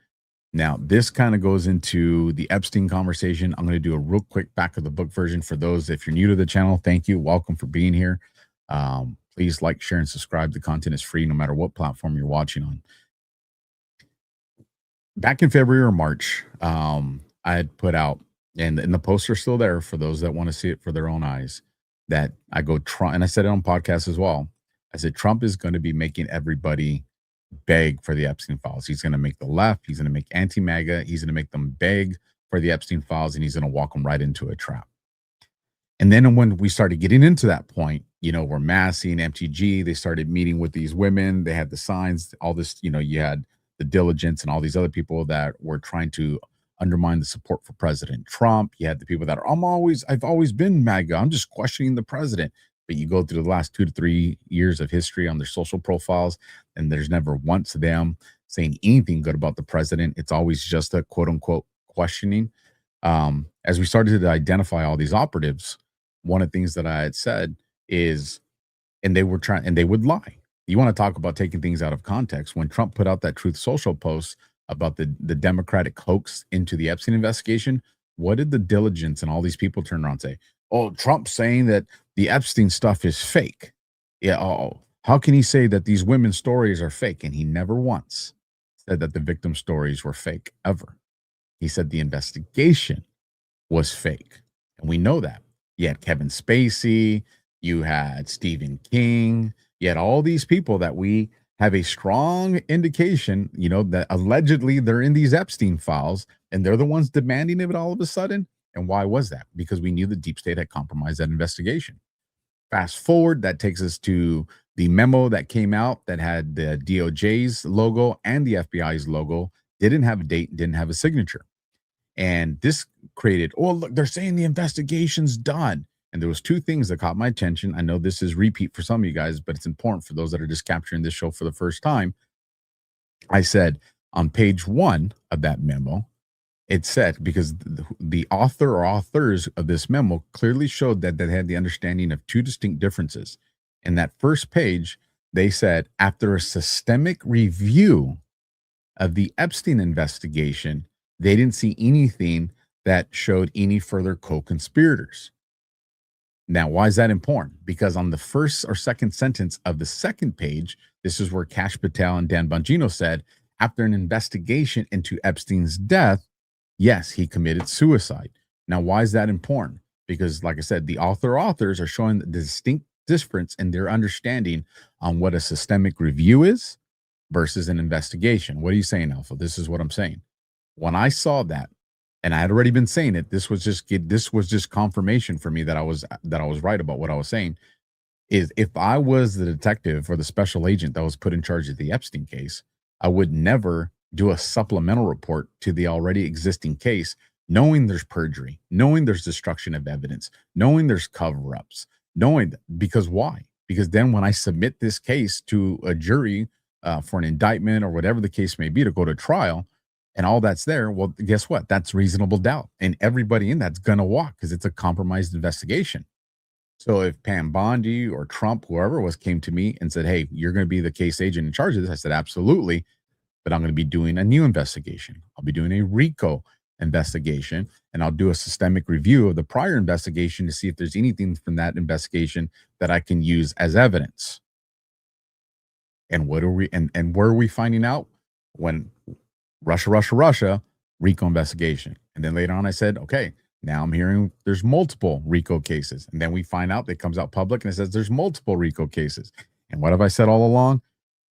Speaker 4: Now, this kind of goes into the Epstein conversation. I'm going to do a real quick back of the book version for those. If you're new to the channel, thank you. Welcome for being here. Please like, share, and subscribe. The content is free no matter what platform you're watching on. Back in February or March, I had put out, and the posts are still there for those that want to see it for their own eyes, that I go Trump, and I said it on podcasts as well. I said Trump is going to be making everybody beg for the Epstein files. He's going to make the left, he's going to make anti-MAGA, he's going to make them beg for the Epstein files, and he's going to walk them right into a trap. And then when we started getting into that point, we're Massey and MTG, they started meeting with these women, they had the signs, all this, you had the diligence and all these other people that were trying to undermine the support for President Trump. You had the people that are, I've always been MAGA, I'm just questioning the president. But you go through the last 2 to 3 years of history on their social profiles, and there's never once them saying anything good about the president. It's always just a quote unquote questioning. As we started to identify all these operatives, one of the things that I had said is, and they would lie. You want to talk about taking things out of context. When Trump put out that Truth Social post about the Democratic hoax into the Epstein investigation, what did the diligence and all these people turn around and say? Oh, Trump's saying that the Epstein stuff is fake. Yeah. Oh, how can he say that these women's stories are fake? And he never once said that the victim stories were fake, ever. He said the investigation was fake. And we know that. You had Kevin Spacey, you had Stephen King, you had all these people that we have a strong indication, that allegedly they're in these Epstein files, and they're the ones demanding it all of a sudden. And why was that? Because we knew the deep state had compromised that investigation. Fast forward, that takes us to the memo that came out that had the DOJ's logo and the FBI's logo, didn't have a date, didn't have a signature. And this created, look, they're saying the investigation's done. And there was 2 things that caught my attention. I know this is repeat for some of you guys, but it's important for those that are just capturing this show for the first time. I said on page 1 of that memo, it said, because the author or authors of this memo clearly showed that they had the understanding of 2 distinct differences. In that first page, they said, after a systemic review of the Epstein investigation, they didn't see anything that showed any further co-conspirators. Now, why is that important? Because on the first or second sentence of the second page, this is where Kash Patel and Dan Bongino said, after an investigation into Epstein's death, yes, he committed suicide. Now, why is that important? Because, like I said, the authors are showing the distinct difference in their understanding on what a systemic review is versus an investigation. What are you saying, Alpha? This is what I'm saying. When I saw that, and I had already been saying it, this was just confirmation for me that I was right about what I was saying. Is if I was the detective or the special agent that was put in charge of the Epstein case, I would never do a supplemental report to the already existing case, knowing there's perjury, knowing there's destruction of evidence, knowing there's cover-ups, knowing because why? because then when I submit this case to a jury for an indictment or whatever the case may be to go to trial, and all that's there, well, guess what? That's reasonable doubt. And everybody in that's going to walk because it's a compromised investigation. So if Pam Bondi or Trump, whoever was, came to me and said, hey, you're going to be the case agent in charge of this, I said, absolutely. But I'm going to be doing a new investigation. I'll be doing a RICO investigation, and I'll do a systemic review of the prior investigation to see if there's anything from that investigation that I can use as evidence. And what are we, and where are we finding out? When Russia, RICO investigation. And then later on I said, okay, now I'm hearing there's multiple RICO cases. And then we find out that comes out public and it says there's multiple RICO cases. And what have I said all along?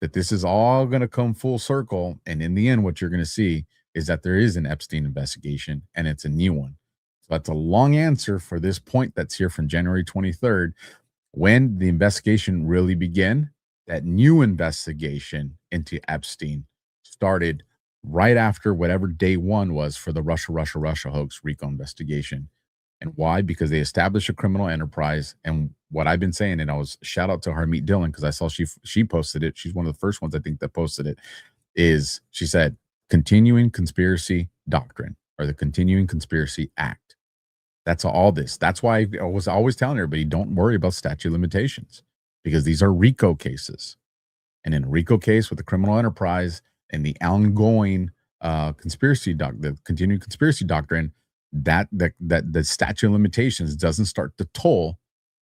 Speaker 4: That this is all going to come full circle. And in the end, what you're going to see is that there is an Epstein investigation and it's a new one. So that's a long answer for this point that's here from January 23rd. When the investigation really began, that new investigation into Epstein started right after whatever day one was for the Russia hoax RICO investigation. And why? Because they established a criminal enterprise. And what I've been saying, and I was shout out to Harmeet Dillon because I saw she posted it. She's one of the first ones I think that posted it. Is she said continuing conspiracy doctrine or the continuing conspiracy act. That's all this. That's why I was always telling everybody, don't worry about statute of limitations because these are RICO cases. And in a RICO case with the criminal enterprise and the ongoing the continuing conspiracy doctrine, that the statute of limitations doesn't start to toll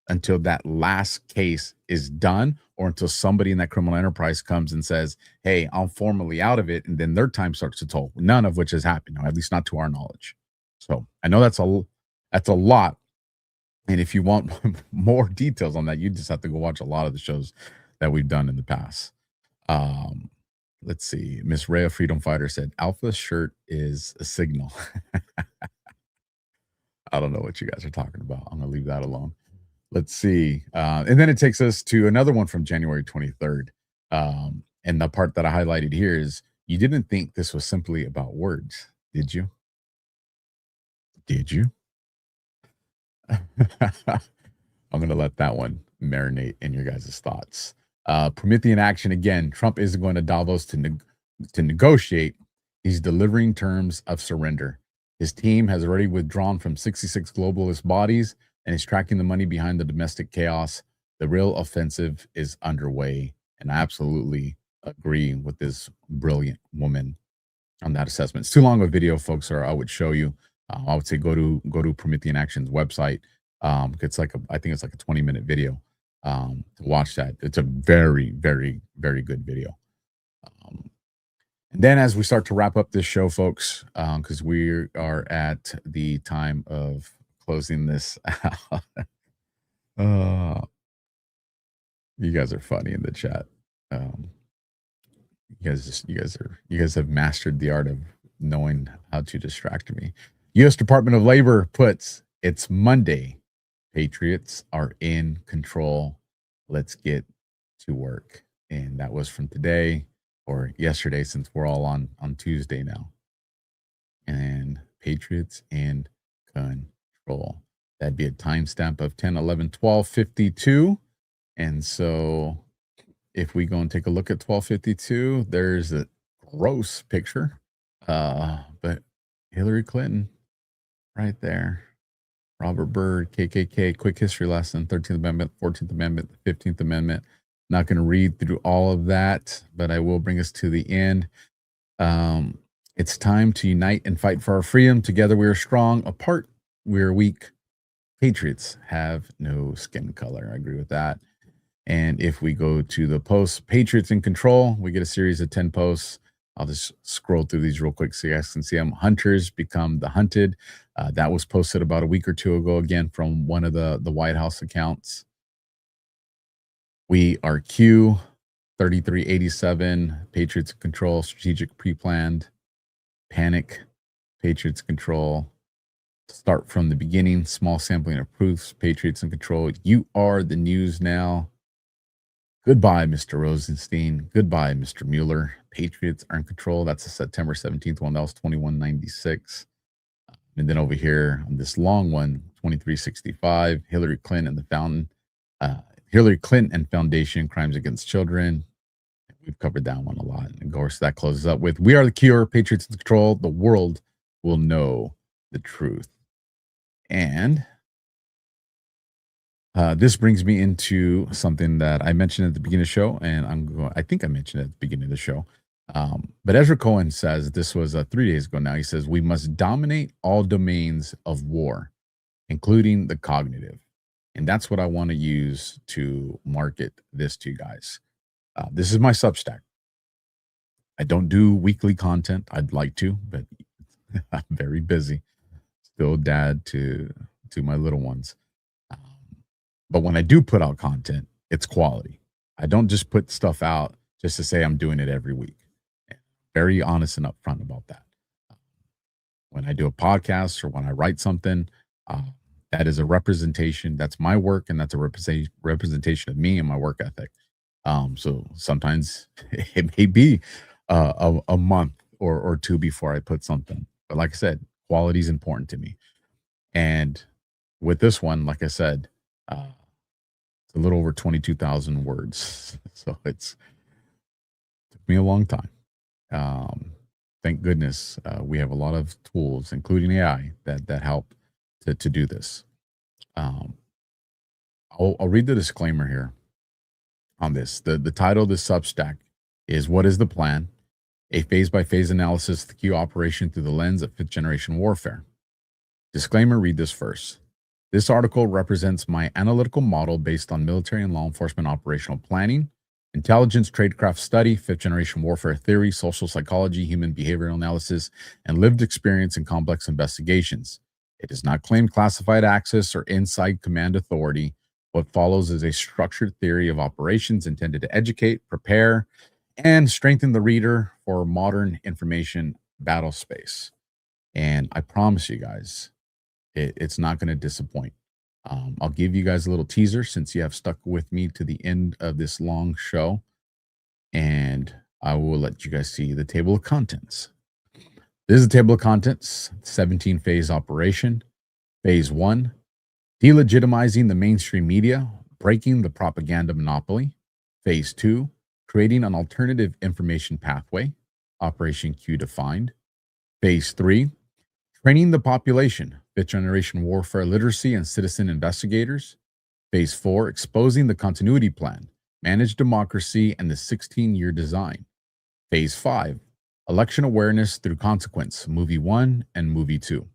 Speaker 4: until that last case is done or until somebody in that criminal enterprise comes and says, hey, I'm formally out of it, and then their time starts to toll, none of which has happened, at least not to our knowledge. So I know that's a lot. And if you want more details on that, you just have to go watch a lot of the shows that we've done in the past. Let's see. Miss Rhea Freedom Fighter said, Alpha shirt is a signal. I don't know what you guys are talking about. I'm going to leave that alone. Let's see. And then it takes us to another one from January 23rd. And the part that I highlighted here is you didn't think this was simply about words, did you? Did you? I'm going to let that one marinate in your guys' thoughts. Promethean action again. Trump isn't going to Davos to negotiate. He's delivering terms of surrender. His team has already withdrawn from 66 globalist bodies and is tracking the money behind the domestic chaos. The real offensive is underway. And I absolutely agree with this brilliant woman on that assessment. It's too long of a video, folks, or I would show you. I would say go to Promethean Action's website. It's like I think it's like a 20-minute video. To watch that. It's a very, very, very good video. And then as we start to wrap up this show, folks, because we are at the time of closing this out. You guys are funny in the chat. You guys have mastered the art of knowing how to distract me. U.S. Department of Labor puts, it's Monday. Patriots are in control. Let's get to work. And that was from today or yesterday, since we're all on Tuesday now. And Patriots in control. That'd be a timestamp of 10/11/12/52. And so if we go and take a look at 12/52, there's a gross picture. But Hillary Clinton right there. Robert Byrd, KKK, quick history lesson, 13th Amendment, 14th Amendment, 15th Amendment. Not going to read through all of that, but I will bring us to the end. It's time to unite and fight for our freedom. Together we are strong. Apart we are weak. Patriots have no skin color. I agree with that. And if we go to the post, Patriots in control, we get a series of 10 posts. I'll just scroll through these real quick so you guys can see them. Hunters become the hunted. That was posted about a week or two ago, again, from one of the White House accounts. We are Q, 3387, Patriots control, strategic pre-planned, panic, Patriots control, start from the beginning, small sampling of proofs, Patriots in control. You are the news now. Goodbye, Mr. Rosenstein. Goodbye, Mr. Mueller. Patriots are in control. That's the September 17th one. That was 2196. And then over here on this long one, 2365, Hillary Clinton and the fountain. Hillary Clinton Foundation, crimes against children. We've covered that one a lot. And of course, that closes up with We Are the Cure, Patriots in Control. The world will know the truth. And this brings me into something that I mentioned at the beginning of the show, and I think I mentioned it at the beginning of the show. But Ezra Cohen says, this was 3 days ago now, he says, we must dominate all domains of war, including the cognitive. And that's what I want to use to market this to you guys. This is my Substack. I don't do weekly content. I'd like to, but I'm very busy. Still dad to my little ones. But when I do put out content, it's quality. I don't just put stuff out just to say I'm doing it every week. Very honest and upfront about that. When I do a podcast or when I write something, that is a representation. That's my work, and that's a representation of me and my work ethic. So sometimes it may be a month or two before I put something. But like I said, quality is important to me. And with this one, like I said, it's a little over 22,000 words. So it took me a long time. Thank goodness we have a lot of tools, including AI, that help to do this. I'll read the disclaimer here on this. The title of this Substack is What is the Plan? A phase-by-phase analysis of the Q operation through the lens of 5th generation warfare. Disclaimer, read this first. This article represents my analytical model based on military and law enforcement operational planning, intelligence, tradecraft study, 5th generation warfare theory, social psychology, human behavioral analysis, and lived experience in complex investigations. It does not claim classified access or inside command authority. What follows is a structured theory of operations intended to educate, prepare, and strengthen the reader for modern information battle space. And I promise you guys, it's not going to disappoint. I'll give you guys a little teaser since you have stuck with me to the end of this long show. And I will let you guys see the table of contents. This is the table of contents, 17-phase operation. Phase 1, delegitimizing the mainstream media, breaking the propaganda monopoly. Phase 2, creating an alternative information pathway, Operation Q defined. Phase 3, training the population, 5th generation warfare literacy and citizen investigators. Phase 4, exposing the continuity plan, managed democracy and the 16-year design. Phase 5, election awareness through consequence, movie 1 and movie 2.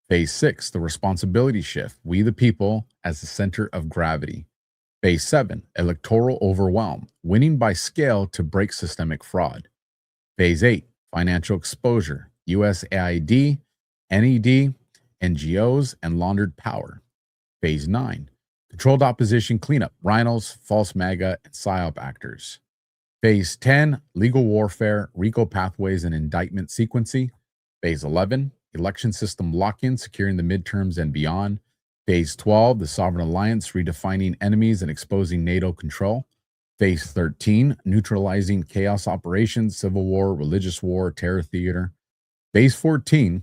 Speaker 4: Phase 6, the responsibility shift, we the people as the center of gravity. Phase 7, electoral overwhelm, winning by scale to break systemic fraud. Phase 8, financial exposure, USAID, NED, NGOs, and laundered power. Phase 9, controlled opposition cleanup, rhinos, false MAGA, and PSYOP actors. Phase 10, legal warfare, RICO pathways, and indictment sequencing. Phase 11, election system lock-in, securing the midterms and beyond. Phase 12, the Sovereign Alliance, redefining enemies and exposing NATO control. Phase 13, neutralizing chaos operations, civil war, religious war, terror theater. Phase 14,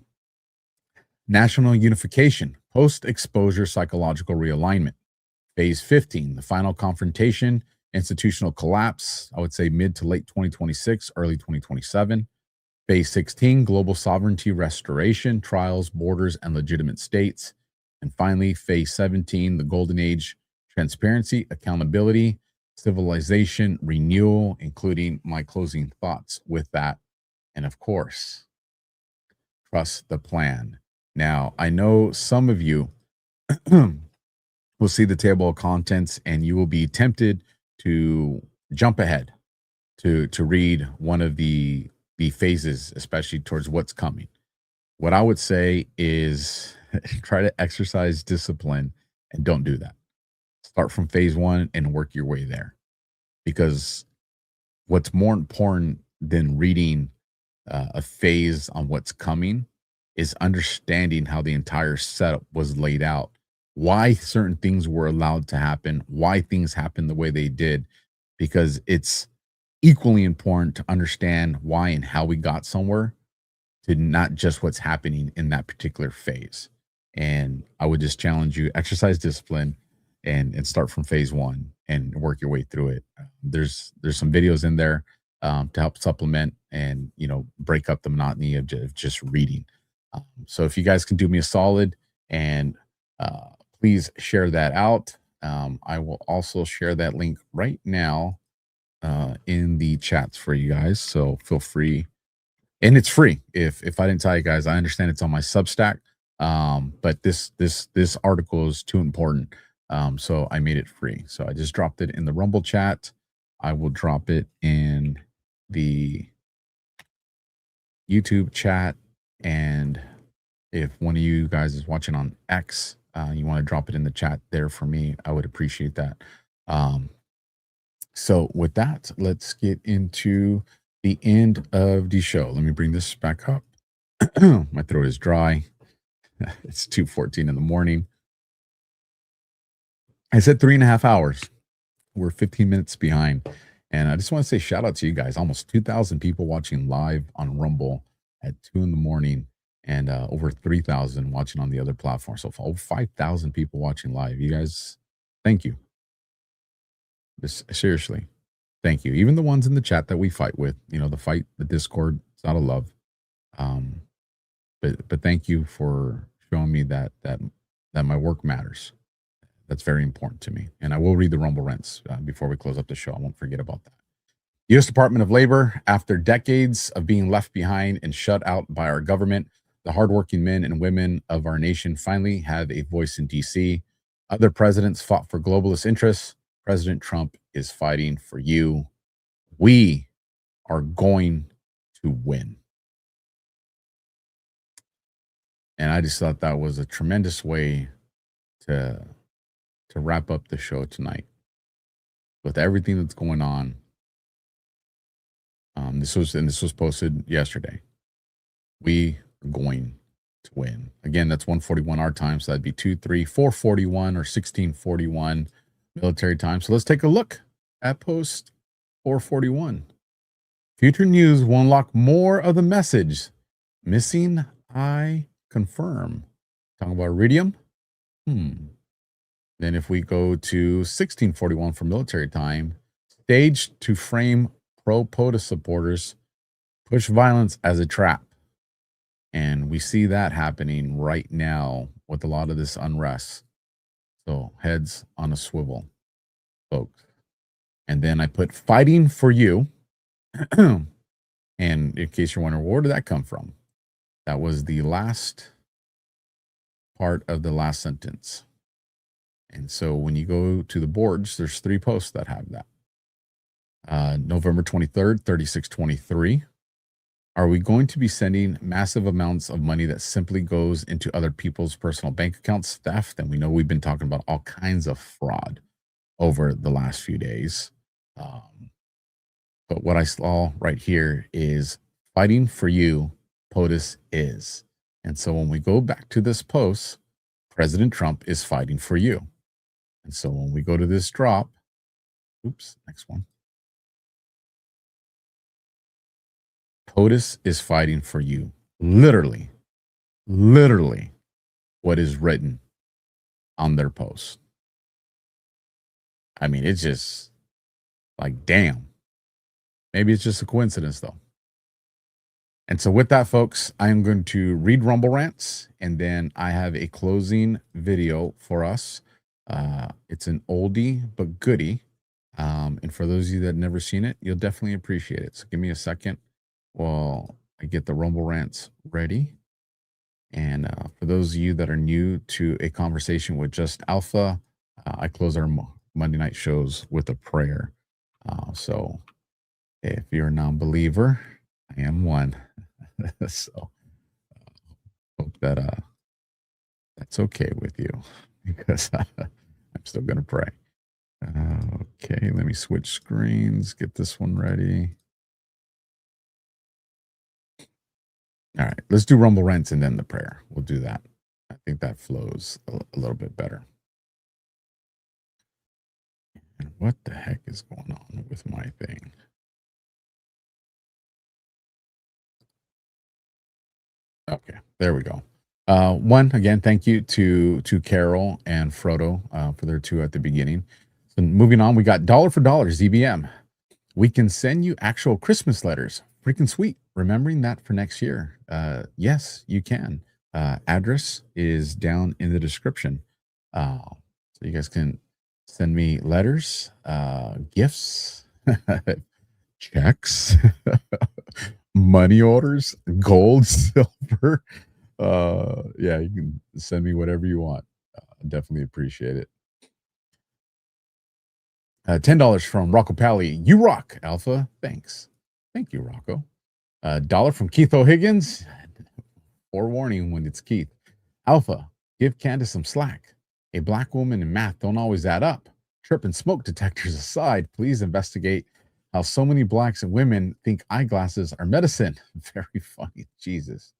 Speaker 4: national unification, post-exposure psychological realignment. Phase 15, the final confrontation, institutional collapse, I would say mid to late 2026, early 2027. Phase 16, global sovereignty restoration, trials, borders, and legitimate states. And finally, Phase 17, the golden age, transparency, accountability, civilization, renewal, including my closing thoughts with that. And of course, trust the plan. Now, I know some of you will see the table of contents and you will be tempted to jump ahead to read one of the phases, especially towards what's coming. What I would say is try to exercise discipline and don't do that. Start from phase 1 and work your way there. Because what's more important than reading a phase on what's coming is understanding how the entire setup was laid out, why certain things were allowed to happen, why things happened the way they did, because it's equally important to understand why and how we got somewhere to not just what's happening in that particular phase. And I would just challenge you, exercise discipline and start from phase 1 and work your way through it. There's some videos in there to help supplement and, you know, break up the monotony of just reading. So if you guys can do me a solid and please share that out. I will also share that link right now in the chats for you guys. So feel free, and it's free. If I didn't tell you guys, I understand it's on my Substack, but this article is too important, so I made it free. So I just dropped it in the Rumble chat. I will drop it in the YouTube chat, and if one of you guys is watching on X, you want to drop it in the chat there for me, I would appreciate that. So with that, let's get into the end of the show. Let me bring this back up. My throat is dry. It's 2:14 in the morning. I said 3.5 hours. We're 15 minutes behind. And I just want to say shout out to you guys. Almost 2,000 people watching live on Rumble at 2 in the morning. And over 3,000 watching on the other platform. So over 5,000 people watching live. You guys, thank you. Seriously, thank you. Even the ones in the chat that we fight with, you know, the Discord, it's out of love. But thank you for showing me that my work matters. That's very important to me. And I will read the Rumble Rents before we close up the show. I won't forget about that. U.S. Department of Labor, after decades of being left behind and shut out by our government, the hardworking men and women of our nation finally have a voice in D.C. Other presidents fought for globalist interests. President Trump is fighting for you. We are going to win. And I just thought that was a tremendous way to wrap up the show tonight. With everything that's going on. This was posted yesterday. We are going to win. Again, that's 1:41 our time, so that'd be 4:41 or 16:41 military time. So let's take a look at post 4:41. Future news will unlock more of the message. Missing, I confirm. Talking about iridium. Then if we go to 16:41 for military time, staged to frame pro-POTUS supporters, push violence as a trap. And we see that happening right now with a lot of this unrest. So heads on a swivel, folks. And then I put fighting for you. And in case you're wondering, where did that come from? That was the last part of the last sentence. And so when you go to the boards, there's 3 posts that have that. November 23rd, 3623. Are we going to be sending massive amounts of money that simply goes into other people's personal bank accounts, theft? And we know we've been talking about all kinds of fraud over the last few days. But what I saw right here is fighting for you, POTUS is. And so when we go back to this post, President Trump is fighting for you. And so when we go to this drop, next one. POTUS is fighting for you. Literally what is written on their post. I mean, it's just like, damn. Maybe it's just a coincidence, though. And so with that, folks, I am going to read Rumble Rants, and then I have a closing video for us. It's an oldie but goodie. And for those of you that have never seen it, you'll definitely appreciate it. So give me a second while I get the Rumble Rants ready. And for those of you that are new to a conversation with just Alpha, I close our Monday night shows with a prayer. So if you're a non-believer, I am one. So hope that that's okay with you, because I'm still going to pray. Okay, let me switch screens, get this one ready. All right, let's do Rumble Rants and then the prayer. We'll do that. I think that flows a little bit better. And what the heck is going on with my thing? Okay, there we go. One, again, thank you to Carol and Frodo for their 2 at the beginning. So moving on, we got dollar for dollar, ZBM. We can send you actual Christmas letters. Freaking sweet. Remembering that for next year. Yes, you can. Address is down in the description. So you guys can send me letters, gifts, checks, money orders, gold, silver. Yeah, you can send me whatever you want. Definitely appreciate it. $10 from Rocco Pally. You rock, Alpha. Thanks. Thank you, Rocco. $1 from Keith O'Higgins. Forewarning when it's Keith. Alpha, give Candace some slack. A black woman and math don't always add up. Trip and smoke detectors aside, please investigate how so many blacks and women think eyeglasses are medicine. Very funny. Jesus.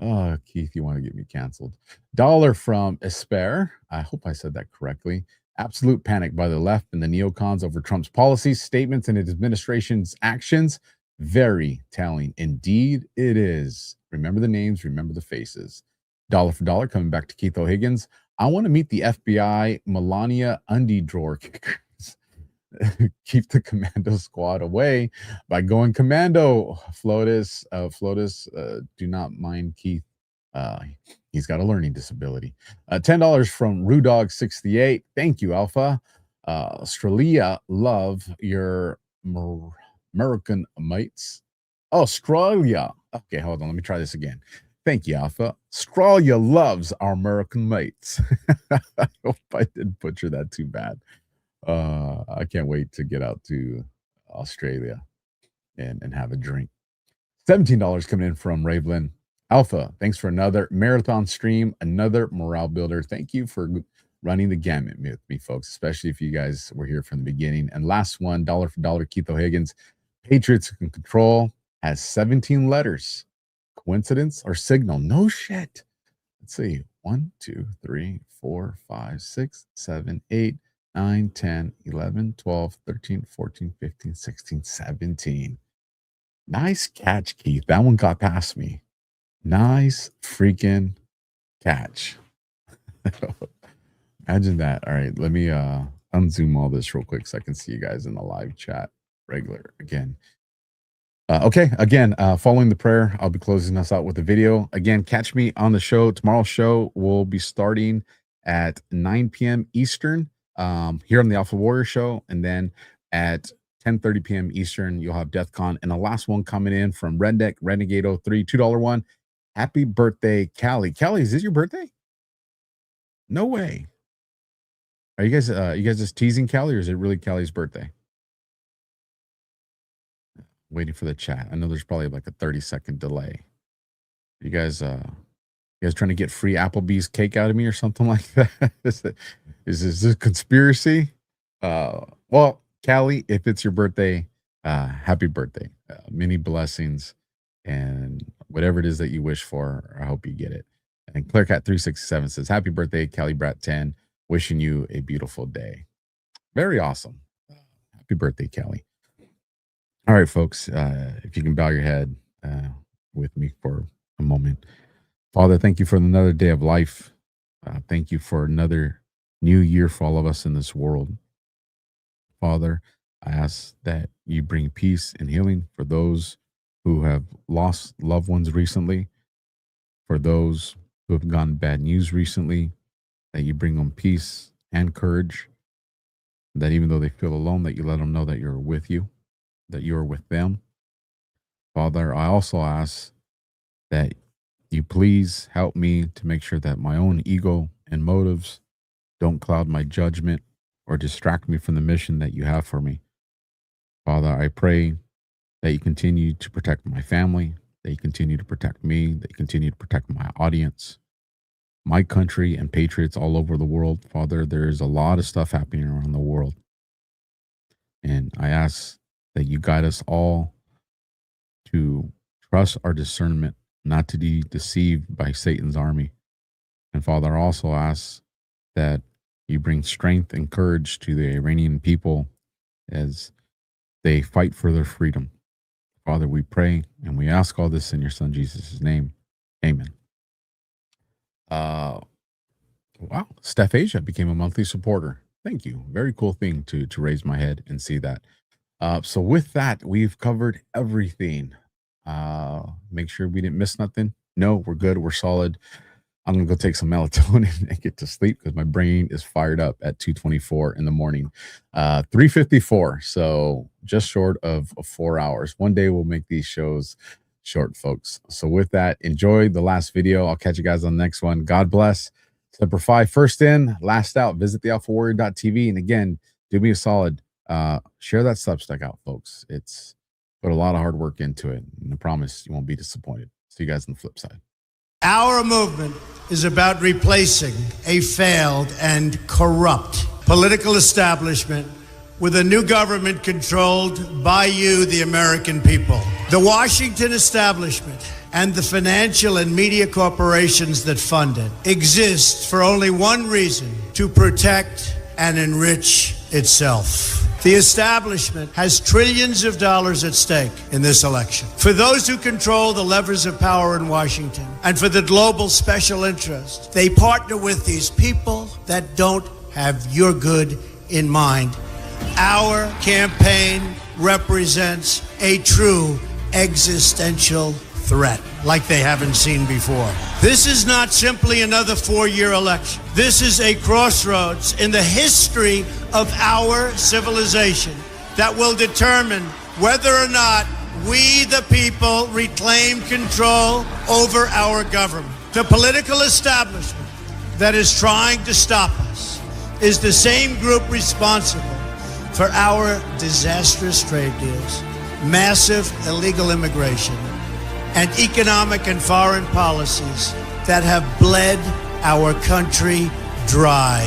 Speaker 4: Oh, Keith, you want to get me canceled. $1 from Esper. I hope I said that correctly. Absolute panic by the left and the neocons over Trump's policies, statements, and his administration's actions. Very telling. Indeed, it is. Remember the names, remember the faces. $1 for dollar, coming back to Keith O'Higgins. I want to meet the FBI Melania undie drawer kickers. Keep the commando squad away by going commando. Flotus, do not mind Keith. He's got a learning disability. $10 from Rudog68. Thank you, Alpha. Australia, love your American mates. Oh, Australia. Okay, hold on. Let me try this again. Thank you, Alpha. Australia loves our American mates. I hope I didn't butcher that too bad. I can't wait to get out to Australia and have a drink. $17 coming in from Ravelin. Alpha, thanks for another marathon stream, another morale builder. Thank you for running the gamut with me, folks, especially if you guys were here from the beginning. And last one, $1 for dollar, Keith O'Higgins. Patriots in control has 17 letters. Coincidence or signal? No shit. Let's see. 1, 2, 3, 4, 5, 6, 7, 8, 9, 10, 11, 12, 13, 14, 15, 16, 17. Nice catch, Keith. That one got past me. Nice freaking catch. Imagine that. All right, let me unzoom all this real quick so I can see you guys in the live chat regular again. Okay, again, following the prayer, I'll be closing us out with a video. Again, catch me on the show. Tomorrow's show will be starting at 9 p.m. Eastern here on the AlphaWarrior Show. And then at 10:30 p.m. Eastern, you'll have DEFCON. And the last one coming in from Redneck Renegado 3, $2 one. Happy birthday, Callie. Callie, is this your birthday? No way. Are you guys just teasing Callie, or is it really Callie's birthday? Waiting for the chat. I know there's probably like a 30-second delay. You guys trying to get free Applebee's cake out of me or something like that? Is this a conspiracy? Well, Callie, if it's your birthday, happy birthday. Many blessings, and whatever it is that you wish for, I hope you get it. And ClearCat367 says, happy birthday, Callie Brat 10. Wishing you a beautiful day. Very awesome. Happy birthday, Callie. All right, folks, if you can bow your head with me for a moment. Father, thank you for another day of life. Thank you for another new year for all of us in this world. Father, I ask that you bring peace and healing for those who have lost loved ones recently, for those who have gotten bad news recently, that you bring them peace and courage, that even though they feel alone, that you let them know that you're with you, that you are with them. Father, I also ask that you please help me to make sure that my own ego and motives don't cloud my judgment or distract me from the mission that you have for me. Father, I pray that you continue to protect my family, that you continue to protect me, that you continue to protect my audience, my country, and patriots all over the world. Father, there's a lot of stuff happening around the world. And I ask that you guide us all to trust our discernment, not to be deceived by Satan's army. And Father, I also ask that you bring strength and courage to the Iranian people as they fight for their freedom. Father, we pray and we ask all this in your son Jesus' name. Amen. Wow, Steph Asia became a monthly supporter. Thank you. Very cool thing to raise my head and see that. So with that, we've covered everything. Make sure we didn't miss nothing. No, we're good. We're solid. I'm going to go take some melatonin and get to sleep because my brain is fired up at 2:24 in the morning. 3:54. So just short of 4 hours. One day we'll make these shows short, folks. So with that, enjoy the last video. I'll catch you guys on the next one. God bless. Semper Fi, first in, last out. Visit the AlphaWarrior.tv. And again, do me a solid. Share that Substack out, folks. It's put a lot of hard work into it. And I promise you won't be disappointed. See you guys on the flip side.
Speaker 3: Our movement is about replacing a failed and corrupt political establishment with a new government controlled by you, the American people. The Washington establishment and the financial and media corporations that fund it exist for only one reason: to protect and enrich itself. The establishment has trillions of dollars at stake in this election. For those who control the levers of power in Washington and for the global special interest, they partner with these people that don't have your good in mind. Our campaign represents a true existential threat like they haven't seen before. This is not simply another 4-year election. This is a crossroads in the history of our civilization that will determine whether or not we, the people, reclaim control over our government. The political establishment that is trying to stop us is the same group responsible for our disastrous trade deals, massive illegal immigration, and economic and foreign policies that have bled our country dry.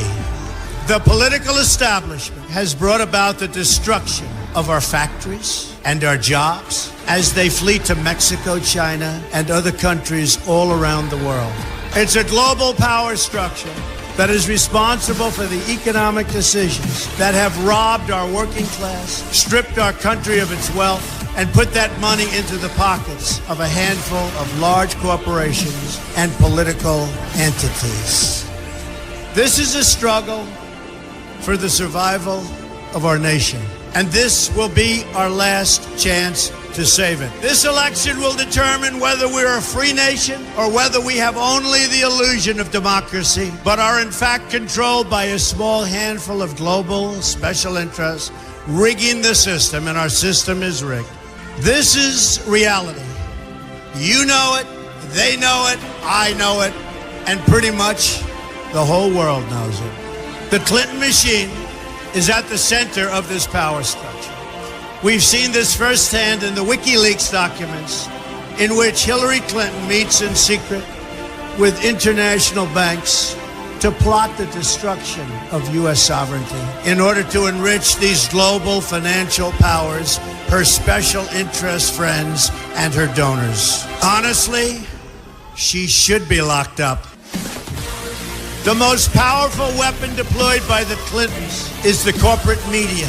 Speaker 3: The political establishment has brought about the destruction of our factories and our jobs as they flee to Mexico, China, and other countries all around the world. It's a global power structure that is responsible for the economic decisions that have robbed our working class, stripped our country of its wealth, and put that money into the pockets of a handful of large corporations and political entities. This is a struggle for the survival of our nation, and this will be our last chance to save it. This election will determine whether we're a free nation or whether we have only the illusion of democracy, but are in fact controlled by a small handful of global special interests rigging the system, and our system is rigged. This is reality. You know it, they know it, I know it, and pretty much the whole world knows it. The Clinton machine is at the center of this power structure. We've seen this firsthand in the WikiLeaks documents, in which Hillary Clinton meets in secret with international banks to plot the destruction of U.S. sovereignty in order to enrich these global financial powers, her special interest friends, and her donors. Honestly, she should be locked up. The most powerful weapon deployed by the Clintons is the corporate media,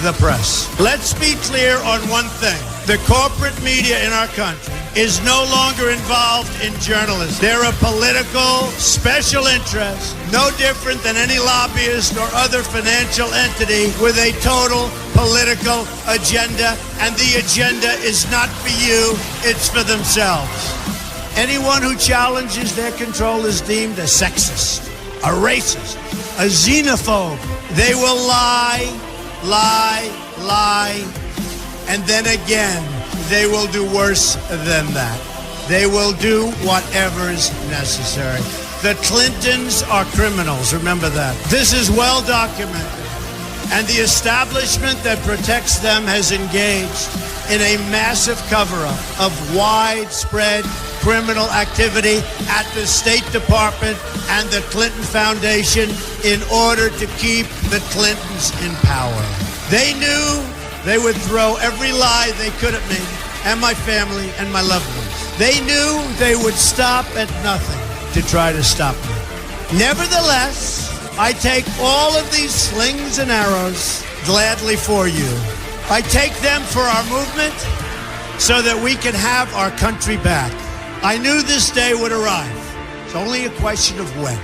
Speaker 3: the press. Let's be clear on one thing. The corporate media in our country is no longer involved in journalism. They're a political special interest, no different than any lobbyist or other financial entity with a total political agenda, and the agenda is not for you, it's for themselves. Anyone who challenges their control is deemed a sexist, a racist, a xenophobe. They will lie, and then again, they will do worse than that. They will do whatever is necessary. The Clintons are criminals, remember that. This is well documented, and the establishment that protects them has engaged in a massive cover-up of widespread criminal activity at the State Department and the Clinton Foundation in order to keep the Clintons in power. They knew they would throw every lie they could at me and my family and my loved ones. They knew they would stop at nothing to try to stop me. Nevertheless, I take all of these slings and arrows gladly for you. I take them for our movement so that we can have our country back. I knew this day would arrive. It's only a question of when.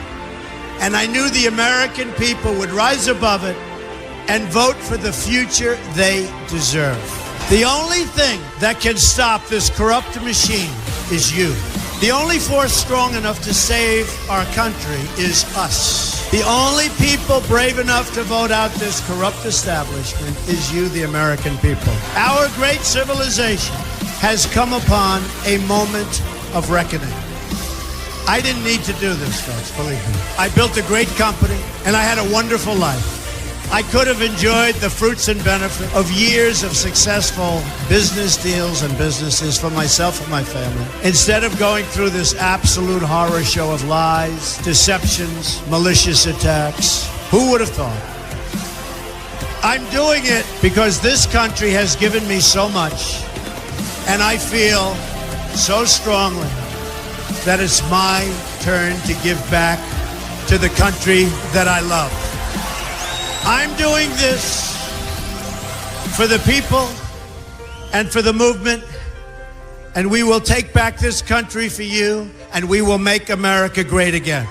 Speaker 3: And I knew the American people would rise above it and vote for the future they deserve. The only thing that can stop this corrupt machine is you. The only force strong enough to save our country is us. The only people brave enough to vote out this corrupt establishment is you, the American people. Our great civilization has come upon a moment of reckoning. I didn't need to do this, folks, believe me. I built a great company, and I had a wonderful life. I could have enjoyed the fruits and benefit of years of successful business deals and businesses for myself and my family, instead of going through this absolute horror show of lies, deceptions, malicious attacks. Who would have thought? I'm doing it because this country has given me so much, and I feel so strongly that it's my turn to give back to the country that I love. I'm doing this for the people and for the movement, and we will take back this country for you, and we will make America great again.